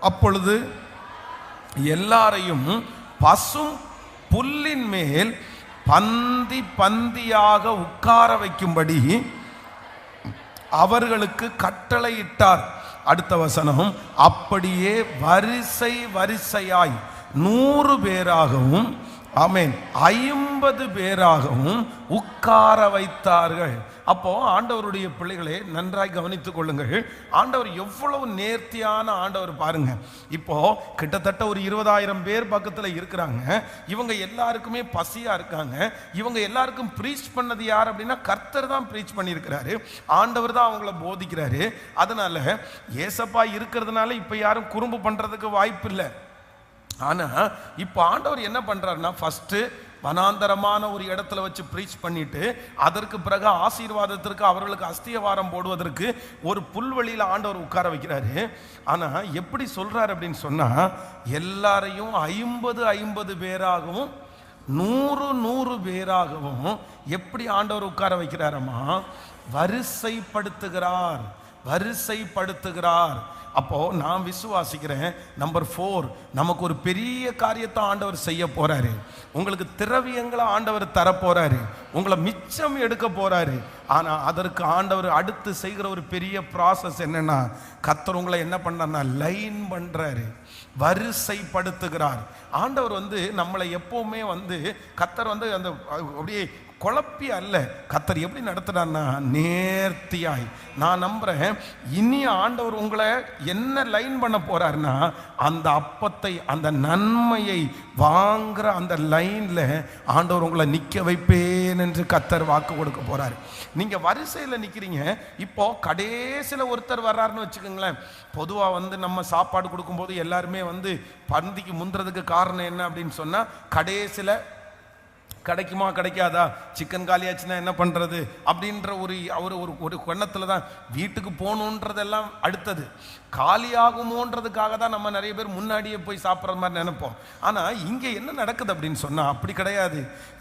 அப்பொழுது எல்லாரையும் பசும் புல்லின் மேல் பந்தி பந்தியாக உட்கார வைக்கும்படி அவர்களுக்கு கட்டளையிட்டார். அடுத்த வசனம், அப்படியே வரிசை வரிசையாய் 100 பேராகவும், ஆமென், 50 பேராகவும் உட்கார வைத்தார்கள். அப்போ ஆண்டவருடைய பிள்ளைகளே நன்றாய் கவனித்துக் கொள்ளுங்கள். ஆண்டவர் எவ்வளவு நேர்த்தியான ஆண்டவர் பாருங்க. இப்போ கிட்டத்தட்ட ஒரு 20,000 பேர் பக்கத்துல இருக்கிறாங்க. இவங்க எல்லாருக்குமே பசியா இருக்காங்க. இவங்க எல்லாருக்கும் ப்ரீச் பண்ணது யார் அப்படின்னா கர்த்தர் தான் ப்ரீச் பண்ணியிருக்கிறாரு. ஆண்டவர் தான் அவங்கள போதிக்கிறாரு. அதனால ஏசப்பா இருக்கிறதுனால இப்ப யாரும் குறும்பு பண்றதுக்கு வாய்ப்பு இல்லை. ஆனா இப்ப ஆண்டவர் என்ன பண்றாருன்னா, ஃபர்ஸ்ட் வனாந்தரமான ஒரு இடத்துல வச்சு ப்ரீச் பண்ணிட்டு, அதற்கு பிறகு ஆசீர்வாதத்திற்கு அவர்களுக்கு அஸ்திவாரம் போடுவதற்கு ஒரு புல்வெளியில் ஆண்டவர் உட்கார வைக்கிறாரு. ஆனா எப்படி சொல்றாரு அப்படின்னு சொன்னா, எல்லாரையும் 50 பேராகவும் 100 பேராகவும் எப்படி ஆண்டவர் உட்கார வைக்கிறாரம்மா? வரிசைப்படுத்துகிறார், வரிசைப்படுத்துகிறார். அப்போ நான் விசுவாசிக்கிறேன், நம்பர் 4, நமக்கு ஒரு பெரிய காரியத்தை ஆண்டவர் செய்ய போறாரு. உங்களுக்கு திரவியங்களை ஆண்டவர் தர போறாரு, உங்களை மிச்சம் எடுக்க போறாரு. ஆனா அதற்கு ஆண்டவர் அடுத்து செய்கிற ஒரு பெரிய ப்ராசஸ் என்னன்னா, கர்த்தர் உங்களை என்ன பண்றாருன்னா லைன் பண்றாரு, வரிசைப்படுத்துகிறார். ஆண்டவர் வந்து நம்மளை எப்பவுமே வந்து கர்த்தர் வந்து அந்த அப்படியே குழப்பி அல்ல. கர்த்தர் எப்படி நடத்துறான்னா நேர்த்தியாய். நான் நம்புறேன் இனி ஆண்டவர் உங்களை என்ன லைன் பண்ண போறாருன்னா, அந்த அப்பத்தை அந்த நன்மையை வாங்குற அந்த லைன்ல ஆண்டவர் உங்களை நிக்க வைப்பேன் என்று கர்த்தர் வாக்கு கொடுக்க போறாரு. நீங்க வரிசையில் நிக்கிறீங்க. இப்போ கடைசியில் ஒருத்தர் வர்றாருன்னு வச்சுக்கோங்களேன். பொதுவா நம்ம சாப்பாடு கொடுக்கும்போது எல்லாருமே பந்திக்கு முந்துறதுக்கு காரணம் என்ன அப்படின்னு சொன்னா, கடைசியில் கிடைக்குமா கிடைக்காதா, சிக்கன் காலியாச்சுன்னா என்ன பண்ணுறது அப்படின்ற ஒரு எண்ணத்தில் தான் வீட்டுக்கு போகணுன்றதெல்லாம் அடுத்தது. காலியாகுமோன்றதுக்காக தான் நம்ம நிறைய பேர் முன்னாடியே போய் சாப்பிட்ற மாதிரி நினைப்போம். ஆனால் இங்கே என்ன நடக்குது அப்படின்னு சொன்னால் அப்படி கிடையாது.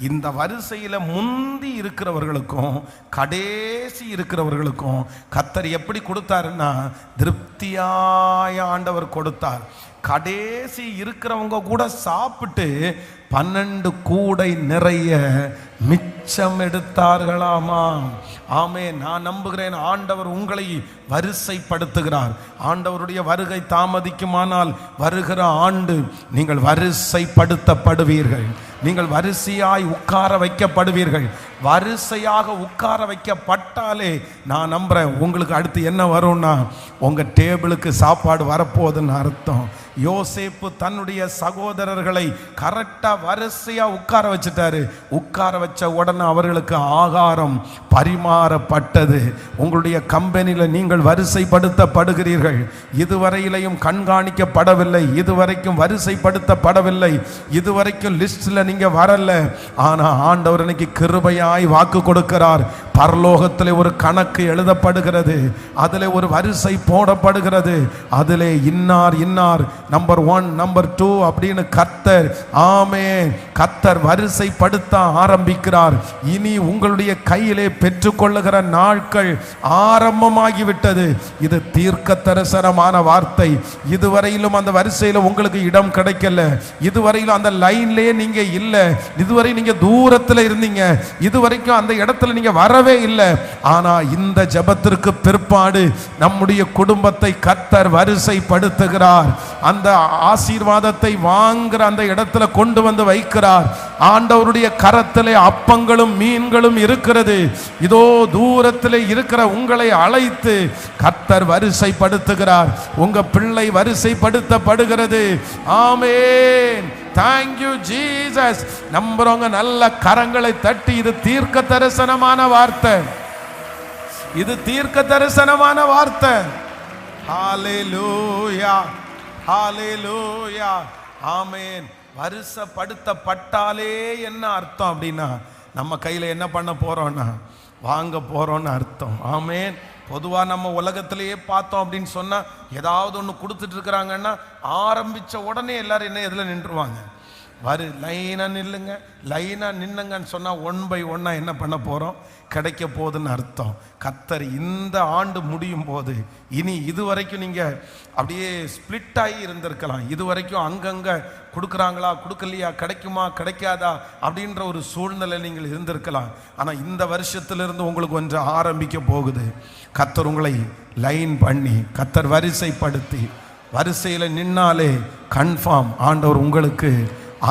இந்த வரிசையில் முந்தி இருக்கிறவர்களுக்கும் கடைசி இருக்கிறவர்களுக்கும் கர்த்தர் எப்படி கொடுத்தாருன்னா திருப்தியாய ஆண்டவர் கொடுத்தார். கடைசி இருக்கிறவங்க கூட சாப்பிட்டு 12 கூடை நிறைய மிச்சம் எடுத்தார்களாமா. ஆமே, நான் நம்புகிறேன் ஆண்டவர் உங்களை வரிசைப்படுத்துகிறார். ஆண்டவருடைய வருகை தாமதிக்குமானால் வருகிற ஆண்டு நீங்கள் வரிசைப்படுத்தப்படுவீர்கள். நீங்கள் வரிசையாய் உட்கார வைக்கப்படுவீர்கள். வரிசையாக உட்கார வைக்கப்பட்டாலே நான் நம்புறேன் உங்களுக்கு அடுத்து என்ன வரும்னா, உங்க டேபிளுக்கு சாப்பாடு வரப்போகுதுன்னு அர்த்தம். யோசேப்பு தன்னுடைய சகோதரர்களை கரெக்டா வரிசையா உட்கார வச்சுட்டாரு. உட்கார வச்ச உடனே அவர்களுக்கு ஆகாரம் பரிமாறப்பட்டது. உங்களுடைய கம்பெனியில நீங்கள் வரிசைப்படுத்தப்படுகிறீர்கள். இதுவரையிலையும் கண்காணிக்கப்படவில்லை, இதுவரைக்கும் வரிசைப்படுத்தப்படவில்லை, இதுவரைக்கும் லிஸ்ட்ல நீங்க வரல. ஆனா ஆண்டவர் இன்னைக்கு கிருபையாய் வாக்கு கொடுக்கிறார். பரலோகத்திலே ஒரு கணக்கு எழுதப்படுகிறது, அதிலே ஒரு வரிசை போடப்படுகிறது. அதிலே இன்னார் இன்னார் நம்பர் 1 நம்பர் 2 அப்படின்னு கர்த்தர் கர்த்தர் வரிசைப்படுத்த ஆரம்பிக்கிறார். இனி உங்களுடைய கையிலே பெற்றுக்கொள்ளுகிற நாட்கள் ஆரம்பமாகிவிட்டது. இது தீர்க்க தரிசனமான வார்த்தை. இதுவரையிலும் அந்த வரிசையில் உங்களுக்கு இடம் கிடைக்கல, இதுவரையிலும் அந்த லைன்லயே நீங்க இல்ல, இதுவரை நீங்க தூரத்தில் இருந்தீங்க, இதுவரைக்கும் அந்த இடத்துல நீங்க வரவே இல்லை. ஆனா இந்த ஜெபத்திற்கு பிற்பாடு நம்முடைய குடும்பத்தை கர்த்தர் வரிசைப்படுத்துகிறார். அந்த ஆசீர்வாதத்தை வாங்குற அந்த இடத்துல கொண்டு வந்து வைக்கிறார். ஆண்டவருடைய கரத்திலே அப்பங்களும் மீன்களும் இருக்கிறது. இதோ தூரத்திலே இருக்கிற உங்களை அழைத்து கர்த்தர் வரிசைப்படுத்துகிறார். உங்க பிள்ளை வரிசைப்படுத்தப்படுகிறது. ஆமென். Thank you Jesus. நம்புறவங்க நல்ல கரங்களை தட்டி, இது தீர்க்க தரிசனமான வார்த்தை, இது தீர்க்க தரிசனமான வார்த்தை. ஹalleluya, ஹalleluya, ஆமென். வருஷப்படுத்தப்பட்டாலே என்ன அர்த்தம் அப்படின்னா, நம்ம கையில என்ன பண்ண போறோம்னா வாங்க போறோம்னு அர்த்தம். ஆமென். பொதுவாக நம்ம உலகத்திலேயே பார்த்தோம் அப்படின்னு சொன்னால், ஏதாவது ஒன்று கொடுத்துட்டு இருக்கிறாங்கன்னா ஆரம்பித்த உடனே எல்லாரும் என்ன எதில் நின்றுவாங்க, லைனாக நில்லுங்க, லைனாக நின்னுங்கன்னு சொன்னால் 1 by 1 என்ன பண்ண போகிறோம், கிடைக்க போகுதுன்னு அர்த்தம். கர்த்தர் இந்த ஆண்டு முடியும் போது இனி இதுவரைக்கும் நீங்கள் அப்படியே ஸ்பிளிட் ஆகி இருந்திருக்கலாம். இதுவரைக்கும் அங்கங்கே கொடுக்குறாங்களா கொடுக்கலையா, கிடைக்குமா கிடைக்காதா அப்படின்ற ஒரு சூழ்நிலை நீங்கள் இருந்திருக்கலாம். ஆனால் இந்த வருஷத்திலிருந்து உங்களுக்கு ஒன்று ஆரம்பிக்க போகுது. கர்த்தர் உங்களை லைன் பண்ணி, கர்த்தர் வரிசைப்படுத்தி, வரிசையில் நின்னாலே கன்ஃபார்ம் ஆண்டவர் உங்களுக்கு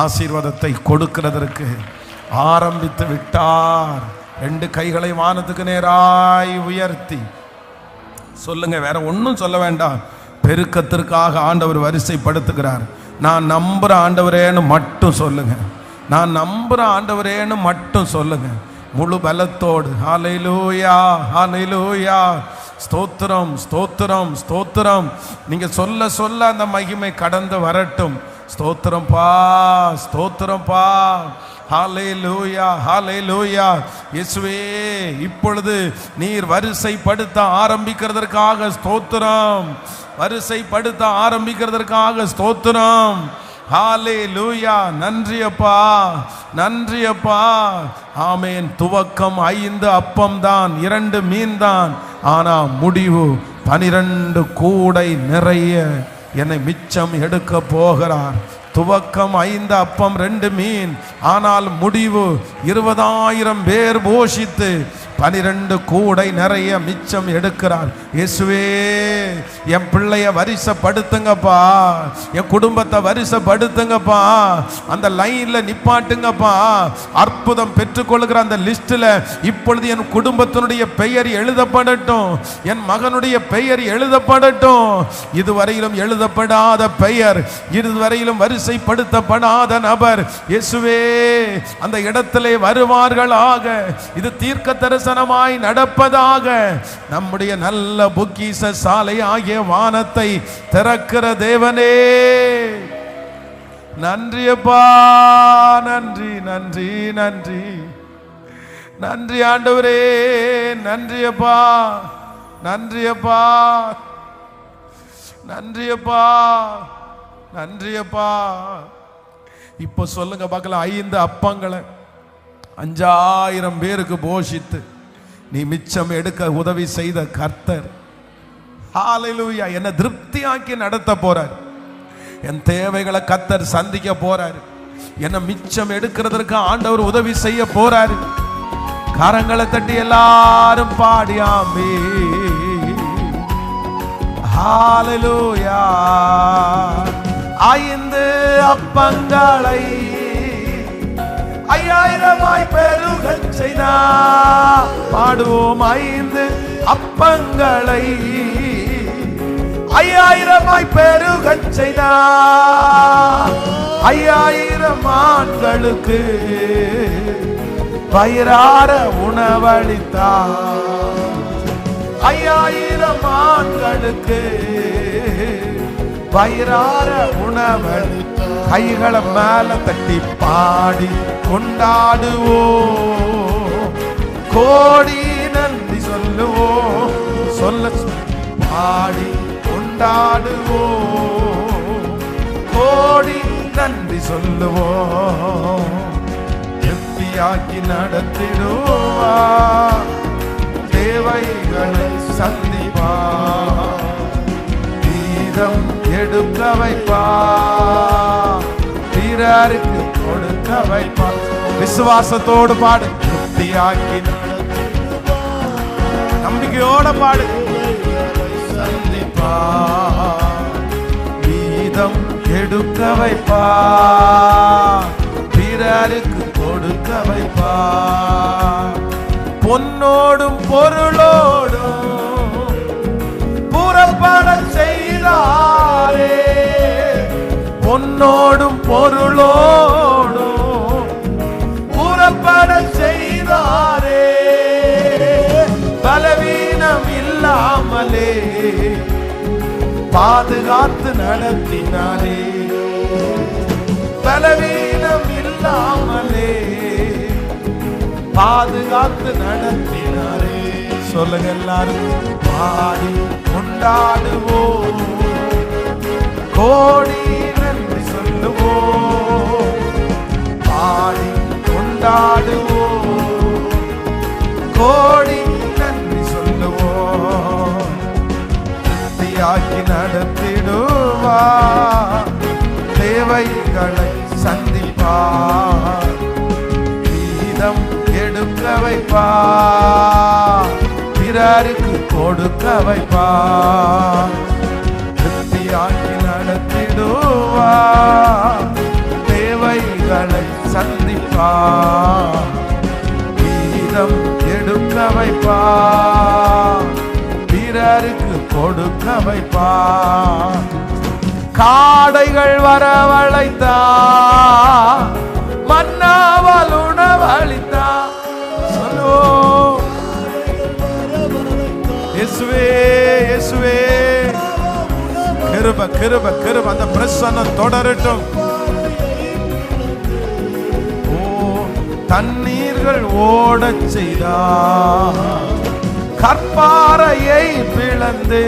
ஆசீர்வாதத்தை கொடுக்கிறதற்கு ஆரம்பித்து விட்டார். 2 கைகளை வானத்துக்கு நேராய் உயர்த்தி சொல்லுங்க, வேற ஒன்றும் சொல்ல வேண்டாம். பெருக்கத்திற்காக ஆண்டவர் வரிசைப்படுத்துகிறார். நான் நம்புற ஆண்டவரேன்னு மட்டும் சொல்லுங்க, நான் நம்புற ஆண்டவரேன்னு மட்டும் சொல்லுங்க, முழு பலத்தோடு. ஹல்லேலூயா, ஹல்லேலூயா, ஸ்தோத்திரம், ஸ்தோத்திரம், ஸ்தோத்திரம். நீங்க சொல்ல சொல்ல அந்த மகிமை கடந்து வரட்டும். ஸ்தோத்திரம்பா, ஸ்தோத்திரம்பா. ஹல்லேலூயா, ஹல்லேலூயா. இயேசுவே, இப்பொழுது நீர் வரிசைப்படுத்த ஆரம்பிக்கிறதற்காக ஸ்தோத்திரம், வரிசைப்படுத்த ஆரம்பிக்கிறதற்காக ஸ்தோத்திரம். ஹல்லேலூயா. நன்றி அப்பா, நன்றி அப்பா. ஆமென். துவக்கம் 5 அப்பம் தான், 2 மீன் தான். ஆனா முடிவு 12 கூடை நிறைய என்னை மிச்சம் எடுக்க போகிறார். துவக்கம் 5 அப்பம் 2 மீன், ஆனால் முடிவு 20,000 பேர் போஷித்து 12 கூடை நிறைய மிச்சம் எடுக்கிறார். இயேசுவே, என் பிள்ளைய வரிசைப்படுத்துங்கப்பா, என் குடும்பத்தை வரிசைப்படுத்துங்கப்பா, அந்த லைன்ல நிப்பாட்டுங்கப்பா. அற்புதம் பெற்றுக்கொள்கிற அந்த லிஸ்ட்ல இப்பொழுது என் குடும்பத்தினுடைய பெயர் எழுதப்படட்டும், என் மகனுடைய பெயர் எழுதப்படட்டும். இதுவரையிலும் எழுதப்படாத பெயர், இதுவரையிலும் வரிசைப்படுத்தப்படாத நபர் இயேசுவே அந்த இடத்திலே வருவார்களாக. இது தீர்க்க தரிசனமாய் நடப்பதாக. நம்முடைய நல்ல பொக்கிஷ சாலை ஆகிய வானத்தை திறக்கிற தேவனே, நன்றி அப்பா, நன்றி நன்றி நன்றி நன்றி ஆண்டவரே, நன்றி அப்பா, நன்றி அப்பா, நன்றி அப்பா, நன்றி அப்பா. இப்போ சொல்லுங்க பார்க்கலாம், 5 அப்பங்களை 5000 பேருக்கு போஷித்து நீ மிச்சம் எடுக்க உதவி செய்த கர்த்தர், ஹல்லேலூயா, என்னை திருப்தியாக்கி நடத்த போறார். என் தேவைகளை கர்த்தர் சந்திக்க போறார். என்னை மிச்சம் எடுக்கிறதற்கு ஆண்டவர் உதவி செய்ய போறார். கரங்களை தட்டி எல்லாரும் பாடியாமே ஹல்லேலூயா. 5 அப்பங்களை 5000 பெருகச் செய்தார். பாடுவோம். 5 அப்பங்களை 5000 பெருகச் செய்தார். 5000 ஆண்களுக்கு வயிறார உணவளித்தார். 5000 ஆண்களுக்கு வயிறார உணவளித்தார். கைகளை மேல தட்டி பாடி கொண்டாடுவோம், கோடி நன்றி சொல்லுவோம். சொல்ல பாடி கொண்டாடுவோம், கோடி நன்றி சொல்லுவோம். திருப்தியாக்கி நடத்திடுவா, தேவைகளை சந்திப்பா, வீதம் எடுக்க வைப்பா, பிறருக்கு கொடுக்க வைப்பா. விசுவாசத்தோடு பாடு. திருப்தியாக்கி நம்பிக்கையோட பாடு. சந்திப்பா, வீதம் எடுக்க வைப்பா, பிறருக்கு கொடுக்க வைப்பா. பொன்னோடும் பொருளோடும் புறப்பட செய்தாரே, பொன்னோடும் பொருளோடும் புறப்பட செய்தாரே. பலவீனம் இல்லாமலே பாதுகாத்து நடத்தினாரே, பலவீனம் இல்லாமலே பாதுகாத்து நடத்தினாரே. சொல்லுங்க எல்லாரும், பாடி கொண்டாடுவோம், கோடி நன்றி சொல்லுவோம். பாடி கொண்டாடுவோம், கோடி நன்றி சொல்லுவோம். திருப்தியாக்கி நடத்திடுவா, தேவைகளை சந்திப்பா, வீதம் எடுக்க வைப்பா, பிறருக்கு கொடுக்க வைப்பா. திருப்தியாக்கி நடத்திடுவா, தேவைகளை சந்திப்பா, வீதம் எடுக்க வைப்பா, பிறருக்கு கொடுக்க வைப்பா. காடைகள் வரவழைத்தா, மன்னாவால் உணவளித்தா. சொல்லுவோம். இயேசுவே, இயேசுவே, கிருப கிருப கிருப, அந்த பிரசன்னம் தொடரட்டும். ஓ, தண்ணீர்கள் ஓடச் செய்தா, கற்பாறையை பிளந்து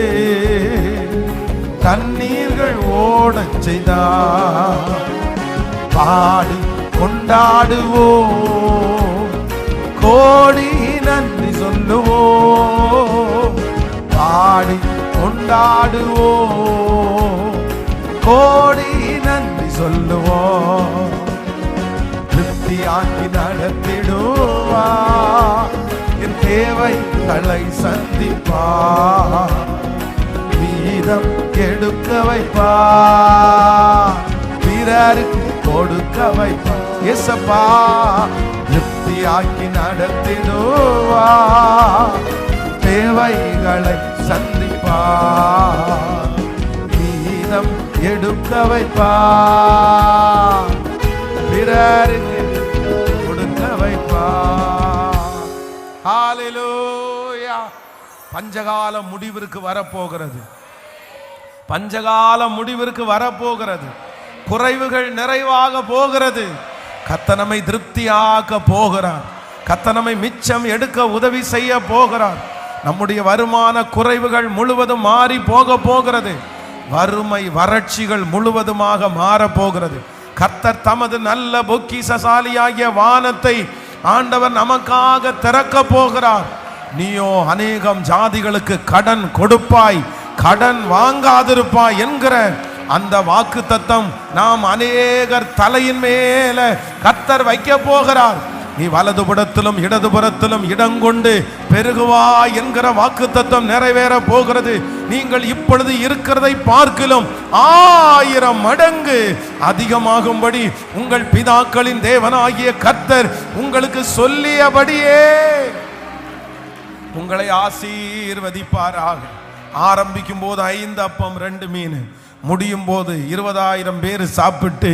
தண்ணீர்கள் ஓடச் செய்தா. பாடி கொண்டாடுவோம், கோடி நன்றி சொல்லுவோம். பாடி கொண்டாடுவோம், கோடி நன்றி சொல்லுவோம். திருப்தியாக்கி நடத்திடுவா, என் தேவை தேவைகளை சந்திப்பார், வீதம் எடுக்க வைப்பார், பிறருக்கு கொடுக்க வைப்பார். இயேசப்பா திருப்தியாக்கி நடத்திடுவார், தேவைகளை சந்திப்பார், வீதம் எடுக்க வைப்பார், பிறருக்கு கொடுக்க வைப்பார். ஹல்லேலூயா. பஞ்சகால முடிவிற்கு வரப்போகிறது, பஞ்சகால முடிவிற்கு வரப்போகிறது. குறைவுகள் நிறைவாக போகிறது. கர்த்தர் நம்மை திருப்தியாக்க போகிறார். கர்த்தர் நம்மை மிச்சம் எடுக்க உதவி செய்ய போகிறார். நம்முடைய வருமான குறைவுகள் முழுவதும் மாறி போக போகிறது. வறுமை வறட்சிகள் முழுவதுமாக மாற போகிறது. கர்த்தர் தமது நல்ல பொக்கிஷசாலியாகிய வானத்தை ஆண்டவர் நமக்காக திறக்க போகிறார். நீயோ அநேகம் ஜாதிகளுக்கு கடன் கொடுப்பாய், கடன் வாங்காதிருப்பாய் என்கிற அந்த வாக்கு தத்தம் நாம் அநேகர் தலையின் மேல கர்த்தர் வைக்க போகிறார். நீ வலதுபுறத்திலும் இடதுபுறத்திலும் இடங்கொண்டு பெருகுவாய் என்கிற வாக்கு தத்தம் நிறைவேற போகிறது. நீங்கள் இப்பொழுது இருக்கிறதை பார்க்கிலும் 1000 மடங்கு அதிகமாகும்படி உங்கள் பிதாக்களின் தேவனாகிய கர்த்தர் உங்களுக்கு சொல்லியபடியே உங்களை ஆசீர்வதிப்பாராக. ஆரம்பிக்கும் போது 5 அப்பம் 2 மீன், முடியும் போது 20,000 பேர் சாப்பிட்டு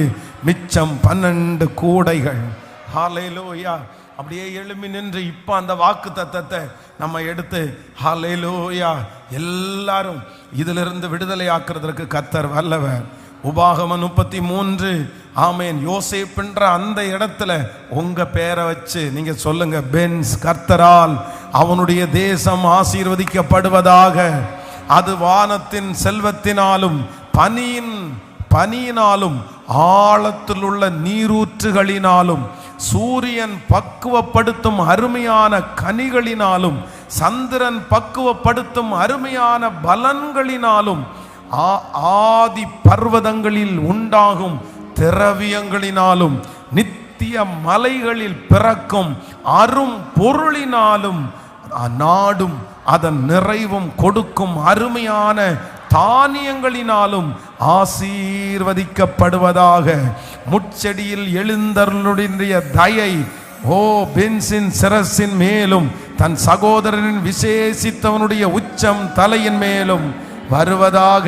மிச்சம் 12 கூடைகள். ஹல்லேலூயா. அப்படியே எழும்பி நின்று இப்போ அந்த வாக்கு தத்தத்தை நம்ம எடுத்து ஹல்லேலூயா எல்லாரும் இதிலிருந்து விடுதலை ஆக்குறதற்கு கர்த்தர் வல்லவர். உபாகமம் 33 ஆமேன். யோசேப்புன்ற அந்த இடத்துல உங்க பேரை வச்சு நீங்க சொல்லுங்க, பென்ஸ் கர்த்தரால் அவனுடைய தேசம் ஆசீர்வதிக்கப்படுவதாக. அது வானத்தின் செல்வத்தினாலும் பனியினாலும் ஆழத்தில் உள்ள நீரூற்றுகளினாலும் சூரியன் பக்குவப்படுத்தும் அருமையான கனிகளினாலும் சந்திரன் பக்குவப்படுத்தும் அருமையான பலன்களினாலும் ஆதி பர்வதங்களில் உண்டாகும் திரவியங்களினாலும் நித்திய மலைகளில் பிறக்கும் அரும் பொருளினாலும் நாடும் அதன் நிறைவும் கொடுக்கும் அருமையான தானியங்களினாலும் ஆசீர்வதிக்கப்படுவதாக. முட்செடியில் எழுந்தருளுடைய தயை பென்சின் சிரசின் மேலும் தன் சகோதரனின் விசேஷித்தவனுடைய உச்சம் தலையின் மேலும் வருவதாக.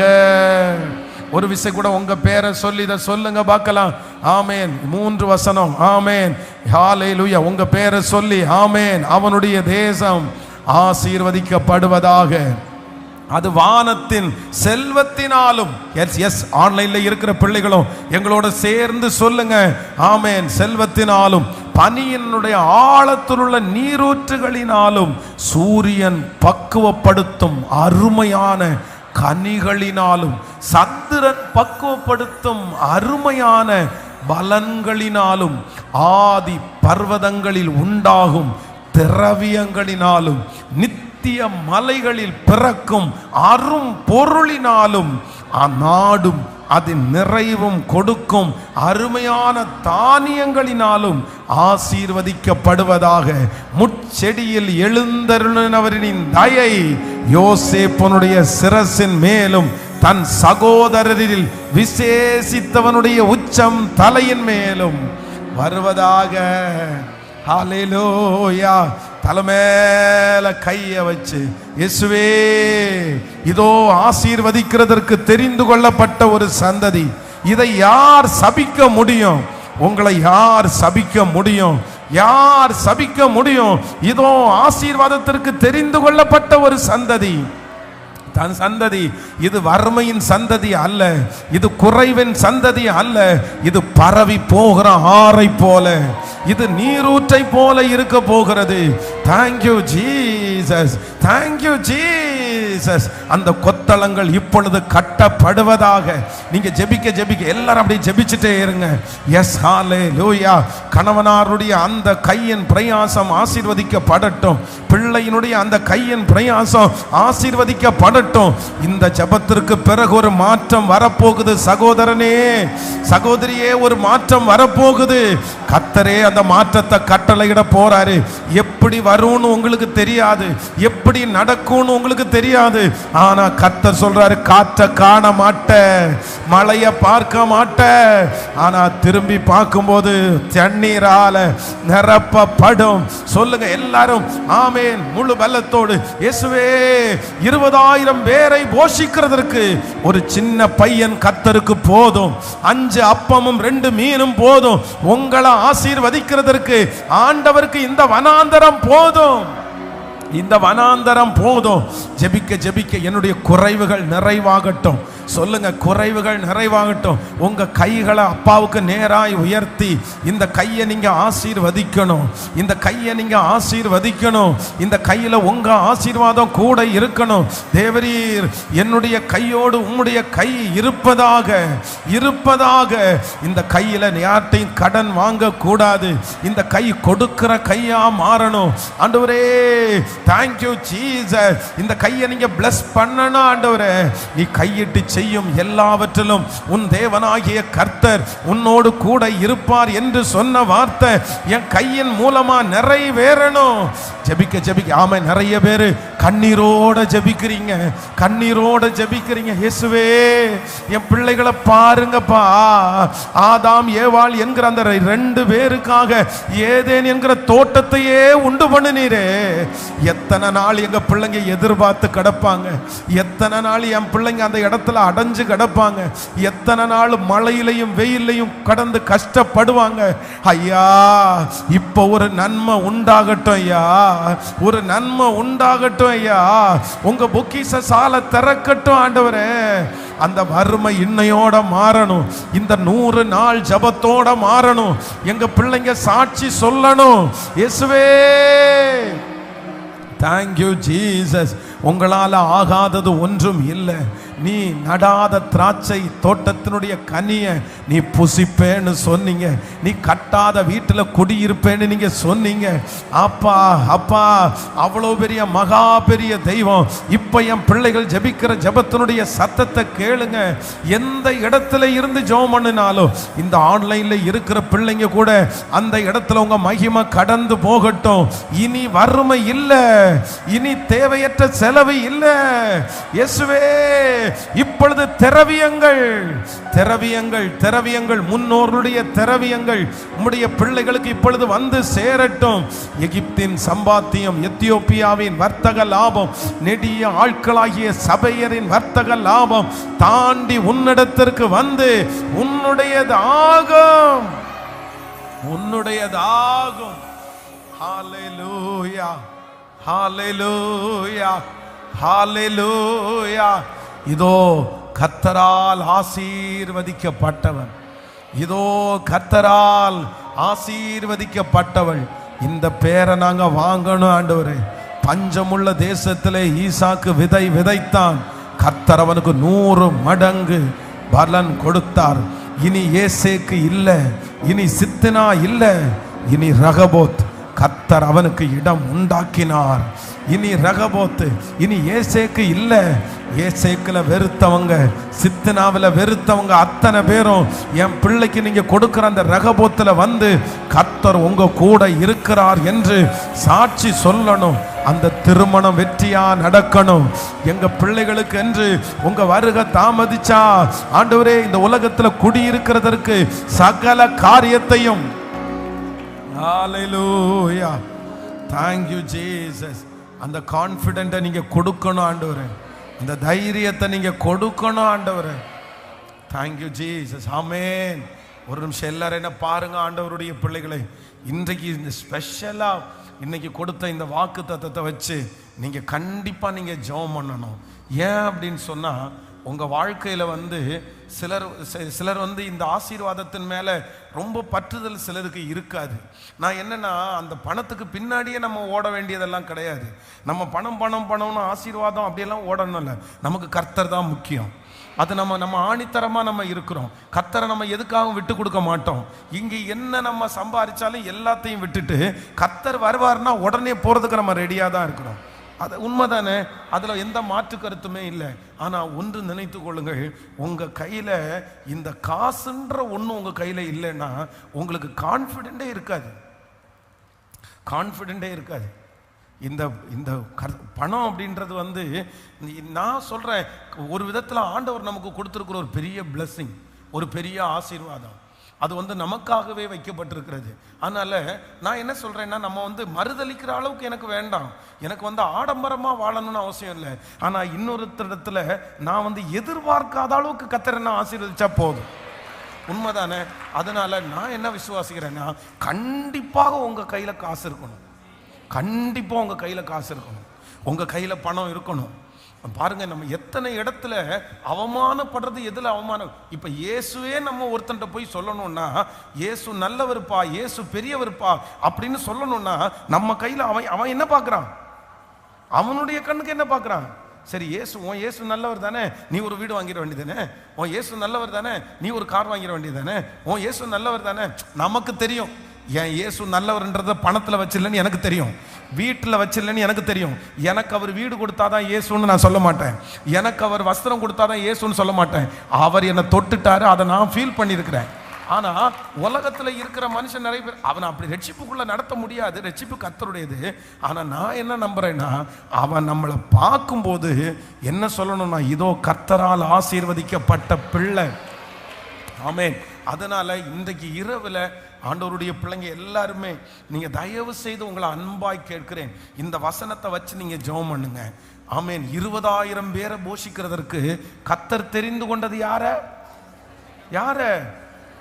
ஒரு விசை கூட உங்க பேரை சொல்லி இதை சொல்லுங்க பார்க்கலாம். ஆமேன். 3 வசனம். ஆமேன். ஹல்லேலூயா. உங்க பேரை சொல்லி ஆமேன். அவனுடைய தேசம் ஆசீர்வதிக்கப்படுவதாக. அது வானத்தின் செல்வத்தினாலும். எஸ் ஆன்லைன்ல இருக்கிற பிள்ளைகளும் எங்களோட சேர்ந்து சொல்லுங்க. ஆமேன். செல்வத்தினாலும் பனியினுடைய ஆழத்தில் உள்ள நீரூற்றுகளினாலும் சூரியன் பக்குவப்படுத்தும் அருமையான கனிகளினாலும் சந்திரன் பக்குவப்படுத்தும் அருமையான பலன்களினாலும் ஆதி பர்வதங்களில் உண்டாகும் திரவியங்களினாலும் நித்திய மலைகளில் பிறக்கும் அரும் பொருளினாலும் நாடும் அதன் நிறைவும் கொடுக்கும் அருமையான தானியங்களினாலும் ஆசீர்வதிக்கப்படுவதாக. முட்செடியில் எழுந்தருளினவரின் தயை யோசேப்பனுடைய சிரசின் மேலும் தன் சகோதரரில் விசேஷித்தவனுடைய உச்சம் தலையின் மேலும் வருவதாக. ஹல்லேலூயா. தலைமேல கைய வச்சு இயேசுவே இதோ ஆசீர்வதிக்கிறதற்கு தெரிந்து கொள்ளப்பட்ட ஒரு சந்ததி. இதை யார் சபிக்க முடியும்? உங்களை யார் சபிக்க முடியும்? யார் சபிக்க முடியும்? இதோ ஆசீர்வாதத்திற்கு தெரிந்து கொள்ளப்பட்ட ஒரு சந்ததி. தன் சந்ததி இது வறுமையின் சந்ததி அல்ல, இது குறைவின் சந்ததி அல்ல. இது பரவி போகிற ஆறை போல, இது நீரூற்றை போல இருக்க போகிறது. Thank you Jesus, thank you Jesus. Jesus. அந்த கொத்தளங்கள் இப்பொழுது கட்டப்படுவதாக. நீங்க ஜெபிக்க ஜெபிக்க எல்லாரும் அப்படியே ஜெபிச்சுட்டே இருங்க. எஸ், ஹalleluya. கணவனாருடைய அந்த கையின் பிரயாசம் ஆசீர்வதிக்கப்படட்டும். பிள்ளையினுடைய அந்த கையின் பிரயாசம் ஆசீர்வதிக்கப்படட்டும். இந்த ஜெபத்திற்கு பிறகு ஒரு மாற்றம் வரப்போகுது சகோதரனே, சகோதரியே, ஒரு மாற்றம் வரப்போகுது. கர்த்தரே அந்த மாற்றத்தை கட்டளையிட போறாரு. எப்படி வரும்னு உங்களுக்கு தெரியாது, எப்படி நடக்கும்னு உங்களுக்கு தெரியாது. ஆனா கர்த்தர் சொல்றாரு, காற்றை காண மாட்ட, மழைய பார்க்க மாட்ட, ஆனா திரும்பி பார்க்கும்போது தண்ணீரால நிரப்பப்படும். சொல்லுங்க எல்லாரும் ஆமென் முழு பலத்தோடு. இயேசுவே, 20,000 பேரை போஷிக்கிறதற்கு ஒரு சின்ன பையன் கர்த்தருக்கு போதும். 5 அப்பமும் 2 மீனும் போதும். உங்களை ஆசீர்வதிக்கிறதற்கு ஆண்டவருக்கு இந்த வனாந்தரம் போதும், இந்த வனாந்தரம் போதும். ஜெபிக்க ஜெபிக்க என்னுடைய குறைவுகள் நிறைவாகட்டும். சொல்லுங்க, குறைவுகள் நிறைவாகட்டும். உங்க கைகளை அப்பாவுக்கு நேராய் உயர்த்தி இந்த கையை நீங்க ஆசீர்வதிக்கணும். இந்த கையை நீங்க ஆசீர்வதிக்கணும். இந்த கையில உங்க ஆசீர்வாதம் கூட இருக்கணும். தேவரீர், என்னுடைய கையோடு உம்முடைய கை இருப்பதாக இருப்பதாக. இந்த கையில யார்ட்டையும் கடன் வாங்க கூடாது. இந்த கை கொடுக்கிற கையா மாறணும். ஆண்டவரே, தேங்க்யூ ஜீசஸ். இந்த கையை நீங்க பிளஸ் பண்ணணும் ஆண்டவரே. நீ கையிட்டு செய்யும் எல்லாவற்றிலும் உன் தேவனாகிய கர்த்தர் உன்னோடு கூட இருப்பார் என்று சொன்ன வார்த்தை என் கையின் மூலமா நிறைவேறணும். ஜெபிக்க ஜெபிக்க ஆமா, நிறைய பேரு கண்ணீரோட ஜெபிக்கிறீங்க, கண்ணீரோட ஜெபிக்கிறீங்க. இயேசுவே, என் பிள்ளைகளை பாருங்கப்பா. ஆதாம் ஏவாள் என்கிற அந்த 2 பேருக்காக ஏதேன் என்கிற தோட்டத்தையே உண்டு பண்ணினீரே. எத்தனை நாள் எங்க பிள்ளைங்க எதிர்பார்த்து கிடப்பாங்க, எத்தனை நாள் என் பிள்ளைங்க அந்த இடத்துல அடைஞ்சு கிடப்பாங்க, எத்தனை நாள் மழையிலையும் வெயிலையும் கடந்து கஷ்டப்படுவாங்க. ஐயா, இப்ப ஒரு நன்மை உண்டாகட்டும் ஐயா, ஒரு நன்மை உண்டாகட்டும் ஐயா. உங்க பொக்கிஷ சாலை திறக்கட்டும் ஆண்டவரே. அந்த வறுமை இன்னையோட மாறணும். இந்த 100 நாள் ஜபத்தோட மாறணும். எங்க பிள்ளைங்க சாட்சி சொல்லணும். இயேசுவே, தேங்க்யூ ஜீசஸ். உங்களால் ஆகாதது ஒன்றும் இல்லை. நீ நடாத திராட்சை தோட்டத்தினுடைய கனிய நீ புசிப்பேன்னு சொன்னீங்க. நீ கட்டாத வீட்டில் குடியிருப்பேன்னு நீங்க சொன்னீங்க. அப்பா அப்பா, அவ்வளோ பெரிய மகா பெரிய தெய்வம். இப்ப என் பிள்ளைகள் ஜெபிக்கிற ஜெபத்தினுடைய சத்தத்தை கேளுங்க. எந்த இடத்துல இருந்து ஜெபம் பண்ணினாலும் இந்த ஆன்லைன்ல இருக்கிற பிள்ளைங்க கூட அந்த இடத்துல உங்க மகிமை கடந்து போகட்டும். இனி வறுமை இல்லை, இனி தேவையற்ற செலவு இல்லை. இயேசுவே, இப்பொழுது திரவியங்கள் திரவியங்கள் திரவியங்கள், முன்னோர்களுடைய திரவியங்கள் உம்முடைய பிள்ளைகளுக்கு இப்பொழுது வந்து சேரட்டும். எகிப்தின் சம்பாத்தியம், எத்தியோப்பியாவின் வர்த்தக லாபம், நெடிய ஆட்களாகிய சபையரின் வர்த்தக லாபம் தாண்டி உன்னிடத்திற்கு வந்து உன்னுடையதாகும், உன்னுடையதாகும். ஹல்லேலூயா, ஹல்லேலூயா, ஹல்லேலூயா. இதோ கர்த்தரால் ஆசீர்வதிக்கப்பட்டவன், இதோ கர்த்தரால் ஆசீர்வதிக்கப்பட்டவள். இந்த பேரை நாங்க வாங்கணும் ஆண்டவரே. பஞ்சமுள்ள தேசத்திலே ஈசாக்கு விதை விதைத்தான். கர்த்தர் அவனுக்கு 100 மடங்கு பலன் கொடுத்தார். இனி ஏசேக்கு இல்லை, இனி சித்னா இல்லை, இனி ரகபோத். கர்த்தர் அவனுக்கு இடம் உண்டாக்கினார். இனி ரகபோத்து, இனி ஏசேக்கு இல்லை. ஏசேக்குல வெறுத்தவங்க, சித்தனாவில் வெறுத்தவங்க அத்தனை பேரும் என் பிள்ளைக்கு நீங்க கொடுக்கிற அந்த ரகபோத்துல வந்து கர்த்தர் உங்க கூட இருக்கிறார் என்று சாட்சி சொல்லணும். அந்த திருமணம் வெற்றியா நடக்கணும். எங்க பிள்ளைகளுக்கு என்று உங்க வருகை தாமதிச்சா ஆண்டவரே, இந்த உலகத்துல குடியிருக்கிறதற்கு சகல காரியத்தையும், ஹல்லேலூயா, தேங்க்யூ ஜீசஸ். அந்த கான்ஃபிடென்ட்டை நீங்க கொடுக்கணும் ஆண்டவரே. அந்த தைரியத்தை நீங்க கொடுக்கணும் ஆண்டவரே. Thank you Jesus. ஆமென். ஒரு நிமிஷம் எல்லாரும் என்ன பாருங்க ஆண்டவருடைய பிள்ளைகளை. இன்றைக்கு இந்த ஸ்பெஷலா இன்னைக்கு கொடுத்த இந்த வாக்கு தத்தத்தை வச்சு நீங்க கண்டிப்பா நீங்க ஜெபம் பண்ணணும். ஏன் அப்படின்னு சொன்னா, உங்கள் வாழ்க்கையில் வந்து சிலர் வந்து இந்த ஆசீர்வாதத்தின் மேலே ரொம்ப பற்றுதல் சிலருக்கு இருக்காது. நான் என்னென்னா, அந்த பணத்துக்கு பின்னாடியே நம்ம ஓட வேண்டியதெல்லாம் கிடையாது. நம்ம பணம்னு ஆசீர்வாதம் அப்படியெல்லாம் ஓடணும் இல்லை. நமக்கு கர்த்தர் தான் முக்கியம். அது நம்ம ஆணித்தரமாக நம்ம இருக்கிறோம். கர்த்தரை நம்ம எதுக்காகவும் விட்டு கொடுக்க மாட்டோம். இங்கே என்ன நம்ம சம்பாதிச்சாலும் எல்லாத்தையும் விட்டுட்டு கர்த்தர் வருவார்னா உடனே போகிறதுக்கு நம்ம ரெடியாக தான் இருக்கிறோம். அது உண்மைதானே, அதில் எந்த மாற்று கருத்துமே இல்லை. ஆனால் ஒன்று நினைத்து கொள்ளுங்கள், உங்கள் கையில் இந்த காசுன்ற ஒன்று உங்கள் கையில் இல்லைன்னா உங்களுக்கு கான்ஃபிடென்ட்டே இருக்காது. இந்த இந்த பணம் அப்படின்றது வந்து நான் சொல்கிறேன், ஒரு விதத்தில் ஆண்டவர் நமக்கு கொடுத்துருக்குற ஒரு பெரிய பிளெஸ்ஸிங், ஒரு பெரிய ஆசீர்வாதம். அது வந்து நமக்காகவே வைக்கப்பட்டிருக்கிறது. அதனால் நான் என்ன சொல்கிறேன்னா, நம்ம வந்து மறுதளிக்கிற அளவுக்கு எனக்கு வேண்டாம். எனக்கு வந்து ஆடம்பரமாக வாழணும்னு அவசியம் இல்லை. ஆனால் இன்னொருத்தரிடத்துல நான் வந்து எதிர்பார்க்காத அளவுக்கு கர்த்தரை நான் ஆசீர்வதிச்சா போதும். உண்மைதானே? அதனால் நான் என்ன விசுவாசிக்கிறேன்னா, கண்டிப்பாக உங்கள் கையில் காசு இருக்கணும். கண்டிப்பாக உங்கள் கையில் காசு இருக்கணும். உங்கள் கையில் பணம் இருக்கணும். பாருங்க, நம்ம எத்தனை இடத்துல அவமானப்படுறது. எதில் அவமானம்? இப்போ இயேசுவே நம்ம ஒருத்தன்ட்ட போய் சொல்லணும்னா, இயேசு நல்லவருப்பா, இயேசு பெரியவருப்பா அப்படின்னு சொல்லணும்னா நம்ம கையில் அவன் என்ன பார்க்குறான்? அவனுடைய கண்ணுக்கு என்ன பார்க்குறான்? சரி, உன் இயேசு நல்லவர் தானே, நீ ஒரு வீடு வாங்கிட வேண்டியது தானே. உன் இயேசு நல்லவர் தானே, நீ ஒரு கார் வாங்கிட வேண்டியது தானே. உன் இயேசு நல்லவர் தானே. நமக்கு தெரியும் என் இயேசு நல்லவர்ன்றத பணத்தில் வச்சிடலன்னு எனக்கு தெரியும், வீட்டில் வச்சிடலன்னு எனக்கு தெரியும். எனக்கு அவர் வீடு கொடுத்தாதான் இயேசுன்னு நான் சொல்ல மாட்டேன். எனக்கு அவர் வஸ்திரம் கொடுத்தாதான் இயேசுன்னு சொல்ல மாட்டேன். அவர் என்னை தொட்டுட்டாரு, அதை நான் ஃபீல் பண்ணியிருக்கிறேன். ஆனால் உலகத்தில் இருக்கிற மனுஷன் நிறைய பேர் அவனை அப்படி ரட்சிப்புக்குள்ளே நடத்த முடியாது. ரட்சிப்பு கர்த்தருடையது. ஆனால் நான் என்ன நம்புறேன்னா, அவன் நம்மளை பார்க்கும்போது என்ன சொல்லணும்னா, இதோ கர்த்தரால் ஆசீர்வதிக்கப்பட்ட பிள்ளை. ஆமென். அதனால் இன்றைக்கு இரவில் ஆண்டவருடைய பிள்ளைங்க எல்லாருமே நீங்கள் தயவு செய்து உங்களை அன்பாய் கேட்கிறேன், இந்த வசனத்தை வச்சு நீங்கள் ஜெபம் பண்ணுங்க. ஆமென். 20,000 பேரை போஷிக்கிறதற்கு கர்த்தர் தெரிந்து கொண்டது யார?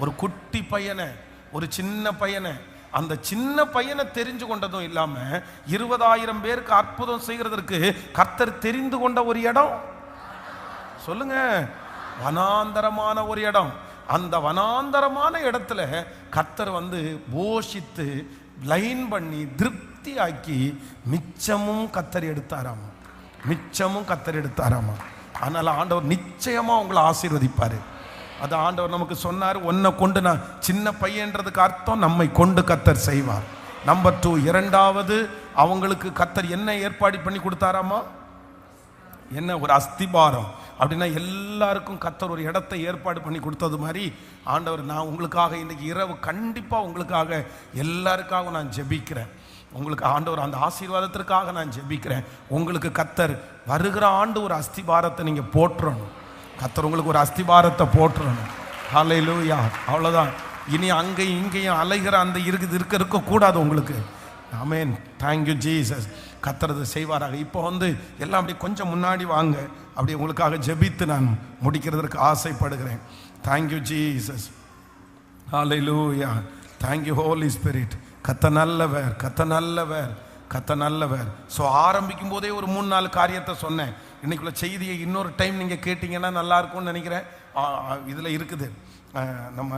ஒரு குட்டி பையனை, ஒரு சின்ன பையனை. அந்த சின்ன பையனை தெரிஞ்சு கொண்டதும் இல்லாமல் 20,000 பேருக்கு அற்புதம் செய்கிறதற்கு கர்த்தர் தெரிந்து கொண்ட ஒரு இடம் சொல்லுங்க, வனாந்தரமான ஒரு இடம். அந்த வனாந்தரமான இடத்துல கர்த்தர் வந்து போஷித்து லைன் பண்ணி திருப்தி ஆக்கி மிச்சமும் கர்த்தர் எடுத்தாராமா. அதனால ஆண்டவர் நிச்சயமா உங்களை ஆசீர்வதிப்பாரு. அது ஆண்டவர் நமக்கு சொன்னார். உன்னை கொண்டு நான் சின்ன பையன்றதுக்கு அர்த்தம் நம்மை கொண்டு கர்த்தர் செய்வார். நம்பர் 2, இரண்டாவது அவங்களுக்கு கர்த்தர் என்ன ஏற்பாடு பண்ணி கொடுத்தாராமா? என்ன? ஒரு அஸ்திபாரம். அப்படின்னா எல்லாருக்கும் கர்த்தர் ஒரு இடத்தை ஏற்பாடு பண்ணி கொடுத்தது மாதிரி ஆண்டவர், நான் உங்களுக்காக இன்னைக்கு இரவு கண்டிப்பாக உங்களுக்காக எல்லாருக்காக நான் ஜெபிக்கிறேன். உங்களுக்கு ஆண்டவர் அந்த ஆசீர்வாதத்திற்காக நான் ஜெபிக்கிறேன். உங்களுக்கு கர்த்தர் வருகிற ஆண்டு ஒரு அஸ்திபாரத்தை நீங்கள் போட்டுறணும். கர்த்தர் உங்களுக்கு ஒரு அஸ்திபாரத்தை போட்டுறணும். ஹல்லேலூயா. அவ்வளோதான். இனி அங்கேயும் இங்கேயும் அலைகிற அந்த இருக்கக்கூடாது உங்களுக்கு. ஆமென். Thank you Jesus. கர்த்தர் செய்வாராக. இப்போ வந்து எல்லாம் அப்படி கொஞ்சம் முன்னாடி வாங்க, அப்படி உங்களுக்காக ஜெபித்து நான் முடிக்கிறதுக்கு ஆசைப்படுகிறேன். Thank you Jesus. Hallelujah. Thank you holy spirit. கர்த்தர் நல்லவர். ஸோ ஆரம்பிக்கும் போதே ஒரு 3-4 காரியத்தை சொன்னேன். இன்னைக்குள்ள செய்தியை இன்னொரு டைம் நீங்கள் கேட்டிங்கன்னா நல்லா இருக்கும்னு நினைக்கிறேன். இதில் இருக்குது, நம்ம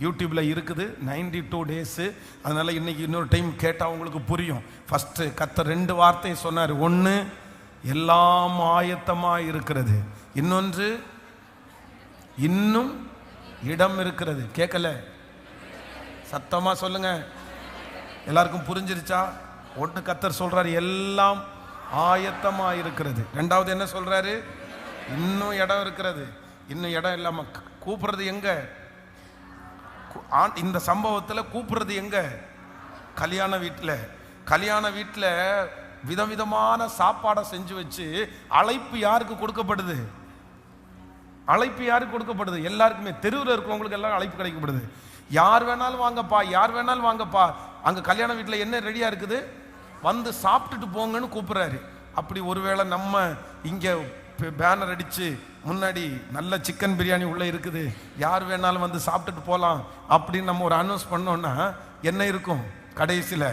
யூடியூப்பில் இருக்குது 92 டேஸு. அதனால் இன்றைக்கி இன்னொரு டைம் கேட்டால் உங்களுக்கு புரியும். ஃபஸ்ட்டு கர்த்தர் 2 வார்த்தையை சொன்னார். ஒன்று, எல்லாம் ஆயத்தமாக இருக்கிறது. இன்னொன்று, இன்னும் இடம் இருக்கிறது. கேட்கல? சத்தமாக சொல்லுங்க. எல்லாருக்கும் புரிஞ்சிருச்சா? ஒன்று கர்த்தர் சொல்கிறார் எல்லாம் ஆயத்தமாக இருக்கிறது. ரெண்டாவது என்ன சொல்கிறாரு? இன்னும் இடம் இருக்கிறது. இன்னும் இடம் இல்லாமல் கூப்பிடுறது எங்க? இந்த சம்பவத்தில் கூப்பிடுறது எங்க? கல்யாண வீட்டில் விதவிதமான சாப்பாடை செஞ்சு வச்சு அழைப்பு யாருக்கு கொடுக்கப்படுது? எல்லாருக்குமே. தெருவில் இருக்கிறவங்களுக்கு எல்லாம் அழைப்பு கிடைக்கப்படுது. யார் வேணாலும் வாங்கப்பா. அங்கே கல்யாண வீட்டில் என்ன ரெடியாக இருக்குது? வந்து சாப்பிட்டுட்டு போங்கன்னு கூப்பிட்றாரு. அப்படி ஒருவேளை நம்ம இங்கே பேனர் அடித்து முன்னாடி நல்ல சிக்கன் பிரியாணி உள்ளே இருக்குது, யார் வேணாலும் வந்து சாப்பிட்டுட்டு போகலாம் அப்படின்னு நம்ம ஒரு அனௌன்ஸ் பண்ணோன்னா என்ன இருக்கும்? கடைசியில்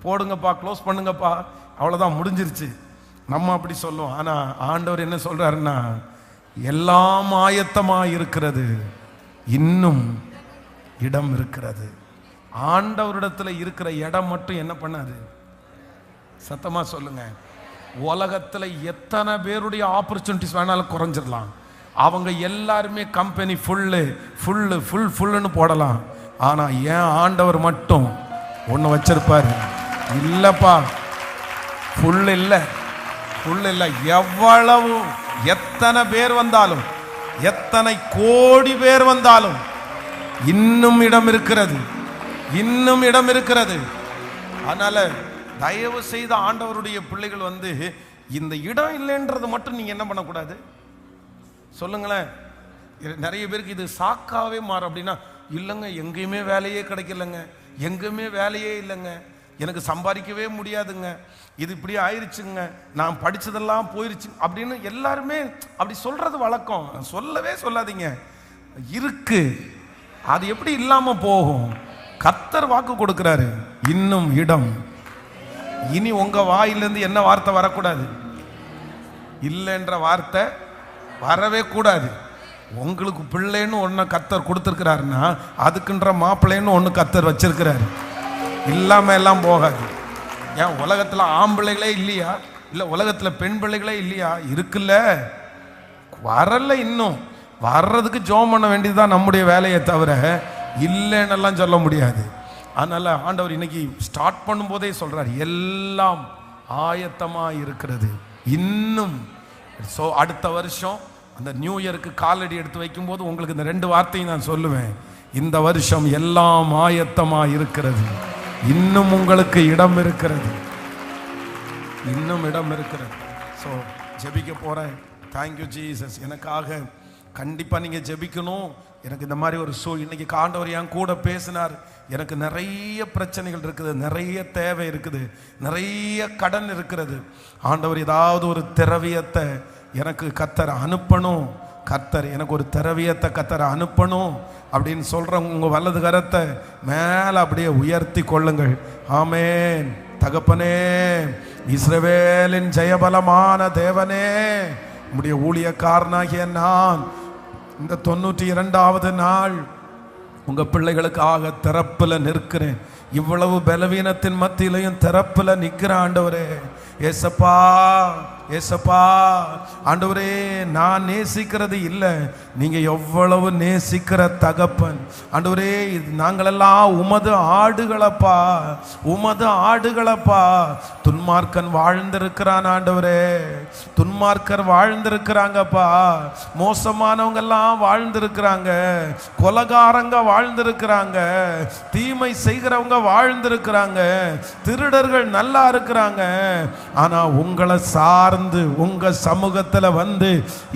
போடுங்கப்பா, க்ளோஸ் பண்ணுங்கப்பா, அவ்வளோதான், முடிஞ்சிருச்சு. நம்ம அப்படி சொல்லுவோம். ஆனால் ஆண்டவர் என்ன சொல்கிறாருன்னா, எல்லாம் ஆயத்தமாக இருக்கிறது, இன்னும் இடம் இருக்கிறது. ஆண்டவரிடத்தில் இருக்கிற இடம் மட்டும் என்ன பண்ணாது? சத்தமா சொல்லுங்க. உலகத்தில் எத்தனை பேருடைய ஆப்பர்ச்சுனிட்டிஸ் வேணாலும் குறைஞ்சிடலாம். அவங்க எல்லாருமே கம்பெனி ஃபுல்லுன்னு போடலாம். ஆனால் ஏன் ஆண்டவர் மட்டும் ஒன்று வச்சிருப்பாரு. இல்லைப்பா, ஃபுல் இல்லை. எவ்வளவு எத்தனை பேர் வந்தாலும், எத்தனை கோடி பேர் வந்தாலும் இன்னும் இடம் இருக்கிறது. அதனால தயவு செய்த ஆண்டவருடைய பிள்ளைகள் இந்த இடம் இல்லைன்றது மட்டும் நீங்க என்ன பண்ணக்கூடாது சொல்லுங்களேன். நிறைய பேருக்கு இது சாக்காவே மாறும். அப்படின்னா இல்லைங்க, எங்கேயுமே வேலையே கிடைக்கலங்க, எங்கேயுமே வேலையே இல்லைங்க, எனக்கு சம்பாதிக்கவே முடியாதுங்க, இது இப்படி ஆயிடுச்சுங்க, நான் படிச்சதெல்லாம் போயிருச்சு அப்படின்னு எல்லாருமே அப்படி சொல்றது வழக்கம். சொல்லவே சொல்லாதீங்க. இருக்கு, அது எப்படி இல்லாம போகும்? கர்த்தர் வாக்கு கொடுக்கிறாரு, இன்னும் இடம். இனி உங்க வாயிலிருந்து என்ன வார்த்தை வரக்கூடாது? இல்லைன்ற வார்த்தை வரவே கூடாது. உங்களுக்கு பிள்ளைன்னு ஒன்று கர்த்தர் கொடுத்துருக்கிறாருன்னா அதுக்குன்ற மாப்பிள்ளைன்னு ஒன்று கர்த்தர் வச்சிருக்கிறாரு. இல்லாம எல்லாம் போகாது. ஏன் உலகத்தில் ஆம்பிள்ளைகளே இல்லையா? இல்லை உலகத்தில் பெண் பிள்ளைகளே இல்லையா? இருக்குல்ல, வரல. இன்னும் வர்றதுக்கு ஜெபம் பண்ண வேண்டியதுதான் நம்முடைய வேலையை தவிர இல்லைன்னெல்லாம் சொல்ல முடியாது. அதனால ஆண்டவர் இன்னைக்கு ஸ்டார்ட் பண்ணும்போதே சொல்றாரு, எல்லாம் ஆயத்தமா இருக்கிறது இன்னும். ஸோ அடுத்த வருஷம் அந்த நியூ இயருக்கு காலடி எடுத்து வைக்கும்போது உங்களுக்கு இந்த 2 வார்த்தையும் நான் சொல்லுவேன். இந்த வருஷம் எல்லாம் ஆயத்தமா இருக்கிறது, இன்னும் உங்களுக்கு இடம் இருக்கிறது, இன்னும் இடம் இருக்கிறது. ஸோ ஜெபிக்க போறேன். Thank you Jesus. எனக்காக கண்டிப்பா நீங்க ஜெபிக்கணும். எனக்கு இந்த மாதிரி ஒரு இன்னைக்கு ஆண்டவர் என் கூட பேசினார். எனக்கு நிறைய பிரச்சனைகள் இருக்குது, நிறைய தேவை இருக்குது, நிறைய கடன் இருக்கிறது. ஆண்டவர் ஏதாவது ஒரு திரவியத்தை எனக்கு கர்த்தர் அனுப்பணும், கர்த்தர் எனக்கு ஒரு திரவியத்தை கர்த்தர் அனுப்பணும் அப்படின்னு சொல்றவங்க உங்க வலது கரத்தை மேல அப்படியே உயர்த்தி கொள்ளுங்கள். ஆமென். தகப்பனே, இஸ்ரவேலின் ஜெயபலமான தேவனே, உம்முடைய ஊழியக்காரனாகிய நான் இந்த 92வது நாள் உங்க பிள்ளைகளுக்காக திறப்புல நிற்கிறேன். இவ்வளவு பலவீனத்தின் மத்தியிலையும் திறப்புல நிற்கிற ஆண்டவரே, ஏசப்பா ஏசப்பா, ஆண்டவரே, நான் நேசிக்கிறது இல்லை, நீங்க எவ்வளவு நேசிக்கிற தகப்பன் ஆண்டவரே. நாங்களெல்லாம் உமது ஆடுகளப்பா, உமது ஆடுகளப்பா. துன்மார்க்கன் வாழ்ந்திருக்கிறான் ஆண்டவரே, துன்மார்க்கர் வாழ்ந்திருக்கிறாங்கப்பா, மோசமானவங்க எல்லாம் வாழ்ந்திருக்கிறாங்க, கொலகாரங்க வாழ்ந்திருக்கிறாங்க, தீமை செய்கிறவங்க வாழ்ந்திருக்கிறாங்க, திருடர்கள் நல்லா இருக்கிறாங்க. ஆனா உங்களை சார்ந்து உங்க சமூகத்துல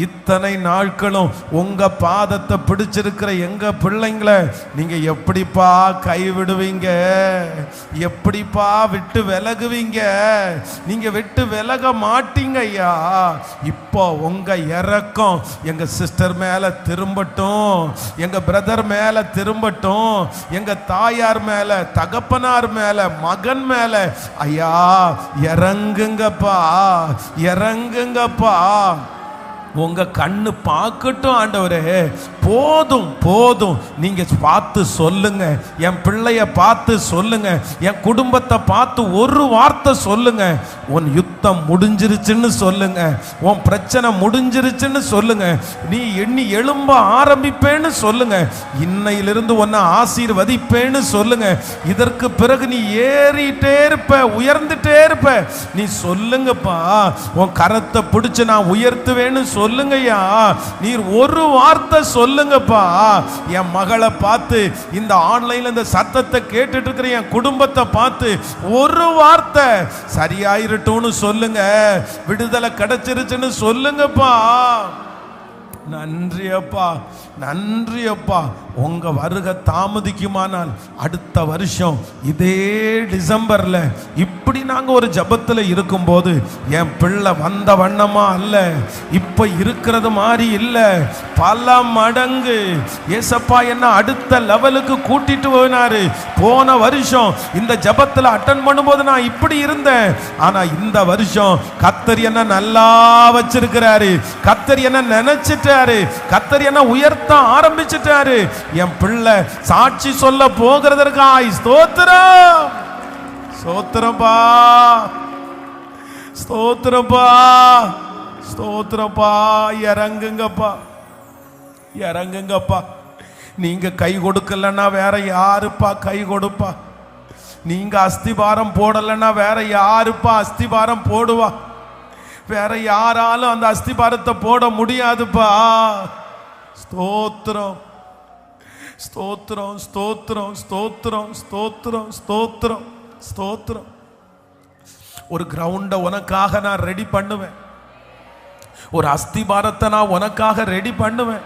இத்தனை நாட்களும் உங்க பாதத்தை பிடிச்சிருக்கிற எங்க பிள்ளைங்களை நீங்க எப்படிப்பா கைவிடுவீங்க? எப்படிப்பா விட்டு விலகுவீங்க? நீங்க விட்டு விலக மாட்டீங்க ஐயா. இப்போ உங்க இரக்கம் எங்க சிஸ்டர் மேல திரும்பட்டும், எங்க பிரதர் மேல திரும்பட்டும், எங்க தாயார் மேல, தகப்பனார் மேல, மகன் மேல ஐயா இறங்குங்கப்பா, இறங்குங்கப்பா. உங்க கண்ணு பார்க்கட்டும் ஆண்டவரே. போதும் போதும், நீங்க பார்த்து சொல்லுங்க, என் பிள்ளைய பார்த்து சொல்லுங்க, என் குடும்பத்தை பார்த்து ஒரு வார்த்தை சொல்லுங்க. உன் யுத்தம் முடிஞ்சிருச்சுன்னு சொல்லுங்க, உன் பிரச்சனை முடிஞ்சிருச்சுன்னு சொல்லுங்க, நீ எண்ணி எழும்ப ஆரம்பிப்பேன்னு சொல்லுங்க, இன்னையிலிருந்து உன்னை ஆசீர்வதிப்பேன்னு சொல்லுங்க. இதற்கு பிறகு நீ ஏறிட்டே இருப்ப, உயர்ந்துட்டே இருப்ப. நீ சொல்லுங்கப்பா, உன் கரத்தை பிடிச்சு நான் உயர்த்துவேன்னு சொல்லுங்கய்யா. நீர் ஒரு வார்த்தை சொல்லுங்கப்பா. என் மகளை பார்த்து, இந்த ஆன்லைன்ல இந்த சத்தத்தை கேட்டுட்டு இருக்கிற என் குடும்பத்தை பார்த்து ஒரு வார்த்தை சரியாயிருட்டும்னு சொல்லுங்க, விடுதலை கிடைச்சிருச்சுன்னு சொல்லுங்கப்பா. நன்றி அப்பா, நன்றி அப்பா. உங்க வருகை தாமதிக்குமானால் அடுத்த வருஷம் இதே டிசம்பர்ல இப்படி நாங்க ஒரு ஜபத்துல இருக்கும்போது என் பிள்ளை வந்த வண்ணமா அல்ல, இப்ப இருக்கிறது மாதிரி இல்ல, பல மடங்கு ஏசப்பா என்ன அடுத்த லெவலுக்கு கூட்டிட்டு போனாரு. போன வருஷம் இந்த ஜபத்துல அட்டன் பண்ணும்போது நான் இப்படி இருந்தேன், ஆனா இந்த வருஷம் கர்த்தர் என்ன நல்லா வச்சிருக்கிறாரு, கர்த்தர் என்ன நினைச்சிட்டாரு, கர்த்தர் என்ன உயர்த்த ஆரம்பிச்சிட்டாரு. என் பிள்ளை சாட்சி சொல்ல போகிறதற்காய் ஸ்தோத்திரம், ஸ்தோத்திரப்பா, ஸ்தோத்திரப்பா, ஸ்தோத்திரப்பா. இறங்குங்கப்பா, இறங்குங்கப்பா. நீங்க கை கொடுக்கலன்னா வேற யாருப்பா கை கொடுப்பா? நீங்க அஸ்திபாரம் போடலன்னா வேற யாருப்பா அஸ்திபாரம் போடுவா? வேற யாராலும் அந்த அஸ்திபாரத்தை போட முடியாதுப்பா. ஸ்தோத்திரம், ஸ்தோத்திரம், ஸ்தோத்திரம், ஸ்தோத்திரம், ஸ்தோத்திரம், ஸ்தோத்திரம், ஸ்தோத்திரம். ஒரு கிரவுண்டை உனக்காக நான் ரெடி பண்ணுவேன், ஒரு அஸ்திபாரத்தை நான் உனக்காக ரெடி பண்ணுவேன்.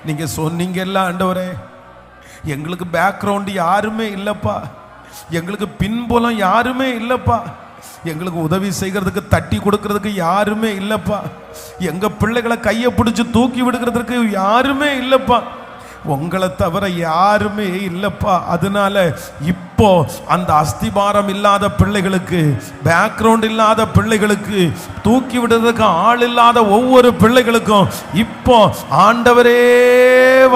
நீங்க சொன்னீங்கல்ல, ஆண்டவரே எங்களுக்கு பேக்ரவுண்ட் யாருமே இல்லப்பா, எங்களுக்கு பின்புலம் யாருமே இல்லப்பா, எங்களுக்கு உதவி செய்கிறதுக்கு தட்டி கொடுக்கிறதுக்கு யாருமே இல்லப்பா, எங்க பிள்ளைகளை கையை பிடிச்சு தூக்கி விடுகிறதுக்கு யாருமே இல்லப்பா, உங்களை தவிர யாருமே இல்லப்பா. அதனால இப்போ அந்த அஸ்திபாரம் இல்லாத பிள்ளைகளுக்கு, பேக்ரவுண்ட் இல்லாத பிள்ளைகளுக்கு, தூக்கி விடுறதுக்கு ஆள் இல்லாத ஒவ்வொரு பிள்ளைகளுக்கும் இப்போ ஆண்டவரே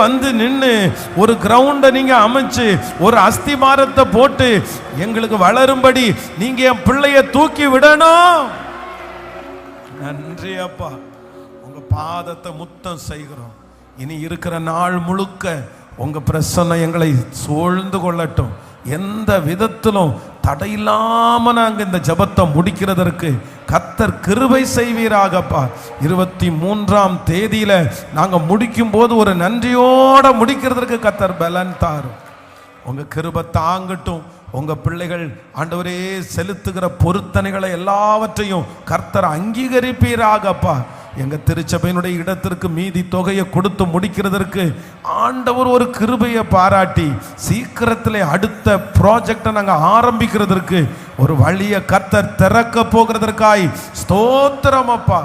வந்து நின்று ஒரு கிரவுண்டை நீங்க அமைச்சு ஒரு அஸ்திபாரத்தை போட்டு எங்களுக்கு வளரும்படி நீங்க என் பிள்ளைய தூக்கி விடணும். நன்றி அப்பா, உங்க பாதத்தை முத்தம் செய்கிறோம். இனி இருக்கிற நாள் முழுக்க உங்க பிரசன்னம் எங்களை சூழ்ந்து கொள்ளட்டும். எந்த விதத்திலும் தடையில்லாம நாங்க இந்த ஜபத்தை முடிக்கிறதற்கு கர்த்தர் கிருபை செய்வீராகப்பா. 23ஆம் தேதியில நாங்க முடிக்கும் போது ஒரு நன்றியோட முடிக்கிறதற்கு கர்த்தர் பலன் தாரும். உங்க கிருபை தாங்கட்டும். உங்க பிள்ளைகள் ஆண்டவரே செலுத்துகிற பொருத்தனைகளை எல்லாவற்றையும் கர்த்தர் அங்கீகரிப்பீராகப்பா. எங்க திருச்சபையினுடைய இடத்திற்கு மீதி தொகையை கொடுத்து முடிக்கிறதற்கு ஆண்டவர் ஒரு கிருபையை பாராட்டி சீக்கிரத்தில் அடுத்த ப்ராஜெக்டை நாங்கள் ஆரம்பிக்கிறதற்கு ஒரு வழியை கர்த்தர் திறக்க போகிறதற்காய் ஸ்தோத்திரம் அப்பா.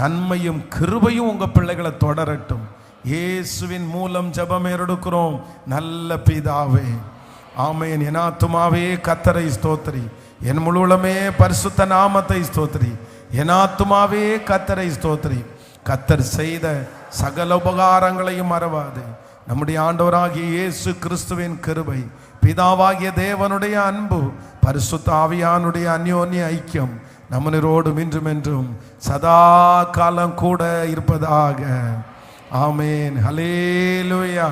நன்மையும் கிருபையும் உங்க பிள்ளைகளை தொடரட்டும். இயேசுவின் மூலம் ஜெபம் எடுக்கிறோம் நல்ல பிதாவே, ஆமென். என் ஆத்துமாவே கர்த்தரை ஸ்தோத்திரி, என் முழுவதுமே பரிசுத்த நாமத்தை ஸ்தோத்திரி. என் ஆத்துமாவே கர்த்தரை ஸ்தோத்திரி. கர்த்தர் செய்த சகல உபகாரங்களையும் மறவாது. நம்முடைய ஆண்டவராகிய இயேசு கிறிஸ்துவின் கிருபை, பிதாவாகிய தேவனுடைய அன்பு, பரிசுத்த ஆவியானுடைய அந்யோன்ய ஐக்கியம் நம்மனோடும் இன்றும் என்றும் சதா காலம் கூட இருப்பதாக. ஆமென். ஹல்லேலூயா.